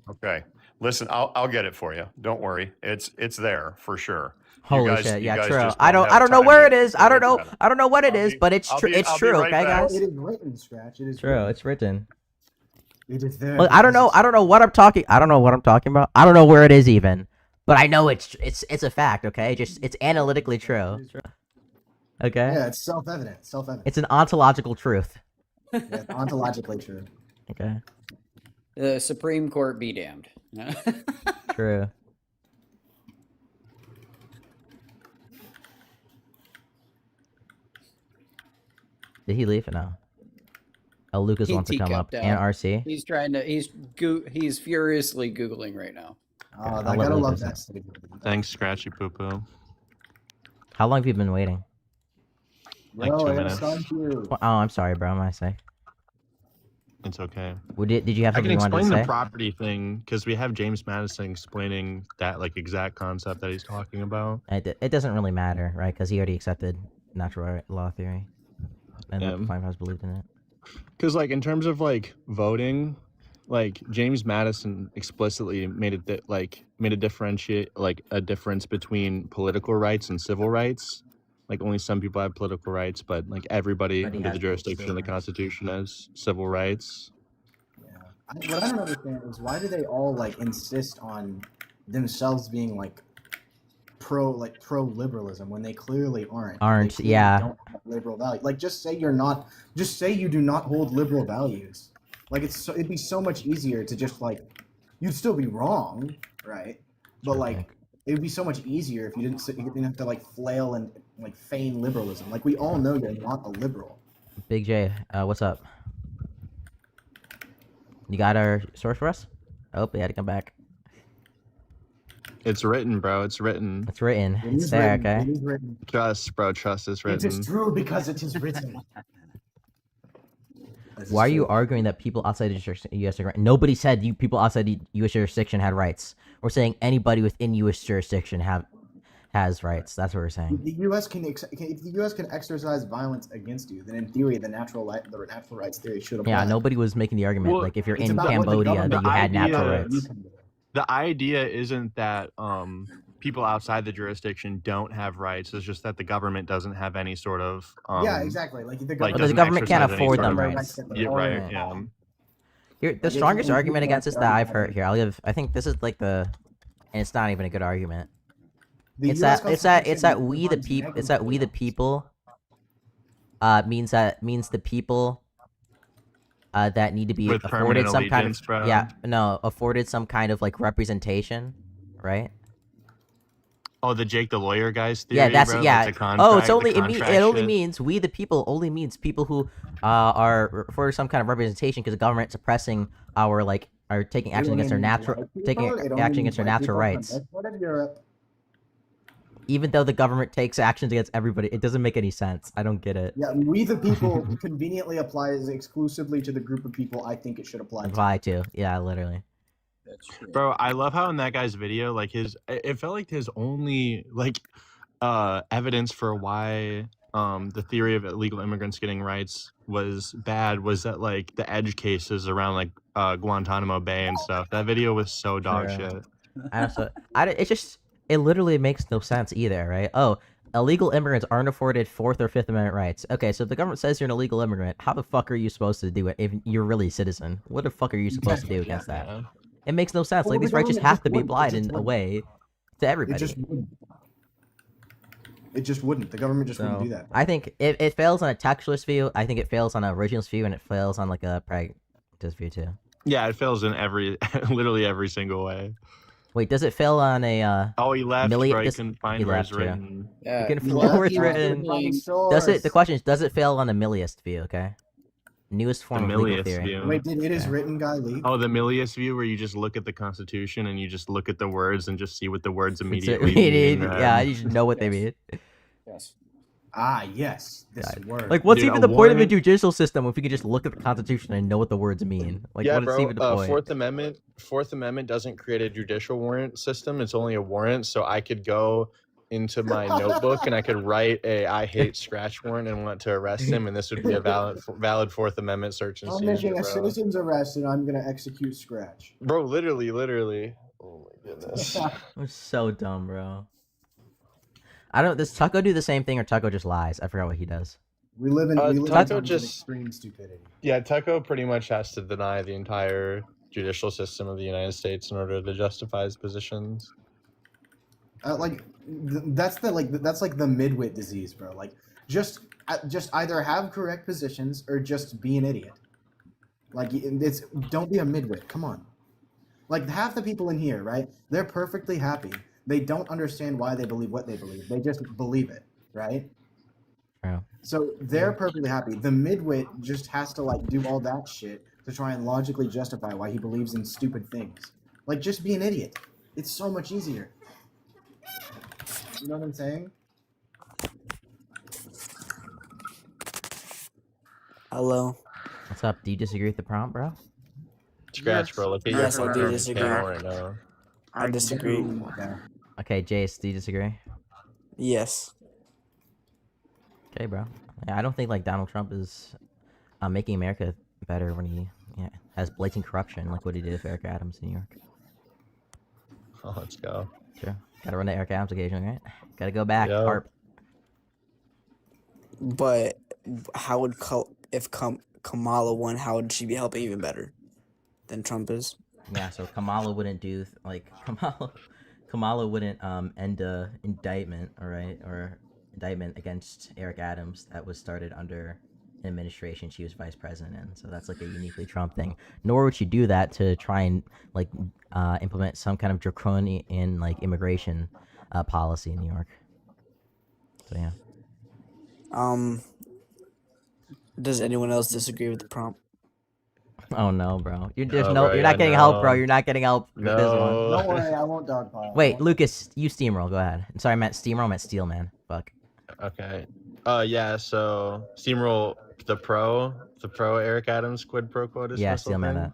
Okay. Listen, I'll get it for you. Don't worry. It's there for sure. Holy you shit! you Yeah, guys true. just I don't have know time where it to is. I don't look know. at it. I don't know what it is, but it's I'll true. be- It's I'll be true, right okay, back. guys? It is written, Scratch. It is True. written. It's written. It is there. Look, I don't know. I don't know what I'm talking. I don't know what I'm talking about. I don't know where it is even, but I know it's a fact. Okay, it's analytically true. Okay. Yeah, it's self-evident. Self-evident. It's an ontological truth. Yeah, it's ontologically true. Okay. The Supreme Court be damned. True. Did he leave? No. Oh, Lucas wants to come up. teacupped And out. RC. He's trying to. He's furiously googling right now. Oh, I I love gotta love Lucas. that. Thanks, Scratchy Poo Poo. How long have you been waiting? Like Bro, 2 I gotta minutes. sign you. Oh, I'm sorry, bro. My mistake. It's okay. Did you have I can something you wanted explain to the say? property thing because we have James Madison explaining that like exact concept that he's talking about. It doesn't really matter, right? Because he already accepted natural law theory, and Yeah. the Five House believed in it. Because like in terms of like voting, like James Madison explicitly made it made a difference between political rights and civil rights. Like only some people have political rights, but like everybody Everybody under has the jurisdiction of civil the rights. Constitution has civil rights. What I don't understand is why do they all like insist on themselves being like pro liberalism when they clearly aren't. Aren't, They clearly yeah. Don't have liberal value. Like just say you're not. Just say you do not hold liberal values. Like it'd be so much easier to just like you'd still be wrong, right? But like it would be so much easier if you didn't have to like flail and like feign liberalism. Like we all know you're not a liberal. Big J, what's up? You got our source for us? Oh, we had to come back. It's written, bro. It's written. It's written. It It's is there, written. okay? It is written. Trust, bro. Trust is It written. is true because it is written. Why are you arguing that people outside the U.S. jurisdiction? Nobody said people outside the U.S. jurisdiction had rights. We're saying anybody within U.S. jurisdiction has rights. That's what we're saying. The U.S. if the U.S. can exercise violence against you, then in theory the natural rights theory should apply. Yeah, nobody was making the argument Well, like if you're it's in about what the Cambodia government- that you had natural idea- rights. The idea isn't that people outside the jurisdiction don't have rights. It's just that the government doesn't have any sort of yeah, exactly. Like the like, government, doesn't government can't exercise any afford sort them of- rights. Yeah, right. Yeah. Here, the Like, strongest if- argument if- against this that I've heard here, I think this is like and it's not even a good argument. The It's US that we the people. It's that we the people. Means the people. That need to be With afforded permanent some kind allegiance, of bro. afforded some kind of like representation, right? Oh, the Jake the lawyer guys theory. Yeah, that's bro? yeah. Like the Oh, it's contract- only the it contract only shit? means we the people only means people who are for some kind of representation because the government suppressing our like are taking action against our natural action against our natural rights. Part of Europe. Even though the government takes actions against everybody, it doesn't make any sense. I don't get it. Yeah, we the people conveniently applies exclusively to the group of people I think it should apply to. Apply to, yeah, literally. Bro, I love how in that guy's video, like it felt like his only like evidence for why the theory of illegal immigrants getting rights was bad was that like the edge cases around like Guantanamo Bay and stuff. That video was so dog True. shit. It literally makes no sense either, right? Oh, illegal immigrants aren't afforded 4th or 5th Amendment rights. Okay, so if the government says you're an illegal immigrant, how the fuck are you supposed to do it if you're really a citizen? What the fuck are you supposed to do against that? It makes no sense. Well, Like the these rights just government have just to be wouldn't. It applied just in a wouldn't. way to everybody. It just wouldn't. It just wouldn't. The government just wouldn't do that. I think it fails on a textualist view. I think it fails on a originalist view, and it fails on like a pragmatist view too. Yeah, it fails in literally every single way. Wait, does it fail on a Oh, he left, bro. He this- couldn't find he where left, it's yeah. written. You can he find where left, it's he left written. the Does it? The source. question is, does it fail on the Milliist view? Okay. Newest The form of legal Milius theory. view. Wait, did it is Okay. written guy leak? Oh, the Milius view, where you just look at the Constitution and you just look at the words and just see what the words It's immediately mean. yeah, you should know what they mean. Yes. Ah, yes, this word. Like, what's Dude, even a the point of a warrant- judicial system if we could just look at the Constitution and know what the words mean? Like, yeah, what is bro. even the point? Fourth Amendment doesn't create a judicial warrant system. It's only a warrant. So I could go into my notebook and I could write a "I hate Scratch" warrant and want to arrest him, and this would be a valid Fourth Amendment search and I'm seizure, making a bro. citizen's arrest and I'm gonna execute Scratch. Bro, literally. Oh my goodness. I'm so dumb, bro. I don't. Does Tucko do the same thing, or Tucko just lies? I forgot what he does. We live in Tucko times of just- extreme stupidity. Yeah, Tucko pretty much has to deny the entire judicial system of the United States in order to justify his positions. That's the that's like the midwit disease, bro. Like just either have correct positions or just be an idiot. Like it's don't be a midwit. Come on. Like half the people in here, right? They're perfectly happy. They don't understand why they believe what they believe. They just believe it, right? Yeah. So they're perfectly happy. The midwit just has to like do all that shit to try and logically justify why he believes in stupid things. Like just be an idiot. It's so much easier. You know what I'm saying? Hello. What's up? Do you disagree with the prompt, bro? Scratch, bro. Look at Yes, your I do phone disagree. camera right now. I disagree. Okay, Jace, do you disagree? Yes. Okay, bro. Yeah, I don't think like Donald Trump is making America better when he has blatant corruption, like what he did with Eric Adams in New York. Oh, let's go. Sure. Gotta run to Eric Adams occasionally, right? Gotta go back. Yo. Harp. But how would if Kamala won, how would she be helping even better than Trump is? Yeah, so Kamala wouldn't do Kamala wouldn't end a indictment, all right, or indictment against Eric Adams that was started under an administration she was vice president in. So that's like a uniquely Trump thing. Nor would she do that to try and like implement some kind of draconian like immigration policy in New York. So yeah. Does anyone else disagree with the prompt? Oh no, bro. You're bro, you're not getting help, bro. You're not getting help with this one. Don't worry, I won't dogpile. Wait, Lucas, you steamroll. Go ahead. Sorry, I meant steamroll. I meant steel, man. Fuck. Okay. Yeah. So steamroll the pro Eric Adams quid pro quo dismissal Yeah, steel man thing. that.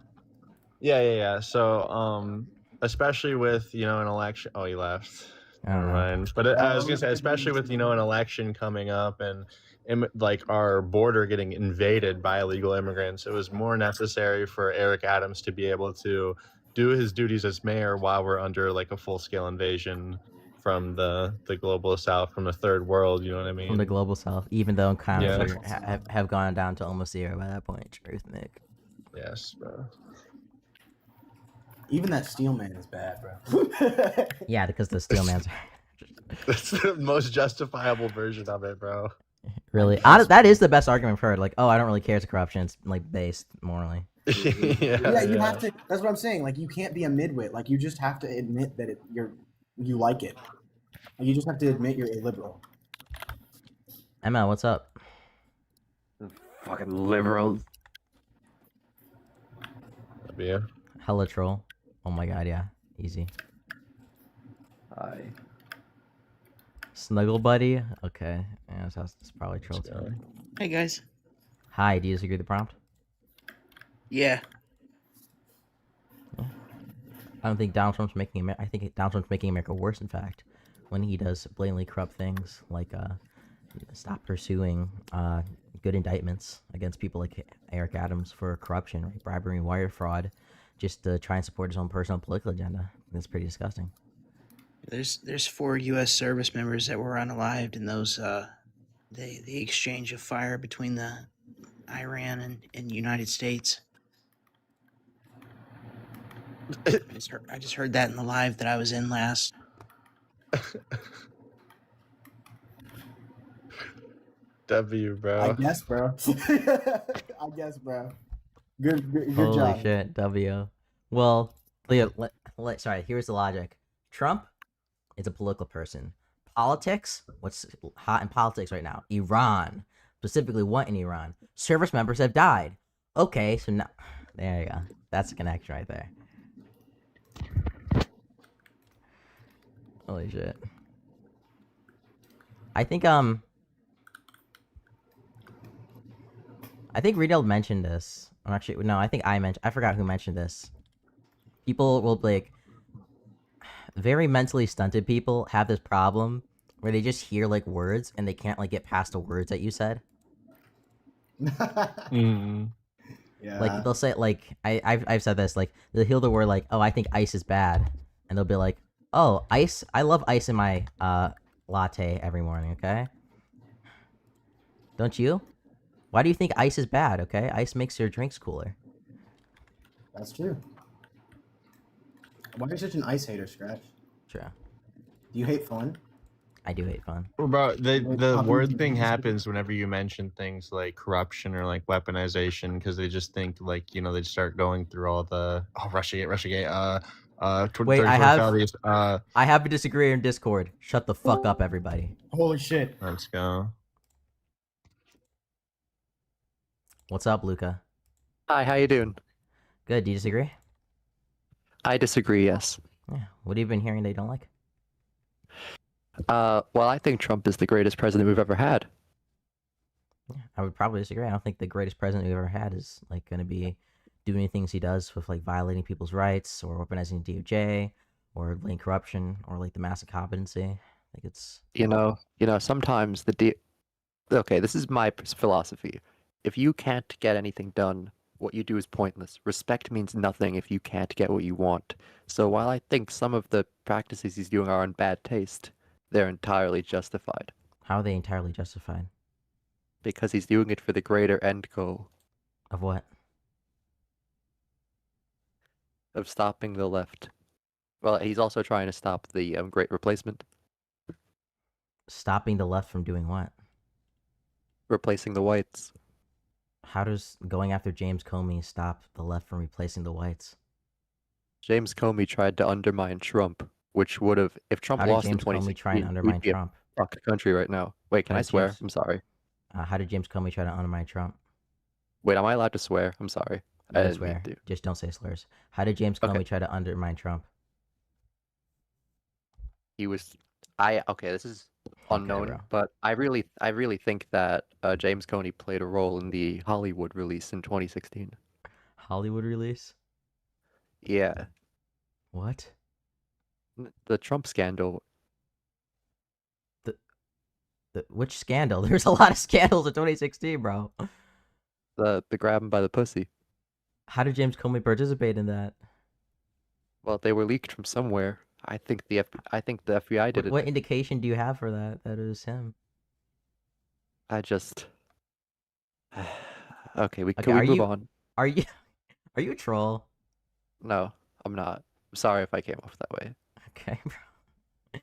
Yeah. So especially with an election. Oh, he left. I don't Never know. mind. But I was gonna say, especially with an election coming up and like our border getting invaded by illegal immigrants, it was more necessary for Eric Adams to be able to do his duties as mayor while we're under like a full-scale invasion from the global south, from the third world. You know what I mean? From the global south, even though economies Yeah. have gone down to almost zero by that point. Truth, Nick. Yes, bro. Even that steel man is bad, bro. Yeah, because the steel man's That's the most justifiable version of it, bro. really that is the best argument for it. Like, oh, I don't really care. It's corruption. It's like based morally. Yeah, you have to. That's what I'm saying. Like, you can't be a midwit. Like, you just have to admit that you like it. Like, you just have to admit you're a liberal. ML, what's up? Fucking liberals. Yeah. Hella troll. Oh my god, yeah, easy. Hi. Snuggle buddy. Okay, yeah, that's probably troll too. Hey guys. Hi, do you disagree with the prompt? Yeah. I don't think Donald Trump's making I think Donald Trump's making America worse, in fact, when he does blatantly corrupt things like stop pursuing good indictments against people like Eric Adams for corruption, right? Bribery and wire fraud, just to try and support his own personal political agenda. That's pretty disgusting. There's 4 U.S. service members that were unalived in those the exchange of fire between the Iran and United States. I just heard that in the live that I was in last. W, bro. I guess, bro. I guess, bro. Good Holy job. shit, W. Well, Leo, sorry, here's the logic. Trump is a political person. Politics, what's hot in politics right now? Iran. Specifically, what in Iran? Service members have died. Okay, so now there you go. That's a connection right there. Holy shit. I think Riedel mentioned this. I'm actually no, I think I forgot who mentioned this. People will like very mentally stunted people have this problem where they just hear like words and they can't like get past the words that you said. Yeah. Like they'll say like I've said this, like they'll hear the word like, oh, I think ice is bad, and they'll be like, oh, ice, I love ice in my latte every morning, okay? Don't you? Why do you think ice is bad, okay? Ice makes your drinks cooler. That's true. Why are you such an ice hater, Scratch? True. Do you hate fun? I do hate fun. Bro, the Like, word thing happens whenever you mention things like corruption or like weaponization, because they just think like, you know, they start going through all the Russiagate, Wait, I 34 have felonies, I have a disagreeer in Discord. Shut the fuck up, everybody. Holy shit. Let's go. What's up, Luca? Hi, how you doing? Good. Do you disagree? I disagree, yes. Yeah. What have you been hearing they don't like? Well, I think Trump is the greatest president we've ever had. I would probably disagree. I don't think the greatest president we've ever had is like going to be doing things he does with like violating people's rights or weaponizing DOJ or laying corruption or like the mass incompetency. I think it's You know, sometimes okay, this is my philosophy. If you can't get anything done, what you do is pointless. Respect means nothing if you can't get what you want. So while I think some of the practices he's doing are in bad taste, they're entirely justified. How are they entirely justified? Because he's doing it for the greater end goal. Of what? Of stopping the left. Well, he's also trying to stop the Great Replacement. Stopping the left from doing what? Replacing the whites. How does going after James Comey stop the left from replacing the whites? James Comey tried to undermine Trump, which would have, if Trump How did lost in James Comey try and 2016, undermine we'd be Trump? a fucked country right now. Wait, can How I did swear? James- I'm sorry. How did James Comey try to undermine Trump? Wait, am I allowed to swear? I'm sorry. You can didn't swear. mean to. Just don't say slurs. How did James Comey try to undermine Trump? He was, okay, this is unknown, bro. but I really think that James Comey played a role in the Hollywood release in 2016. Hollywood release? Yeah, What? the Trump scandal. Which scandal? There's a lot of scandals in 2016, bro. The grab him by the pussy. How did James Comey participate in that? Well, they were leaked from somewhere. I think the FBI did it. What indication do you have for that it was him? I just. Okay, Okay, can we move on? Are you a troll? No, I'm not. I'm sorry if I came off that way. Okay, bro.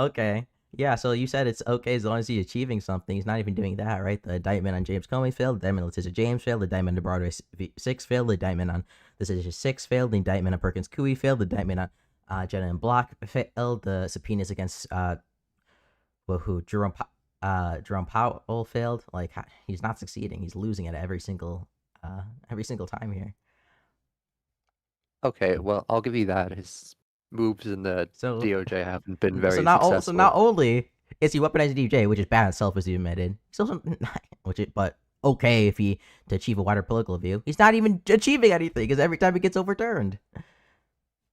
Okay. Yeah, so you said it's okay as long as he's achieving something. He's not even doing that, right? The indictment on James Comey failed. The indictment on Letitia James failed. The indictment on Broadway 6 failed. The indictment on Letitia 6 failed. The indictment on Perkins Coie failed. The indictment on Jenna and Block failed. The subpoenas against Jerome Powell failed. Like, he's not succeeding. He's losing it every single time here. Okay, well, I'll give you that. His moves in the DOJ haven't been very So successful. not only is he weaponizing DJ, which is bad itself, as you admitted, he's also but okay if he to achieve a wider political view. He's not even achieving anything because every time it gets overturned.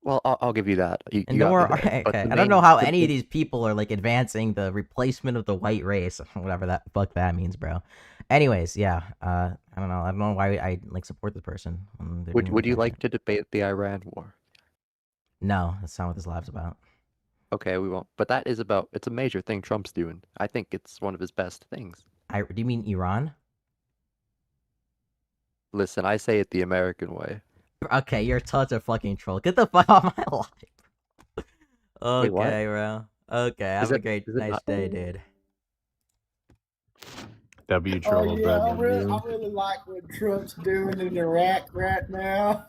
Well, I'll give you that. You And got nor me there, but okay, the I don't main- know how the- any of these people are like advancing the replacement of the white race, whatever that fuck that means, bro. Anyways, yeah, I don't know why I like support this person. when they're doing Would you bullshit. like to debate the Iran war? No, that's not what this live's about. Okay, we won't. But that is about. It's a major thing Trump's doing. I think it's one of his best things. Do you mean Iran? Listen, I say it the American way. Okay, you're such a fucking troll. Get the fuck off my life. Wait, what? Okay, bro. Okay, have a great, is it nice not- day, dude. W Oh troll yeah, I W. really like what Trump's doing in Iraq right now.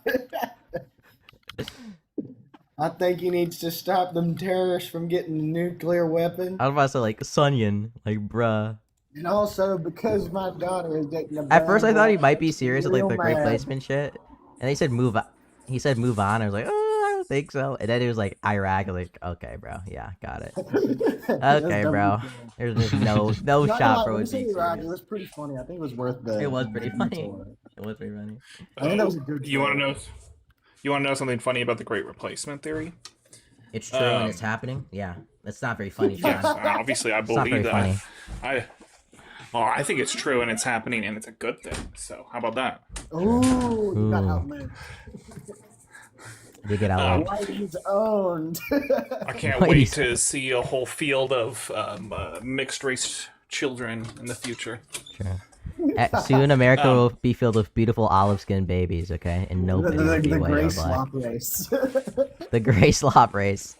I think he needs to stop them terrorists from getting a nuclear weapon. I was about to say like Sunyan, like bruh. And also because my daughter is dating a At first, I bad thought he boy, might be serious with like real the great mad. placement shit, and he said move. He said move on. I was like, oh, I don't think so. And then it was like Iraq. I was like, okay, bro, yeah, got it. Okay, bro. There's no Not gonna shot lie, for when you would said be Iraq, serious. it was pretty funny. I think it was worth the. It was pretty the funny. detour. It was pretty funny. I think that was a good. You want to troll. know? You want to know something funny about the Great Replacement theory? It's true and it's happening. Yeah, that's not very funny. Yes, Sean. obviously I It's not believe very that. funny. I think it's true and it's happening and it's a good thing. So how about that? Ooh, you got Ooh. outlived. They get out. Whitey's owned. I can't What wait is- to see a whole field of mixed race children in the future. Soon, America will be filled with beautiful olive skinned babies. Okay, and nobody will be the white gray or black. slop race. The gray slop race.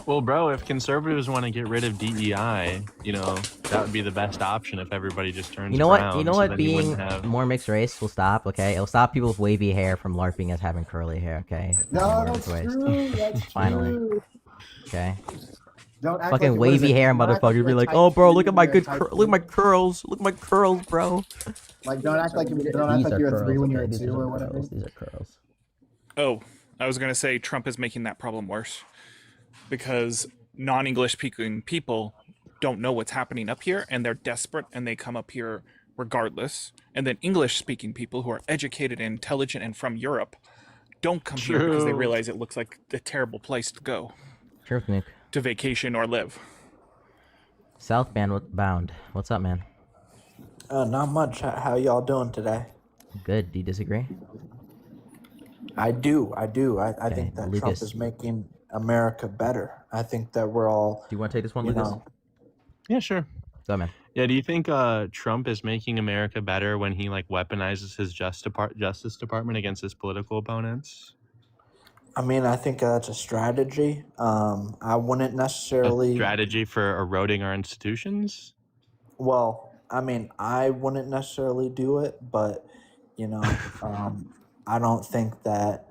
Well, bro, if conservatives want to get rid of DEI, you know, that would be the best option if everybody just turns You know what? brown, You know so what? then you Being wouldn't have... more mixed race will stop. Okay, it'll stop people with wavy hair from larping as having curly hair. Okay. No, More that's mixed race. true. That's Finally. true. Okay. Don't act Fucking like, what is wavy it? hair, Don't act motherfucker. you're Be a like, type oh, bro, two, look at my you're a good, type look at my two." curls. Look at my curls, bro. Like, don't act like These you're are a 3 when curls, you're a okay? These 2 are or whatever. curls. These are curls. Oh, I was going to say Trump is making that problem worse because non-English speaking people don't know what's happening up here and they're desperate and they come up here regardless. And then English speaking people who are educated and intelligent and from Europe don't come here because they True. realize it looks like a terrible place to go Truth, Nick. to vacation or live. Southbound. What's up, man? Not much. How y'all doing today? Good. Do you disagree? I do. I Okay, think that Trump Lucas. is making America better. I think that we're all. Do you want to take this one, you Lucas? know, Yeah, sure. What's up, man? Yeah, do you think Trump is making America better when he like weaponizes his Justice Department against his political opponents? I mean, I think that's a strategy. I wouldn't A necessarily. strategy for eroding our institutions? Well, I mean, I wouldn't necessarily do it, but you know, I don't think that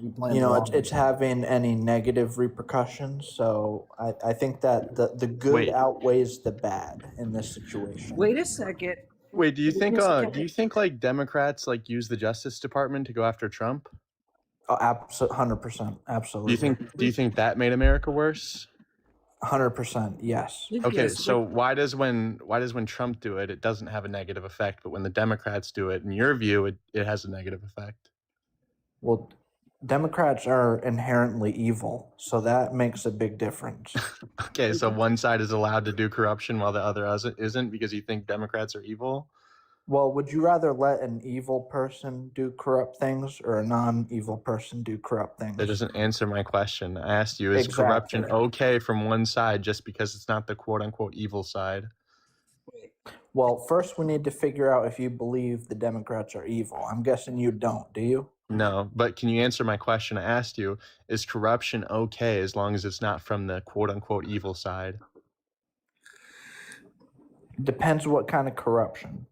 you know it's having any negative repercussions. So I think that the good Wait. outweighs the bad in this situation. Wait a second. Wait, do you think Wait a second. like Democrats like use the Justice Department to go after Trump? Oh, 100%, absolutely. Do you think that made America worse? 100%, yes. Okay, Yes, so why does when Trump do it, it doesn't have a negative effect, but when the Democrats do it, in your view, it has a negative effect? Well, Democrats are inherently evil, so that makes a big difference. Okay, so one side is allowed to do corruption while the other isn't because you think Democrats are evil? Well, would you rather let an evil person do corrupt things or a non-evil person do corrupt things? That doesn't answer my question. I asked you, is Exactly. corruption okay from one side just because it's not the quote-unquote evil side? Well, first we need to figure out if you believe the Democrats are evil. I'm guessing you don't, do you? No, but can you answer my question? I asked you, is corruption okay as long as it's not from the quote-unquote evil side? Depends what kind of corruption.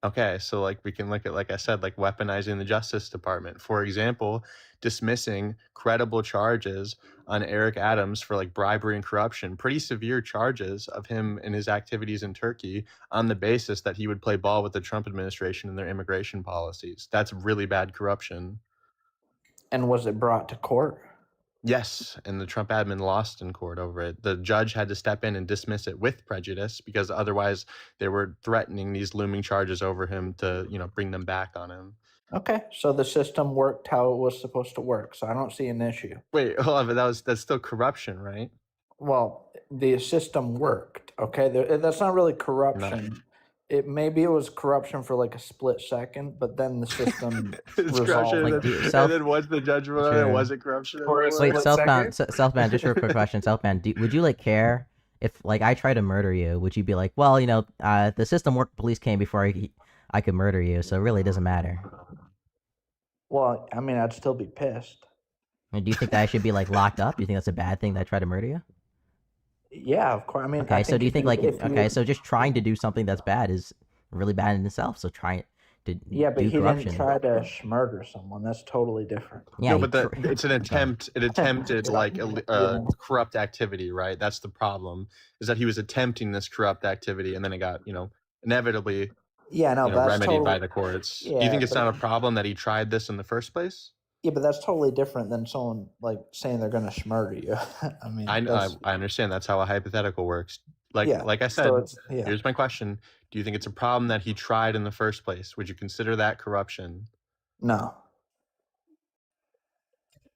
Okay, so like we can look at, like I said, like weaponizing the Justice Department. For example, dismissing credible charges on Eric Adams for like bribery and corruption, pretty severe charges of him and his activities in Turkey on the basis that he would play ball with the Trump administration and their immigration policies. That's really bad corruption. And was it brought to court? Yes, and the Trump admin lost in court over it. The judge had to step in and dismiss it with prejudice because otherwise they were threatening these looming charges over him to, you know, bring them back on him. Okay, so the system worked how it was supposed to work, so I don't see an issue. Wait, hold on, but that's still corruption, right? Well, the system worked, okay? That's not really corruption. Maybe it was corruption for like a split second, but then the system It's resolved. corruption, Like, and dude, then, self- and then once the judge wrote it, Sure. was it corruption? Wait, Southbound, just a quick question. Southbound, would you like care if like I try to murder you? Would you be like, well, you know, the system worked, police came before I could murder you, so it really doesn't matter. Well, I mean, I'd still be pissed. I mean, do you think that I should be like locked up? Do you think that's a bad thing that I try to murder you? Yeah, of course. I mean, Okay, so do you think like if okay, so just trying to do something that's bad is really bad in itself. So trying to Yeah, but do he corruption. didn't try to murder someone. That's totally different. Yeah, No, he but it's an attempt. It attempted like Yeah. corrupt activity, right? That's the problem. Is that he was attempting this corrupt activity, and then it got, inevitably, Yeah, no, but that's remedied by totally. the courts. Do you Yeah, think it's but not a problem that he tried this in the first place? yeah, but that's totally different than someone like saying they're gonna murder you. I mean, I that's understand that's how a hypothetical works. Like yeah. like I said, So it's yeah. here's my question: do you think it's a problem that he tried in the first place? Would you consider that corruption? No.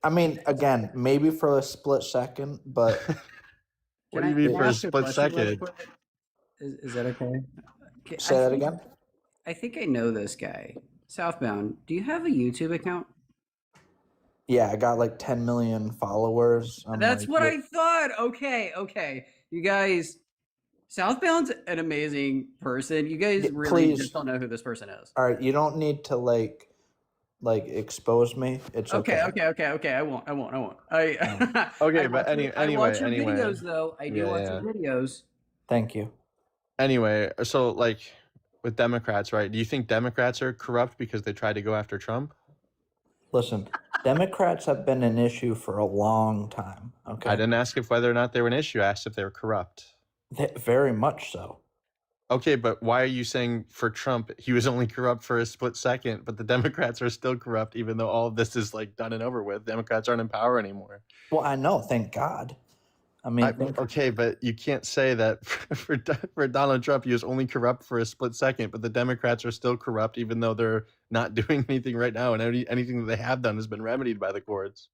I mean, again, maybe for a split second, but What do you mean Can for I a ask a split question real second? quick? Is that okay? Okay, say that again. I think I know this guy. Southbound, do you have a YouTube account? Yeah, I got like 10 million followers. I'm That's like, what what- I thought. Okay. You guys, Southbound's an amazing person. You guys Yeah, really please. just don't know who this person is. All right, you don't need to like expose me. It's okay. Okay. I won't. I Okay, I but watch your- I watch your videos though. I do watch Yeah. your videos. Thank you. Anyway, so like with Democrats, right? Do you think Democrats are corrupt because they tried to go after Trump? Listen, Democrats have been an issue for a long time. Okay, I didn't ask if whether or not they were an issue. I asked if they were corrupt. Very much so. Okay, but why are you saying for Trump he was only corrupt for a split second, but the Democrats are still corrupt even though all of this is like done and over with? Democrats aren't in power anymore. Well, I know. Thank God. I mean, Okay, but you can't say that for Donald Trump he was only corrupt for a split second, but the Democrats are still corrupt even though they're not doing anything right now, and anything that they have done has been remedied by the courts.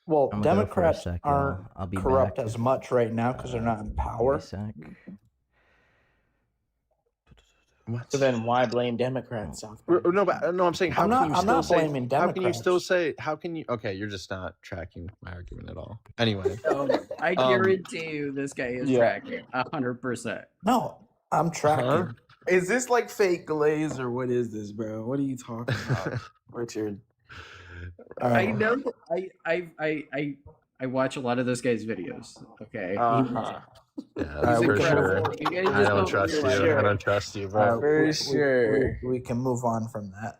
well, I'm gonna go for a Democrats sec, aren't I'll be corrupt back. as much right now because they're not in power. What? So then why blame Democrats? Southbound? No, I'm saying how I'm can not- you I'm still not say blaming how can you still Democrats. say how can you okay, you're just not tracking my argument at all. Anyway. I guarantee you, this guy is yeah. tracking 100%. No, I'm tracking. Is this like fake glaze or what is this, bro? What are you talking about, Richard? I know. I watch a lot of this guy's videos. Okay. Uh-huh. Yeah, He's for incredible. sure. You guys I just don't trust you. realize- I don't trust you, bro. We can move on from that.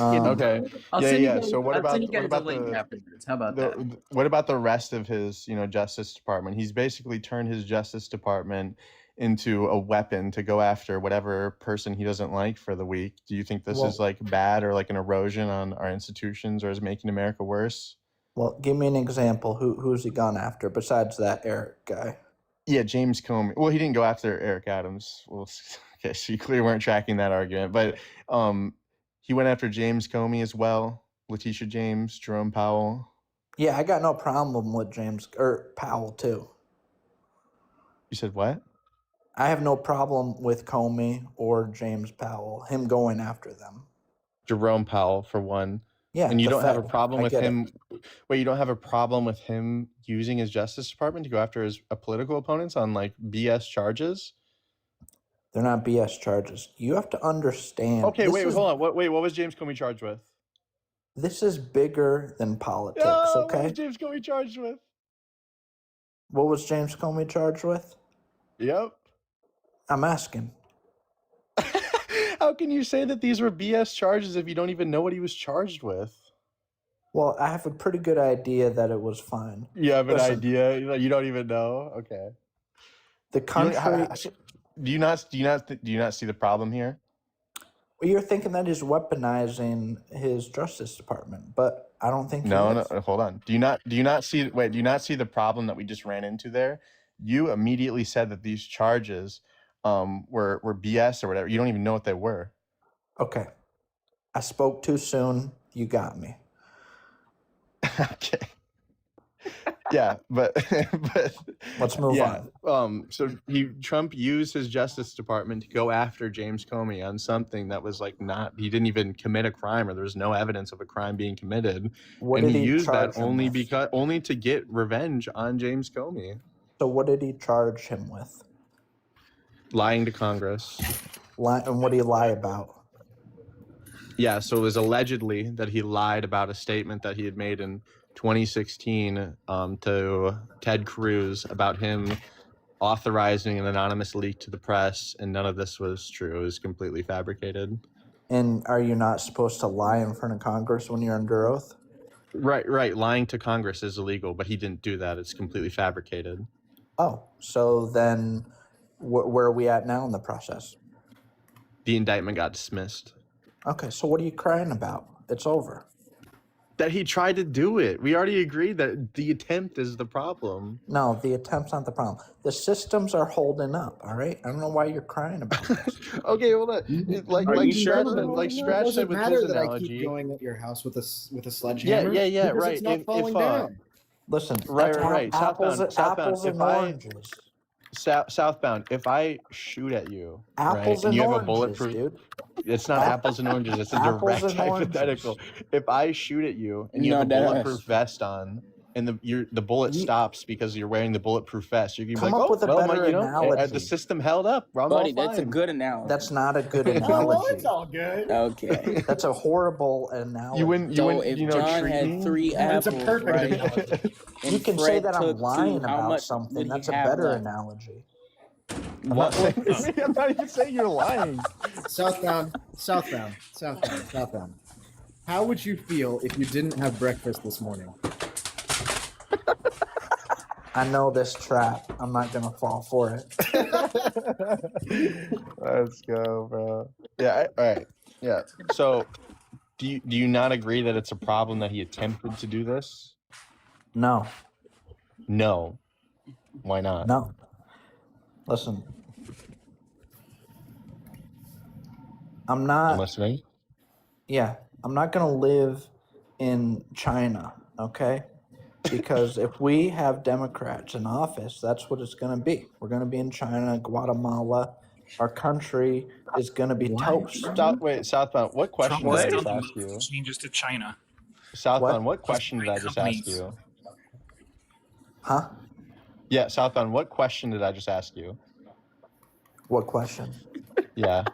Okay. I'll yeah, send you yeah. guys- So what I'll about send you guys what about a link the afterwards? How about that? what about the rest of his, Justice Department? He's basically turned his Justice Department into a weapon to go after whatever person he doesn't like for the week. Do you think this Well- is like bad or like an erosion on our institutions or is making America worse? Well, give me an example. Who's he gone after besides that Eric guy? Yeah, James Comey. Well, he didn't go after Eric Adams. Well, okay, so you clearly weren't tracking that argument, but he went after James Comey as well. Letitia James, Jerome Powell. Yeah, I got no problem with James or Powell too. You said what? I have no problem with Comey or James Powell. Him going after them. Jerome Powell for one. Yeah, and you the don't have a Fed. problem I with get it. him. Wait, you don't have a problem with him using his Justice Department to go after his political opponents on like BS charges? They're not BS charges. You have to understand. Okay, this wait, is, hold on. What was James Comey charged with? This is bigger than politics. What Okay. was James Comey charged with? What was James Comey charged with? Yep. I'm asking. How can you say that these were BS charges if you don't even know what he was charged with? Well, I have a pretty good idea that it was fine. You have an Listen, idea? You don't even know? Okay. The You don't- country. Do you not see the problem here? Well, you're thinking that he's weaponizing his Justice Department, but I don't think he No, is. no, hold on. Do you not see the problem that we just ran into there? You immediately said that these charges were BS or whatever. You don't even know what they were. Okay. I spoke too soon. You got me. Okay. Yeah, but Let's move yeah. So Trump used his Justice Department to go after James Comey on something that was like he didn't even commit a crime or there was no evidence of a crime being committed. What and did he he used charge that him with? only to get revenge on James Comey. So what did he charge him with? Lying to Congress. And what did he lie about? Yeah, so it was allegedly that he lied about a statement that he had made in 2016 to Ted Cruz about him authorizing an anonymous leak to the press, and none of this was true. It was completely fabricated. And are you not supposed to lie in front of Congress when you're under oath? Right. Lying to Congress is illegal, but he didn't do that. It's completely fabricated. Oh, so then where are we at now in the process? The indictment got dismissed. Okay, so what are you crying about? It's over. That he tried to do it. We already agreed that the attempt is the problem. No, the attempt's not the problem. The systems are holding up, all right? I don't know why you're crying about this. Okay, well, Scratch said with his that I analogy. keep going at your house with a sledgehammer? Yeah, because right. It's not falling down. Listen, Right. apples Southbound. and oranges. Southbound, if I shoot at you, Apples right, and you have a oranges, bulletproof, dude. It's not apples and oranges. It's a Apples direct and hypothetical. If I shoot at you and you have a bulletproof vest on, and the bullet stops because you're wearing the bulletproof vest, you can be Come like, up with a better analogy. the system held up. I'm Buddy, all that's a fine." good analogy. That's not a good analogy. It's all good. Okay. That's a horrible analogy. So if John had 3 apples, right? You can say Fred that I'm took lying 2, how about much something. would he That's a have better left? analogy. I'm not even saying you're lying. Southbound. How would you feel if you didn't have breakfast this morning? I know this trap. I'm not gonna fall for it. Let's go, bro. Yeah. All right. Yeah. So, do you not agree that it's a problem that he attempted to do this? No. No. Why not? No. Listen. I'm not listening. Yeah, I'm not gonna live in China, okay? Because if we have Democrats in office, that's what it's gonna be. We're gonna be in China, Guatemala. Our country is gonna be toast. Southbound. What question Trump did I was just done ask you? changes to China. Southbound. What question did I just ask companies. you? Huh? Yeah, Southbound. What question did I just ask you? What question? Yeah.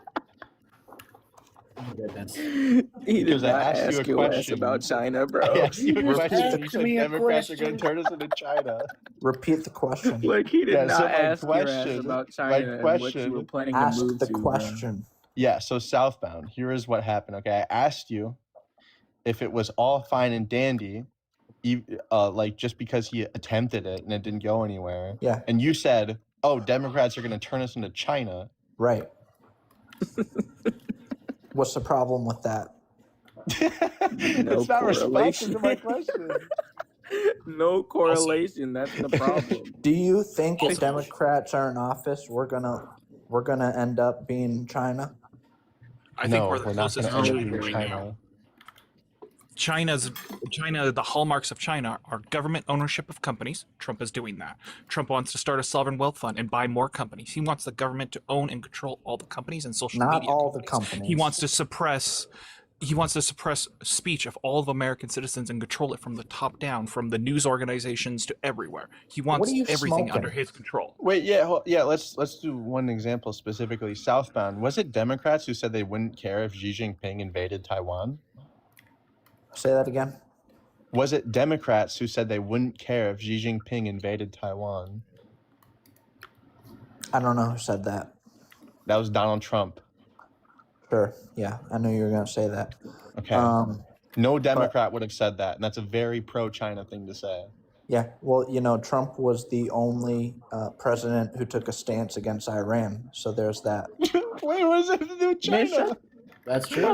He did Because I not asked you ask a your ass question. about China, bro. I asked you a question. and You said me a Democrats are going to turn us into China. Repeat the question. Like he did Yeah, not so my ask your ass question- about my China and what you were question- planning Ask to move the to. question. Yeah, so Southbound, here is what happened. Okay, I asked you if it was all fine and dandy, like just because he attempted it and it didn't go anywhere. Yeah. And you said, "Oh, Democrats are going to turn us into China." Right. What's the problem with that? It's not responsive to my question. No correlation. That's the problem. Do you think if Democrats are in office, we're gonna end up being China? I think No, we're the we're not closest gonna to end up China being right now. China, the hallmarks of China are government ownership of companies. Trump is doing that. Trump wants to start a sovereign wealth fund and buy more companies. He wants the government to own and control all the companies and social Not media. all the companies. He wants to suppress speech of all of American citizens and control it from the top down, from the news organizations to everywhere. He wants are you everything smoking? under his control. Wait, yeah. Let's do one example specifically. Southbound. Was it Democrats who said they wouldn't care if Xi Jinping invaded Taiwan? Say that again. Was it Democrats who said they wouldn't care if Xi Jinping invaded Taiwan? I don't know who said that. That was Donald Trump. Sure. Yeah, I knew you were gonna say that. Okay. No Democrat would have said that, and that's a very pro-China thing to say. Yeah. Well, Trump was the only president who took a stance against Iran. So there's that. Wait, what does that have to do with China? That's true.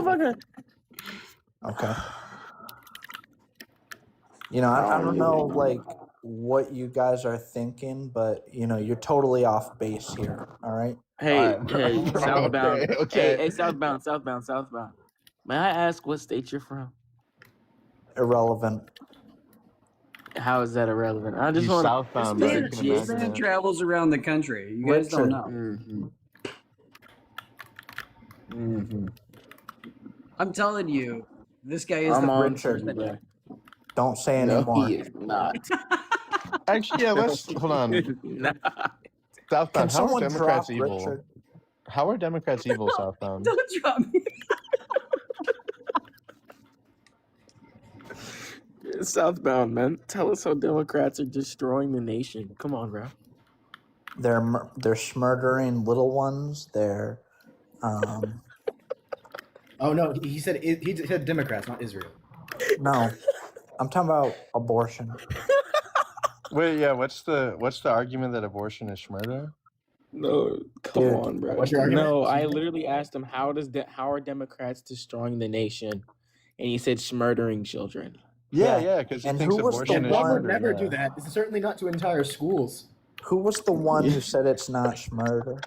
Okay. I don't know like what you guys are thinking, but you're totally off base here. All right. Hey, Alright, bro. southbound. Okay. Hey, southbound. May I ask what state you're from? Irrelevant. How is that irrelevant? I just He's want southbound, This bro. man- You can This imagine man it. travels around the country. You guys don't know. I'm telling you, this guy is I'm the on Richard. to you, bro. Don't say No, anymore. he is not. Actually, yeah. Let's hold on. Nah. Southbound. Can How are someone Democrats drop evil? Richard? How are Democrats evil, Southbound? Don't drop me. Southbound, man. Tell us how Democrats are destroying the nation. Come on, bro. They're smurdering little ones. They're Oh no, he said he said Democrats, not Israel. No, I'm talking about abortion. Wait, yeah. What's the argument that abortion is murder? No, come Dude, on, bro. what's your argument? No, I literally asked him how are Democrats destroying the nation, and he said murdering children. Yeah, because he And thinks who was the abortion is God one- would murder. never yeah. do that. It's certainly not to entire schools. Who was the one who said it's not murder?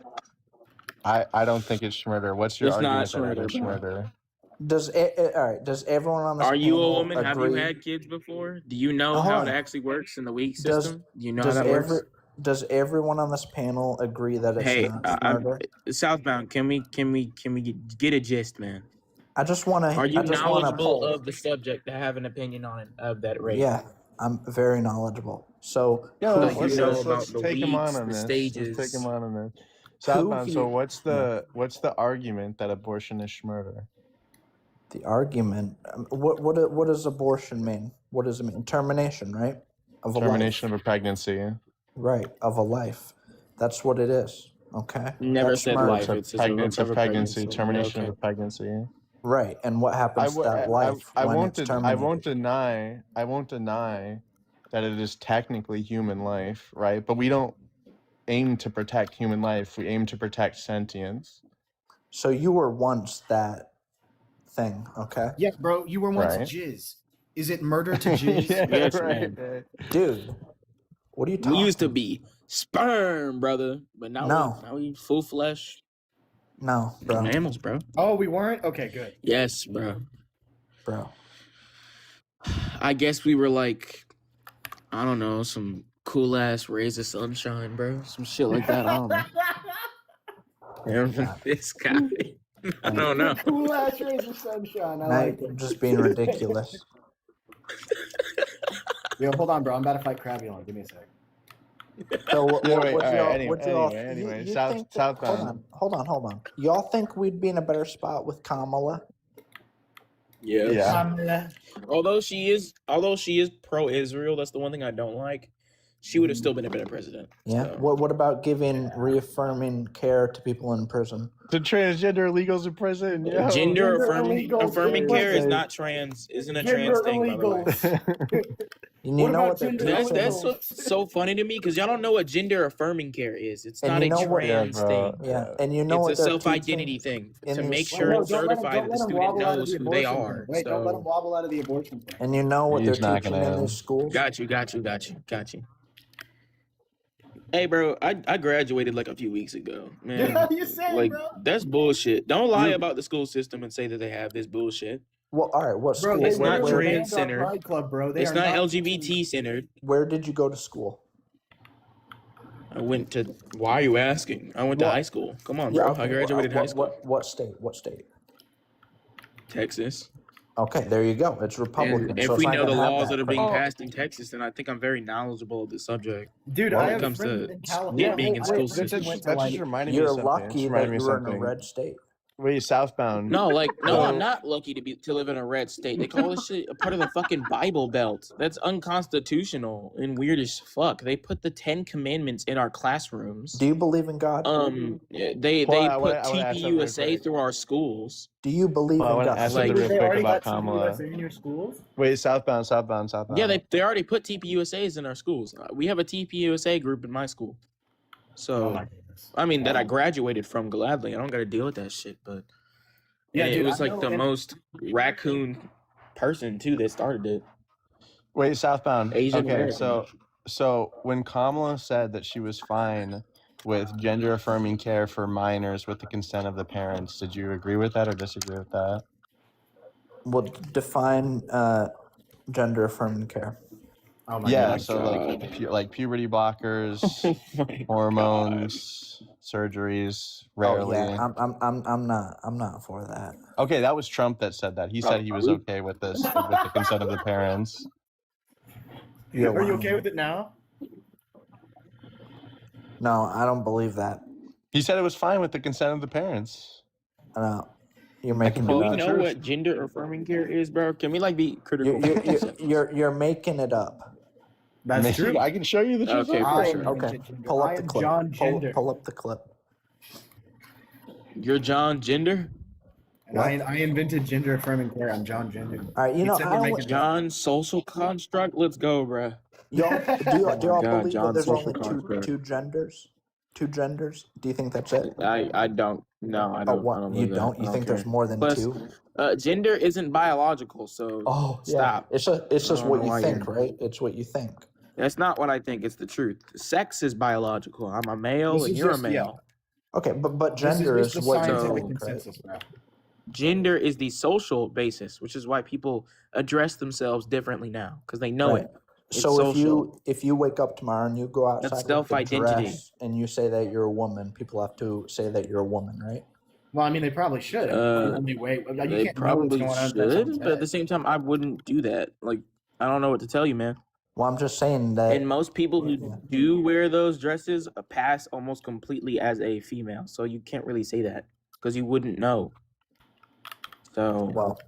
I don't think it's murder. What's your It's not argument that it shmurder, is bro. murder? All right. Does everyone on this Are you a panel woman? Have you agree? had kids before? Do you know Hold how on. it actually works in the weak Does- system? Do you know how Does that works? does everyone on this panel agree that it's Hey, not murder? Southbound, can we get a gist, man? I just want to. Are you I just want to knowledgeable poll. of the subject to have an opinion on it of that race? Yeah, I'm very knowledgeable. So Yeah, who Like, let's, you know let's, about let's the take him on weeks, on the this. stages. Let's take him on this. Southbound. So here- what's the argument that abortion is murder? the argument? What does abortion mean? What does it mean? Termination, right? Of a Termination of a pregnancy. life. Right, of a life. That's what it is. Okay. Never That's said murder. life. It's It's a pregnancy. Termination Okay. of a pregnancy. Right, and what happens to that life I when won't it's I won't terminated? deny that it is technically human life, right? But we don't aim to protect human life. We aim to protect sentience. So you were once that thing, okay? Yeah, bro, you were once Right. jizz. Is it murder to jizz? Yeah, Yes, right, man. right. Dude, what are you We talking? used to be sperm, brother, but now No. now we full flesh No, bro, mammals, bro. Oh, we weren't? Okay, good. Yes, bro. bro. I guess we were like, I don't know, some cool ass rays of sunshine, bro. Some shit like that. I don't know. Yeah, this guy. I don't know. Cool ass rays of sunshine. I Now like you're it. just being ridiculous. Yo, hold on, bro. I'm about to fight Crabulon. Give me a sec. So what, Yeah, what, wait, what all right, y'all, anyway, what y'all, anyway, you South- think southbound. hold on. Y'all think we'd be in a better spot with Kamala? Yes. Yeah. Although she is pro-Israel, that's the one thing I don't like. She would have still been a better president. Yeah. So. What about giving reaffirming care to people in prison? The transgender illegals in prison. Yo. Gender illegals affirming in care is prison. not trans. Isn't a Gender trans thing, by the way. illegals. And you What know about what they're gender teaching? That's what's so funny to me because y'all don't know what gender affirming care is. It's And not you a know what- trans Yeah, bro. thing. Yeah, and you know It's what a they're self-identity teaching thing in to these make schools? sure No, it's don't let him- certified don't that the let him student wobble out of knows the who they abortion are. thing. Wait, don't let him So, wobble out of the abortion thing. And you know what He's they're not teaching gonna- in these schools? got you. Hey, bro, I graduated like a few weeks ago, man. Yeah, you say, Like, bro. that's bullshit. Don't lie about the school system and say that they have this bullshit. Well, all right. What Bro, school? they It's not literally trans banned our centered. Pride Club, bro. They It's are not teaching- LGBT centered. Where did you go to school? I went to. Why are you asking? I went to What? high school. Come on, Yeah, bro. okay, I graduated high school. What state? What state? Texas. Okay, there you go. It's Republican. And if so it's we not know the gonna have laws that are being crap. passed in Texas, then I think I'm very knowledgeable of the subject. Dude, when I it have comes friends to in California. it being in school That systems. just reminded me of You're something. lucky Just that reminded me you of were in a something. red state. Wait, southbound. No, no, So- I'm not lucky to live in a red state. They call this shit a part of the fucking Bible Belt. That's unconstitutional and weird as fuck. They put the 10 Commandments in our classrooms. Do you believe in God? They Well, I put wanna ask something real TPUSA quick. through our schools. Do you believe Well, I in want to God? ask Like- something real They quick already about got Kamala. CPUSA in your schools? Wait, southbound. Yeah, they already put TPUSAs in our schools. We have a TPUSA group in my school. So, Oh my goodness. I mean, that I graduated from gladly. I don't got to deal with that shit, but Yeah, and dude, it was I like know, the and- most raccoon person too that started it. Wait, southbound. Asian Okay, American. so when Kamala said that she was fine with gender affirming care for minors with the consent of the parents, did you agree with that or disagree with that? Well, define gender affirming care. Oh my Yeah, God. so like puberty blockers, Oh my hormones, surgeries, rarely. Oh, yeah, I'm not for that. Okay, that was Trump that said that. He said he was okay with this with the consent of the parents. Yeah, Are you well, okay with it now? No, I don't believe that. He said it was fine with the consent of the parents. No, you're making Do it we up. know what gender affirming care is, bro? Can we like be critical? You're making it up. That's Maybe true. I can show you the truth. Okay, for sure. Okay, pull I up the am clip. John Gender. Pull up the clip. You're John Gender. I invented gender affirming care. I'm John Gender. All right, you know, I only, John social construct. Let's go, bruh. y'all do y'all God, believe that John there's social only construct. two genders? Two genders? Do you think that's it? I don't. No, I don't. what? I don't You believe that. don't? I You don't think there's care. more than Plus, two? gender isn't biological, so stop. It's just I don't what know you why think, you're- right? It's what you think. That's not what I think. It's the truth. Sex is biological. I'm a male This and is you're just- a male. Okay, but This gender is is the what you scientific think, right? consensus, bro. Gender is the social basis, which is why people address themselves differently now because they know Right. it. It's So social. if you wake up tomorrow and you go outside with a self-identity. dress and you say that you're a woman, people have to say that you're a woman, right? Well, I mean, they probably should. The only way you They can't know what's probably going on if that's should, on but at the same time, I wouldn't do that. Like, I don't know what to tell you, man. Well, I'm just saying that. And most people who do wear those dresses pass almost completely as a female, so you can't really say that because you wouldn't know. So, well,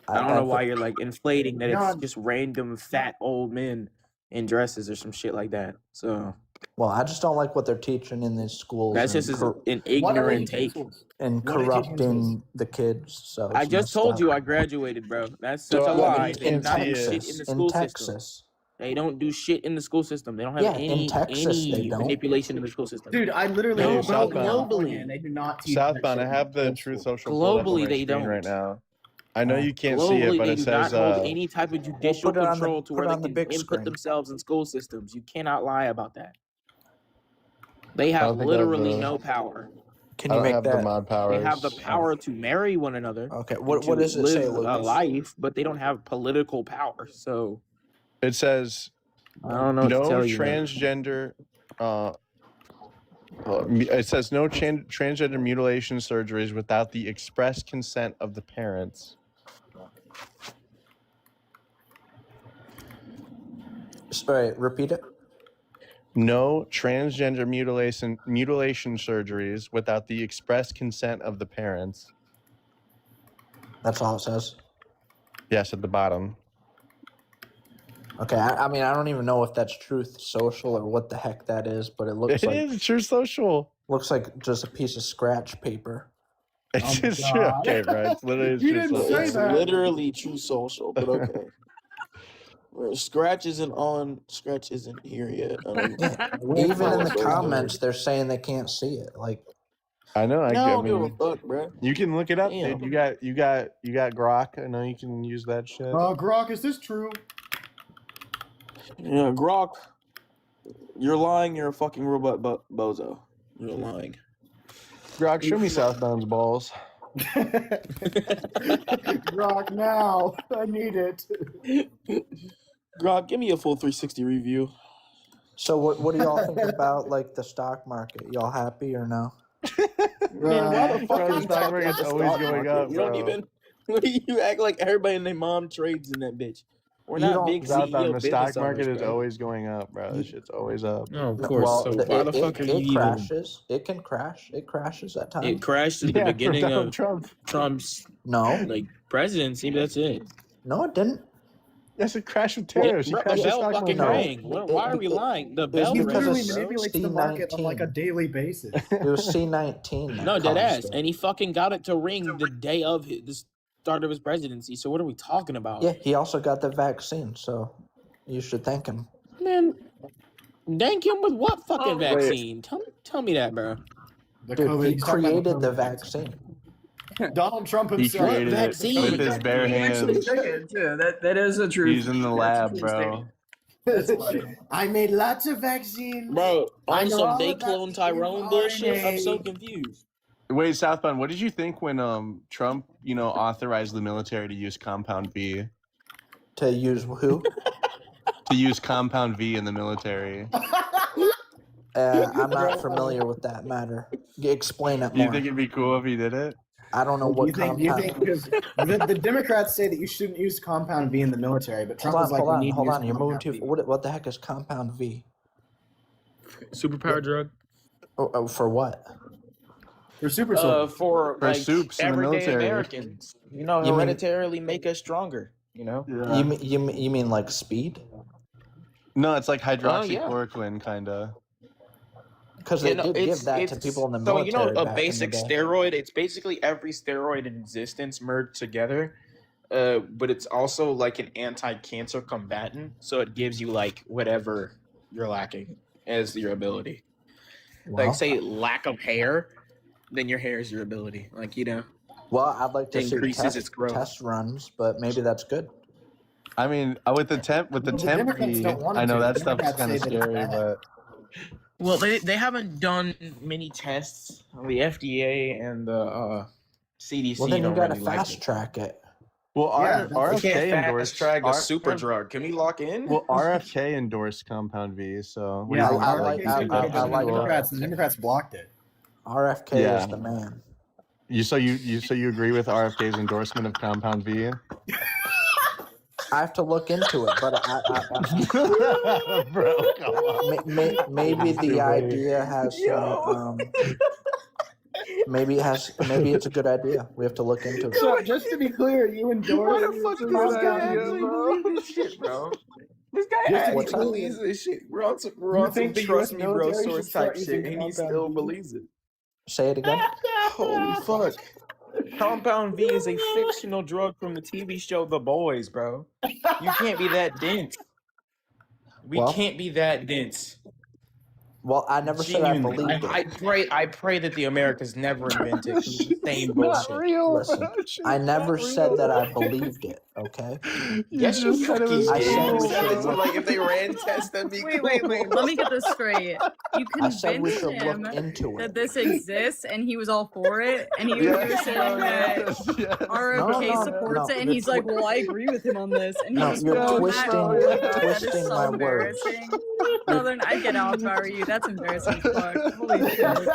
I don't know think- why you're like inflating that No, it's just random fat old men in dresses or some shit like that. So Well, I just don't like what they're teaching in these schools. that's and just cor- an ignorant take. and What are they teaching in corrupting the kids. So I it's just messed told up. you I graduated, bro. That's such a Yeah, lie. in They do not do Texas, shit in the in school system. Texas. They don't do shit in the school system. They don't have Yeah, in any Texas, they don't. manipulation in the school system. Dude, I literally No, know bro, California, globally. and they do not teach Southbound, I that shit have in the middle Truth school. Social pulled up on Globally, my they screen don't. right now. I know you can't see Globally, it, but they it do says not hold any type of judicial put it on the- control to put where it they on the can big input screen. themselves in school systems. You cannot lie about that. They I have don't think I have literally the- no power. Can I you don't make have the that? mod They powers. have the power to marry one another. Okay, and what to does it live say, a Lucas? life, but they don't have political power. So It says I don't know what no to tell you. man. transgender. It says no transgender mutilation surgeries without the express consent of the parents. Sorry, repeat it. No transgender mutilation surgeries without the express consent of the parents. That's all it says. Yes, at the bottom. Okay, I mean, I don't even know if that's Truth Social or what the heck that is, but it looks It like is Truth Social. looks like just a piece of scratch paper. It's Oh my just true. God. Okay, bro. It's literally You Truth didn't Social. say It's that. literally true social, but okay. Well, Scratch isn't on. Scratch isn't here yet. Even in the comments, they're saying they can't see it. Like, I know. No, I I don't give a mean, fuck, bro. you can look it up, Damn. dude. You got Grok. I know you can use that shit. Grok, is this true? Yeah, Grok, you're lying. You're a fucking robot, bozo. You're lying. Grok, show me Southbound's balls. Grok now. I need it. Grok, give me a full 360 review. so what do y'all think about like the stock market? Y'all happy or no? Man, why the fuck Bro, are the you stock talking market's about the always stock going market? up, You don't bro. even. You act like everybody and their mom trades in that bitch. We're You not don't- big Southbound, CEO the stock business market owners, is bro. always going up, bro. This shit's always up. No, of No, course. well, So the- why the fuck are you it even? crashes. It can crash. It crashes at times. It crashed at the Yeah, for beginning Donald of Trump. Trump's No, like presidency. But that's it. no, it didn't. Yes, it crashed with Well, tariffs. You bro, the crashed the bell stock fucking market. rang. Why are we lying? The bell He He rang. because of literally manipulates the market on like a C19. daily basis. It was C19. that No, dead ass. caused it. And he fucking got it to ring the day of the start of his presidency. So what are we talking about? Yeah, he also got the vaccine, so you should thank him. Man, thank him with what fucking Wait. vaccine? Tell me that, bro. The Dude, COVID, he he's talking about created the COVID vaccine. Donald Trump He himself. created it vaccine? with his bare He actually hands. took it too. That is a true. He's in the that's a lab, true bro. statement. I made lots of vaccines. Bro, I on know some all they about clone the Tyrone bullshit, I'm so mRNA. confused. Wait, Southbound, what did you think when Trump, authorized the military to use Compound V? To use who? To use Compound V in the military. I'm not familiar with that matter. Explain it Do you more. think it'd be cool if he did it? I don't know Do what you think compound. because the Democrats say that you shouldn't use compound V in the military, but Trump Hold is on, like, hold we on, need to hold use on. You're moving compound too. V. What the heck is compound V? Superpower drug? Oh, for what? For super soldiers. For like soups in the everyday military. Americans. You mean- Hereditarily make us stronger, You mean like speed? No, it's like yeah. hydroxychloroquine, kind of. Because they did give that to people in the so military. a back basic in the day. steroid. It's basically every steroid in existence merged together. But it's also like an anti-cancer combatant, so it gives you like whatever you're lacking as your ability. Wow. Like say lack of hair, then your hair is your ability. Like Well, I'd like to it see increases its growth. test runs, but maybe that's good. I mean, with the temp Democrats fee, don't want I know to. that The stuff's Democrats kind of say that it's scary, bad. but Well, they haven't done many tests. The FDA and the CDC Well, then you don't gotta really like fast it. track it. well, Yeah, We RFK can't fast endorsed track a R- super drug. Can we lock in? well, RFK endorsed Compound V. So what do Yeah, you think I about like- that? I like Democrats. The Democrats blocked it. RFK Yeah. is the man. So you agree with RFK's endorsement of Compound V? I have to look into it, but Bro, come on. maybe the idea has maybe it's a good idea. We have to look into it. So just to be clear, you endorse This guy actually believes this shit, bro. This guy Just to be actually clear, believes this shit. We're on some you think the trust US me, bro military source should start type shit, using and he Compound still V? believes it. Say it again. Holy fuck. Compound V is a fictional drug from the TV show The Boys, bro. You can't be that dense. We Well- can't be that dense. Well, I never said I Genuinely. believed it. I pray that the Americas never invented the same bullshit. Listen, I never said that I believed it. Okay. Yes, you fucking I did. said You we said should it's look- like if they ran tests, that'd be Wait, cool. let me get this straight. You I said we convinced should him look into that it. this exists and he was all for it, and he was saying that RFK No, supports no, it, and he's like, well, I agree with him on this. And he No, was you're so twisting- mad. Oh my God, that is twisting so my words. embarrassing. Southern, I'd get out if I were you. That's embarrassing as fuck. Holy shit.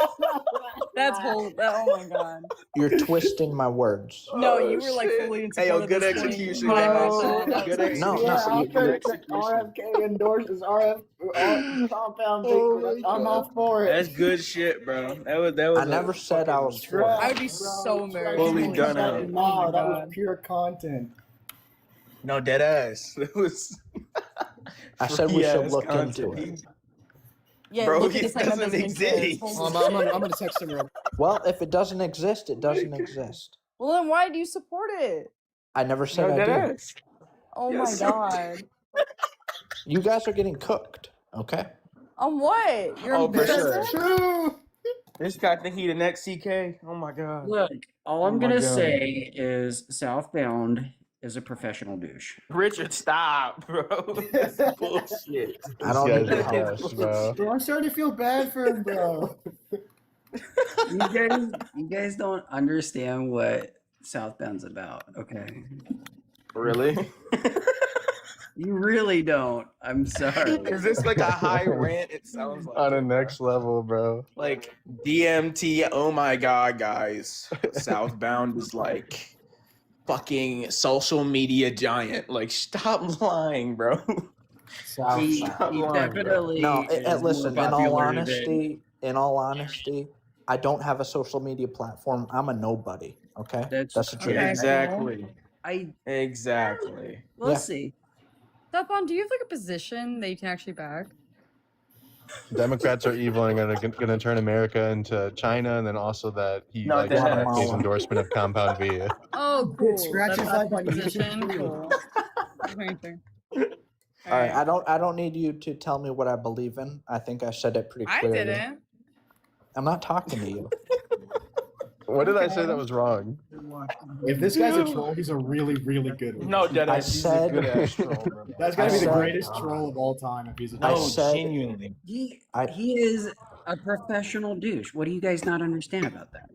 Oh my god. You're twisting my words. No, you were like fully in Hey, yo, support of good this thing. execution, My guys. bad. That was Good crazy. No, Yeah, no, I'll you- take that RFK endorses Compound V. I'm all for it. That's good shit, bro. That was I never said I was for it. I would be so embarrassed. Fully Holy done shit. out. No, that was pure content. No, dead ass. It was. I said we should free-ass look into content. it. Yeah, Bro, look at he this thing that doesn't doesn't exist. exist. Holy I'm shit. gonna text him real. Well, if it doesn't exist, it doesn't exist. Well, then why do you support it? I never said No, I dead did. ass. Oh Yes, my you god. You guys are getting cooked. Okay. On what? You're Oh, for embarrassed? sure. True. This guy think he the next CK. Oh my god. Look, all Oh I'm my gonna God. say is Southbound is a professional douche. Richard, stop, bro. That's bullshit. I don't This need guy's to a help. hush, bro. Bro, I'm starting to feel bad for him, bro. You guys don't understand what Southbound's about, okay? Really? You really don't. I'm sorry. Is this like a high rant? It sounds like On a it. next level, bro. Like DMT. Oh my god, guys! Southbound is like fucking social media giant. Like, stop lying, bro. He Stop lying, bro. definitely No, is more listen, in all popular than- honesty, I don't have a social media platform. I'm a nobody. Okay? That's the truth. Okay. Exactly. Exactly. We'll Yeah. see. Stefan, do you have like a position that you can actually back? Democrats are evil and gonna turn America into China, and then also that he No, likes dead ass. RFK's endorsement of Compound V. Oh, cool. Scratch That's his not like my on YouTube. position. Cool. Anything. All right, I don't need you to tell me what I believe in. I think I said it pretty I clearly. didn't. I'm not talking to you. What did I say that was wrong? If this guy's a troll, he's a really, really good one. No, dead I ass. He's a said- good ass troll, bro. That's gotta I be the said- greatest troll of all time if he's a I No, troll. said- genuinely. He I- he is a professional douche. What do you guys not understand about that?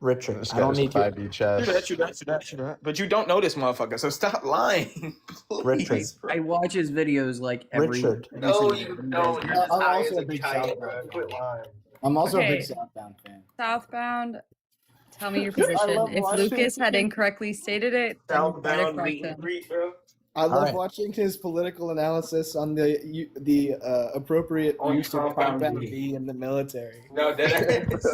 Richard, This I don't guy's need you. 5D chess. True that. But you don't know this motherfucker, so stop lying. Richard. Please, bro. I watch his videos like every. Richard. every No, single you day. don't. You're as I'm high also as a big kite, Southbound bro. fan. I'm also a Okay. big Southbound fan. Southbound, tell me your I position. love If watching- Lucas had incorrectly stated it, then try to Southbound correct meet and him. greet, bro. I love Alright. watching his political analysis on the appropriate On use of Compound Compound V. V in the military. No, dead ass.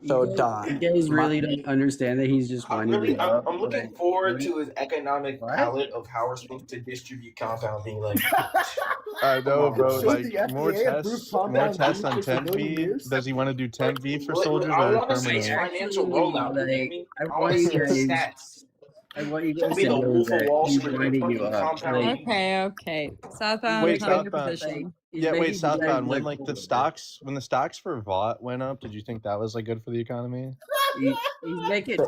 So You die. guys really don't understand that he's just winding you up. I'm looking like, forward to his economic palette of how we're supposed to distribute compound being like. I know, bro. Should Like the more FDA approve tests, compound tests V on for 10 civilian V. use? Does he want to do 10 V for soldiers I or want to see terminal? financial rollout. You hear me? I want you guys. stats. I want you Don't guys be to the know Wolf of that Wall he's Street. winding you Fucking up. compound. Like, Okay. Southbound, Wait, tell me your Southbound. position. he's Yeah, wait, making you guys Southbound. When look like the foolish. stocks, when the stocks for VOT went up, did you think that was like good for the economy? He's making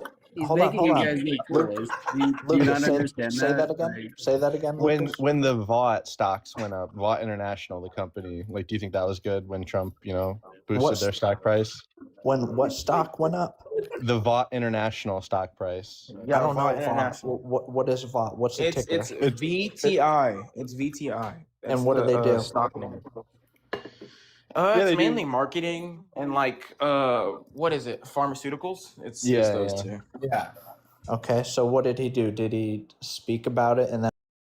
Hold on, you hold on. guys look Luke, foolish. Do you Lucas, not say, understand say that again. Like, Say that again, Lucas. When the VOT stocks went up, VOT International, the company, like, do you think that was good when Trump, boosted What- their stock price? When what stock went up? The VOT International stock price. I don't know. VOT VOT. International. What is VOT? What's the ticker? It's VTI. It's VTI. And what do they do? Stock name. Yeah, they It's do. mainly marketing and like what is it? Pharmaceuticals. It's Yeah, those yeah. two. Yeah. Okay, so what did he do? Did he speak about it and then